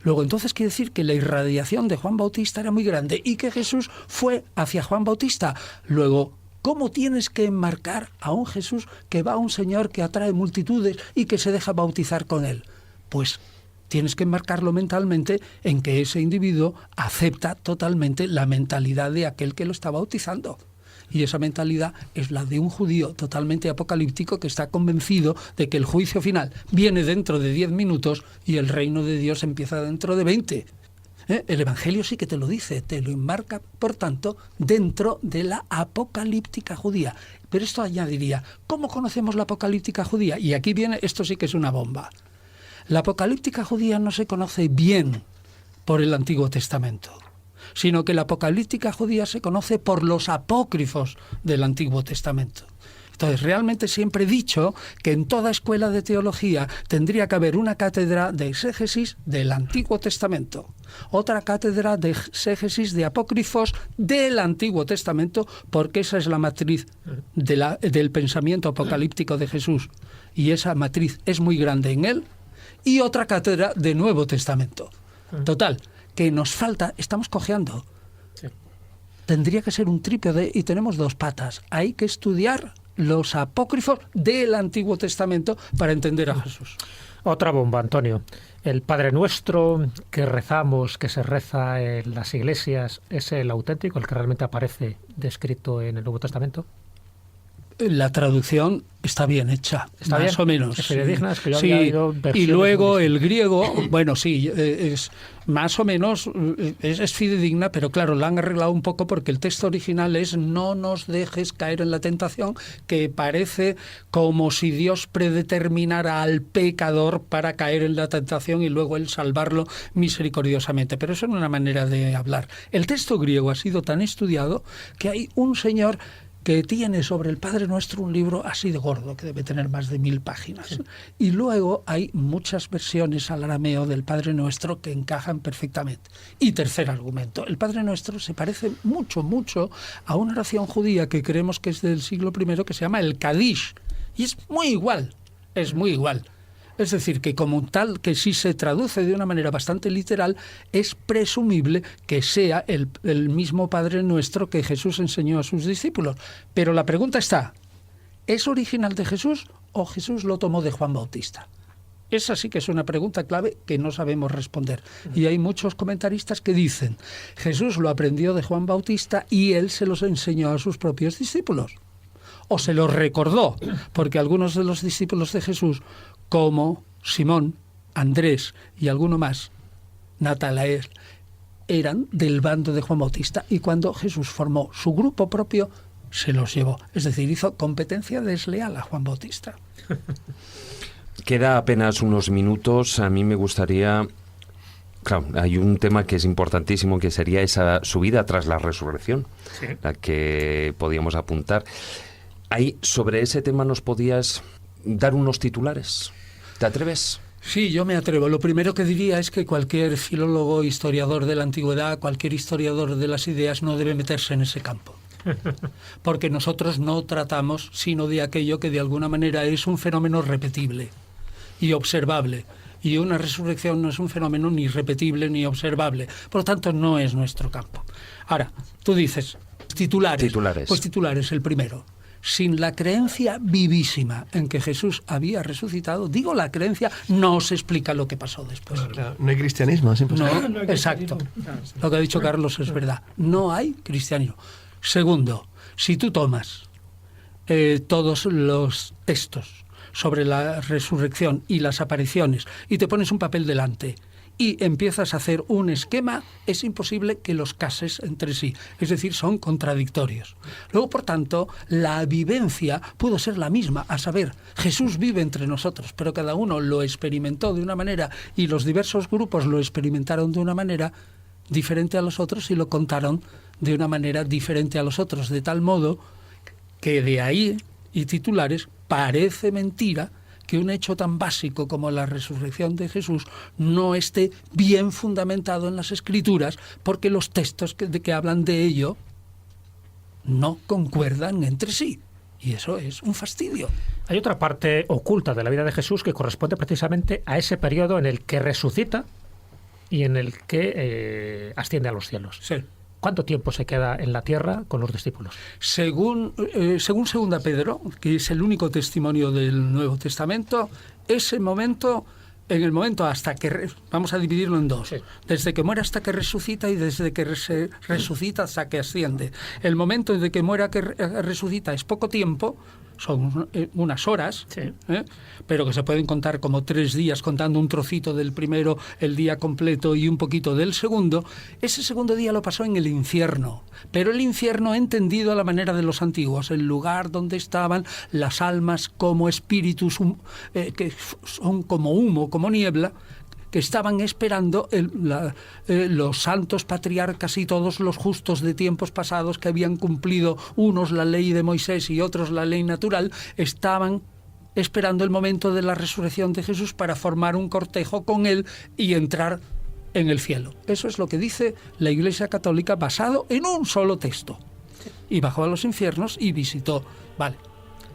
Luego, entonces quiere decir que la irradiación de Juan Bautista era muy grande y que Jesús fue hacia Juan Bautista. Luego, ¿cómo tienes que enmarcar a un Jesús que va a un Señor que atrae multitudes y que se deja bautizar con él? Pues tienes que enmarcarlo mentalmente en que ese individuo acepta totalmente la mentalidad de aquel que lo está bautizando. Y esa mentalidad es la de un judío totalmente apocalíptico que está convencido de que el juicio final viene dentro de 10 minutos y el reino de Dios empieza dentro de 20. El Evangelio sí que te lo dice, te lo enmarca, por tanto, dentro de la apocalíptica judía. Pero esto añadiría, ¿cómo conocemos la apocalíptica judía? Y aquí viene, esto sí que es una bomba. La apocalíptica judía no se conoce bien por el Antiguo Testamento, sino que la apocalíptica judía se conoce por los apócrifos del Antiguo Testamento. Entonces, realmente siempre he dicho que en toda escuela de teología tendría que haber una cátedra de exégesis del Antiguo Testamento, otra cátedra de exégesis de apócrifos del Antiguo Testamento, porque esa es la matriz del pensamiento apocalíptico de Jesús, y esa matriz es muy grande en él, y otra cátedra de Nuevo Testamento. Total, que nos falta, estamos cojeando. Sí. Tendría que ser un trípode y tenemos 2 patas. Hay que estudiar los apócrifos del Antiguo Testamento para entender a Jesús. Otra bomba, Antonio. El Padre Nuestro que rezamos, que se reza en las iglesias, ¿es el auténtico, el que realmente aparece descrito en el Nuevo Testamento? la traducción está bien hecha, ¿Está más bien? o menos. ¿Es fidedigna? Es que yo Sí, había oído y versiones luego muy el griego, bueno, sí, es más o menos, es fidedigna, pero claro, la han arreglado un poco porque el texto original es no nos dejes caer en la tentación, que parece como si Dios predeterminara al pecador para caer en la tentación y luego él salvarlo misericordiosamente. Pero eso es una manera de hablar. El texto griego ha sido tan estudiado que hay un señor que tiene sobre el Padre Nuestro un libro así de gordo, que debe tener más de 1000 páginas. Sí. Y luego hay muchas versiones al arameo del Padre Nuestro que encajan perfectamente. Y tercer argumento, el Padre Nuestro se parece mucho, mucho a una oración judía que creemos que es del siglo I, que se llama el Kadish. Y es muy igual, es muy igual. Es decir, que como tal, que si se traduce de una manera bastante literal, es presumible que sea el mismo Padre Nuestro que Jesús enseñó a sus discípulos. Pero la pregunta está, ¿es original de Jesús o Jesús lo tomó de Juan Bautista? Esa sí que es una pregunta clave que no sabemos responder. Y hay muchos comentaristas que dicen, Jesús lo aprendió de Juan Bautista y él se los enseñó a sus propios discípulos. O se los recordó, porque algunos de los discípulos de Jesús, como Simón, Andrés y alguno más, Natanael, eran del bando de Juan Bautista, y cuando Jesús formó su grupo propio, se los llevó. Es decir, hizo competencia desleal a Juan Bautista. Queda apenas unos minutos. A mí me gustaría... Claro, hay un tema que es importantísimo, que sería esa subida tras la resurrección, sí, la que podíamos apuntar. Ahí, sobre ese tema, ¿nos podías dar unos titulares? ¿Te atreves? Sí, yo me atrevo. Lo primero que diría es que cualquier filólogo, historiador de la antigüedad, cualquier historiador de las ideas no debe meterse en ese campo. Porque nosotros no tratamos sino de aquello que de alguna manera es un fenómeno repetible y observable. Y una resurrección no es un fenómeno ni repetible ni observable. Por lo tanto, no es nuestro campo. Ahora, tú dices, titulares. Pues titulares, el primero. Sin la creencia vivísima en que Jesús había resucitado, digo la creencia, no se explica lo que pasó después. Claro, no hay cristianismo, es imposible. No, exacto. Lo que ha dicho Carlos es verdad. No hay cristianismo. Segundo, si tú tomas todos los textos sobre la resurrección y las apariciones y te pones un papel delante y empiezas a hacer un esquema, es imposible que los cases entre sí. Es decir, son contradictorios. Luego, por tanto, la vivencia pudo ser la misma, a saber, Jesús vive entre nosotros, pero cada uno lo experimentó de una manera y los diversos grupos lo experimentaron de una manera diferente a los otros y lo contaron de una manera diferente a los otros, de tal modo que de ahí, y titulares, parece mentira que un hecho tan básico como la resurrección de Jesús no esté bien fundamentado en las Escrituras, porque los textos que hablan de ello no concuerdan entre sí. Y eso es un fastidio. Hay otra parte oculta de la vida de Jesús que corresponde precisamente a ese periodo en el que resucita y en el que asciende a los cielos. Sí. ¿Cuánto tiempo se queda en la tierra con los discípulos? Según 2 Pedro, que es el único testimonio del Nuevo Testamento, ese momento, en el momento hasta que... Vamos a dividirlo en dos. Sí. Desde que muere hasta que resucita y desde que resucita hasta que asciende. El momento de que muera que resucita es poco tiempo, son unas horas, sí, pero que se pueden contar como 3 días, contando un trocito del primero, el día completo y un poquito del segundo. Ese segundo día lo pasó en el infierno, pero el infierno entendido a la manera de los antiguos, el lugar donde estaban las almas como espíritus que son como humo, como niebla, que estaban esperando los santos patriarcas y todos los justos de tiempos pasados que habían cumplido, unos la ley de Moisés y otros la ley natural, estaban esperando el momento de la resurrección de Jesús para formar un cortejo con él y entrar en el cielo. Eso es lo que dice la Iglesia Católica basado en un solo texto. Y bajó a los infiernos y visitó, vale.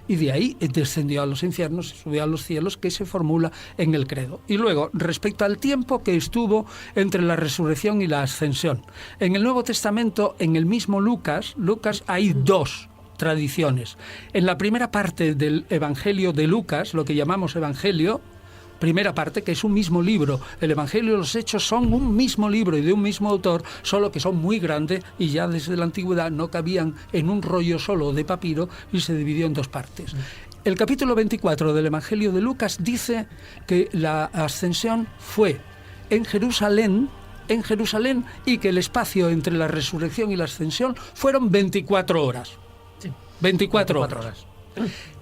Y de ahí descendió a los infiernos y subió a los cielos, que se formula en el credo. Y luego, respecto al tiempo que estuvo entre la resurrección y la ascensión. En el Nuevo Testamento, en el mismo Lucas hay 2 tradiciones. En la primera parte del Evangelio de Lucas, lo que llamamos Evangelio, primera parte, que es un mismo libro. El Evangelio y los Hechos son un mismo libro y de un mismo autor, solo que son muy grandes y ya desde la antigüedad no cabían en un rollo solo de papiro y se dividió en dos partes. El capítulo 24 del Evangelio de Lucas dice que la ascensión fue en Jerusalén y que el espacio entre la resurrección y la ascensión fueron 24 horas. Sí, 24 horas.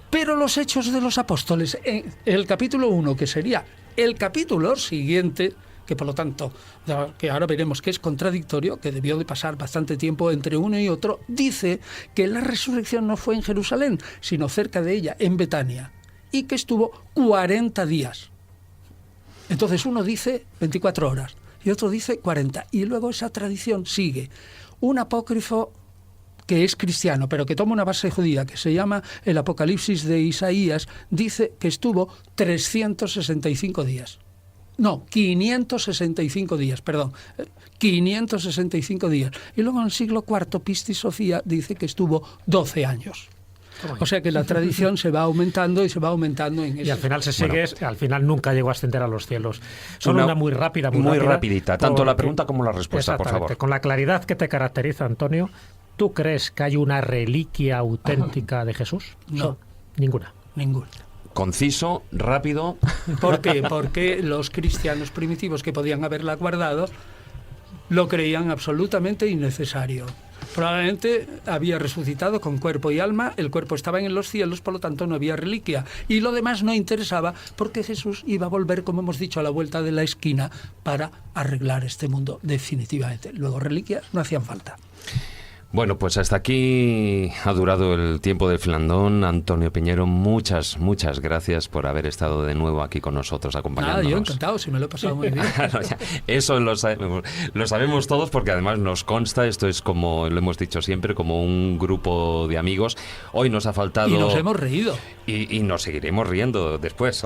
Pero los Hechos de los Apóstoles, en el capítulo 1, que sería el capítulo siguiente, que por lo tanto, que ahora veremos que es contradictorio, que debió de pasar bastante tiempo entre uno y otro, dice que la resurrección no fue en Jerusalén, sino cerca de ella, en Betania, y que estuvo 40 días. Entonces uno dice 24 horas y otro dice 40, y luego esa tradición sigue. Un apócrifo que es cristiano, pero que toma una base judía, que se llama el Apocalipsis de Isaías, dice que estuvo 365 días. No, 565 días, perdón. 565 días. Y luego en el siglo IV, Pistis Sofía dice que estuvo 12 años. O sea que la tradición se va aumentando y se va aumentando en eso. Y al final al final nunca llegó a ascender a los cielos. Solo una muy rápida, muy rapidita, tanto la pregunta como la respuesta, por favor. Con la claridad que te caracteriza, Antonio, ¿tú crees que hay una reliquia auténtica de Jesús? No. Ninguna. Conciso, rápido. ¿Por qué? Porque los cristianos primitivos que podían haberla guardado lo creían absolutamente innecesario. Probablemente había resucitado con cuerpo y alma, el cuerpo estaba en los cielos, por lo tanto no había reliquia. Y lo demás no interesaba porque Jesús iba a volver, como hemos dicho, a la vuelta de la esquina para arreglar este mundo definitivamente. Luego reliquias no hacían falta. Bueno, pues hasta aquí ha durado el tiempo del filandón. Antonio Piñero, muchas gracias por haber estado de nuevo aquí con nosotros, acompañándonos. Yo encantado, si me lo he pasado muy bien. Eso lo sabemos todos, porque además nos consta, esto es como lo hemos dicho siempre, como un grupo de amigos. Hoy nos ha faltado... Y nos hemos reído. Y nos seguiremos riendo después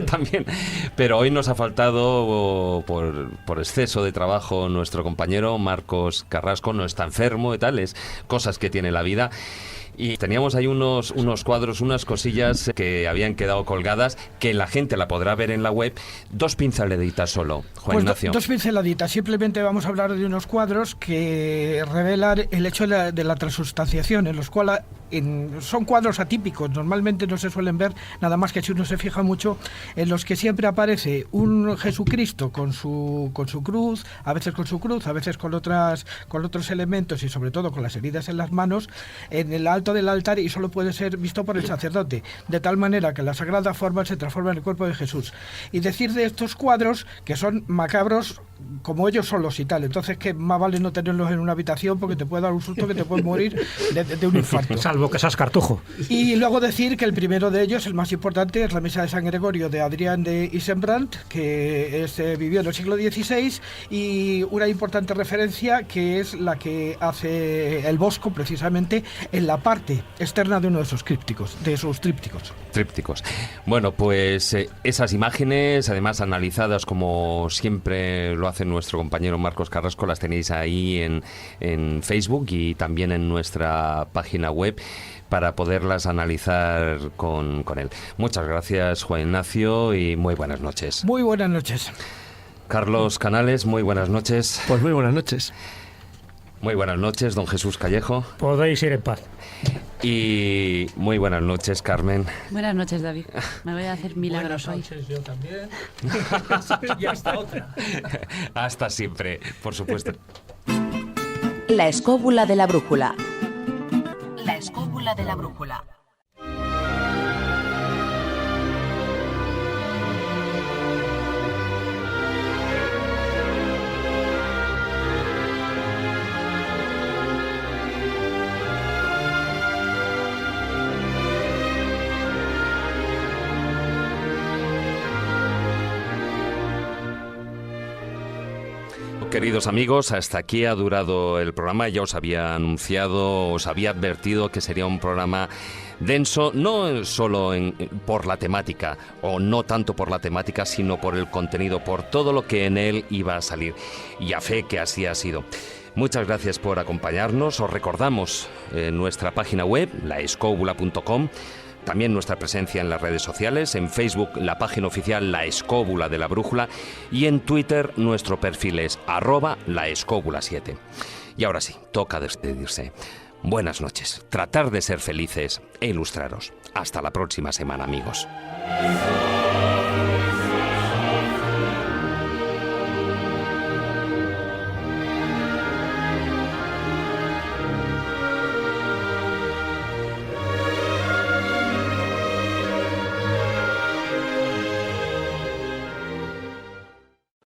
también. Pero hoy nos ha faltado, por exceso de trabajo, nuestro compañero Marcos Carrasco. No está enfermo y tal, cosas que tiene la vida. Y teníamos ahí unos cuadros, unas cosillas que habían quedado colgadas, que la gente la podrá ver en la web. 2 pinceladitas solo, Juan Ignacio. Dos pinceladitas. Simplemente vamos a hablar de unos cuadros que revelan el hecho de la transustanciación, en los cuales son cuadros atípicos. Normalmente no se suelen ver, nada más que si uno se fija mucho, en los que siempre aparece un Jesucristo con su cruz, a veces con su cruz, a veces con otros elementos y sobre todo con las heridas en las manos, en el alto del altar, y solo puede ser visto por el sacerdote, de tal manera que la sagrada forma se transforma en el cuerpo de Jesús. Y decir de estos cuadros que son macabros como ellos solos y tal, entonces que más vale no tenerlos en una habitación porque te puede dar un susto que te puedes morir de un infarto. Salvo que seas cartujo. Y luego decir que el primero de ellos, el más importante, es la misa de San Gregorio de Adrián de Isenbrandt, que vivió en el siglo XVI, y una importante referencia que es la que hace el Bosco precisamente en la parte externa de uno de sus trípticos. Bueno, pues esas imágenes, además analizadas como siempre lo hace nuestro compañero Marcos Carrasco, las tenéis ahí en Facebook y también en nuestra página web para poderlas analizar con él. Muchas gracias, Juan Ignacio, y muy buenas noches. Muy buenas noches. Carlos Canales, muy buenas noches. Pues muy buenas noches. Muy buenas noches, don Jesús Callejo. Podéis ir en paz. Y muy buenas noches, Carmen. Buenas noches, David. Me voy a hacer milagros hoy. Buenas noches, yo también. Y hasta otra. Hasta siempre, por supuesto. La escóbula de la brújula. La escóbula de la brújula. Queridos amigos, hasta aquí ha durado el programa. Ya os había anunciado, os había advertido que sería un programa denso, no solo por la temática, o no tanto por la temática, sino por el contenido, por todo lo que en él iba a salir. Y a fe que así ha sido. Muchas gracias por acompañarnos. Os recordamos nuestra página web, laescobula.com, También nuestra presencia en las redes sociales, en Facebook la página oficial La Escóbula de la Brújula y en Twitter nuestro perfil es @laescobula7. Y ahora sí, toca despedirse. Buenas noches, tratar de ser felices e ilustraros. Hasta la próxima semana, amigos.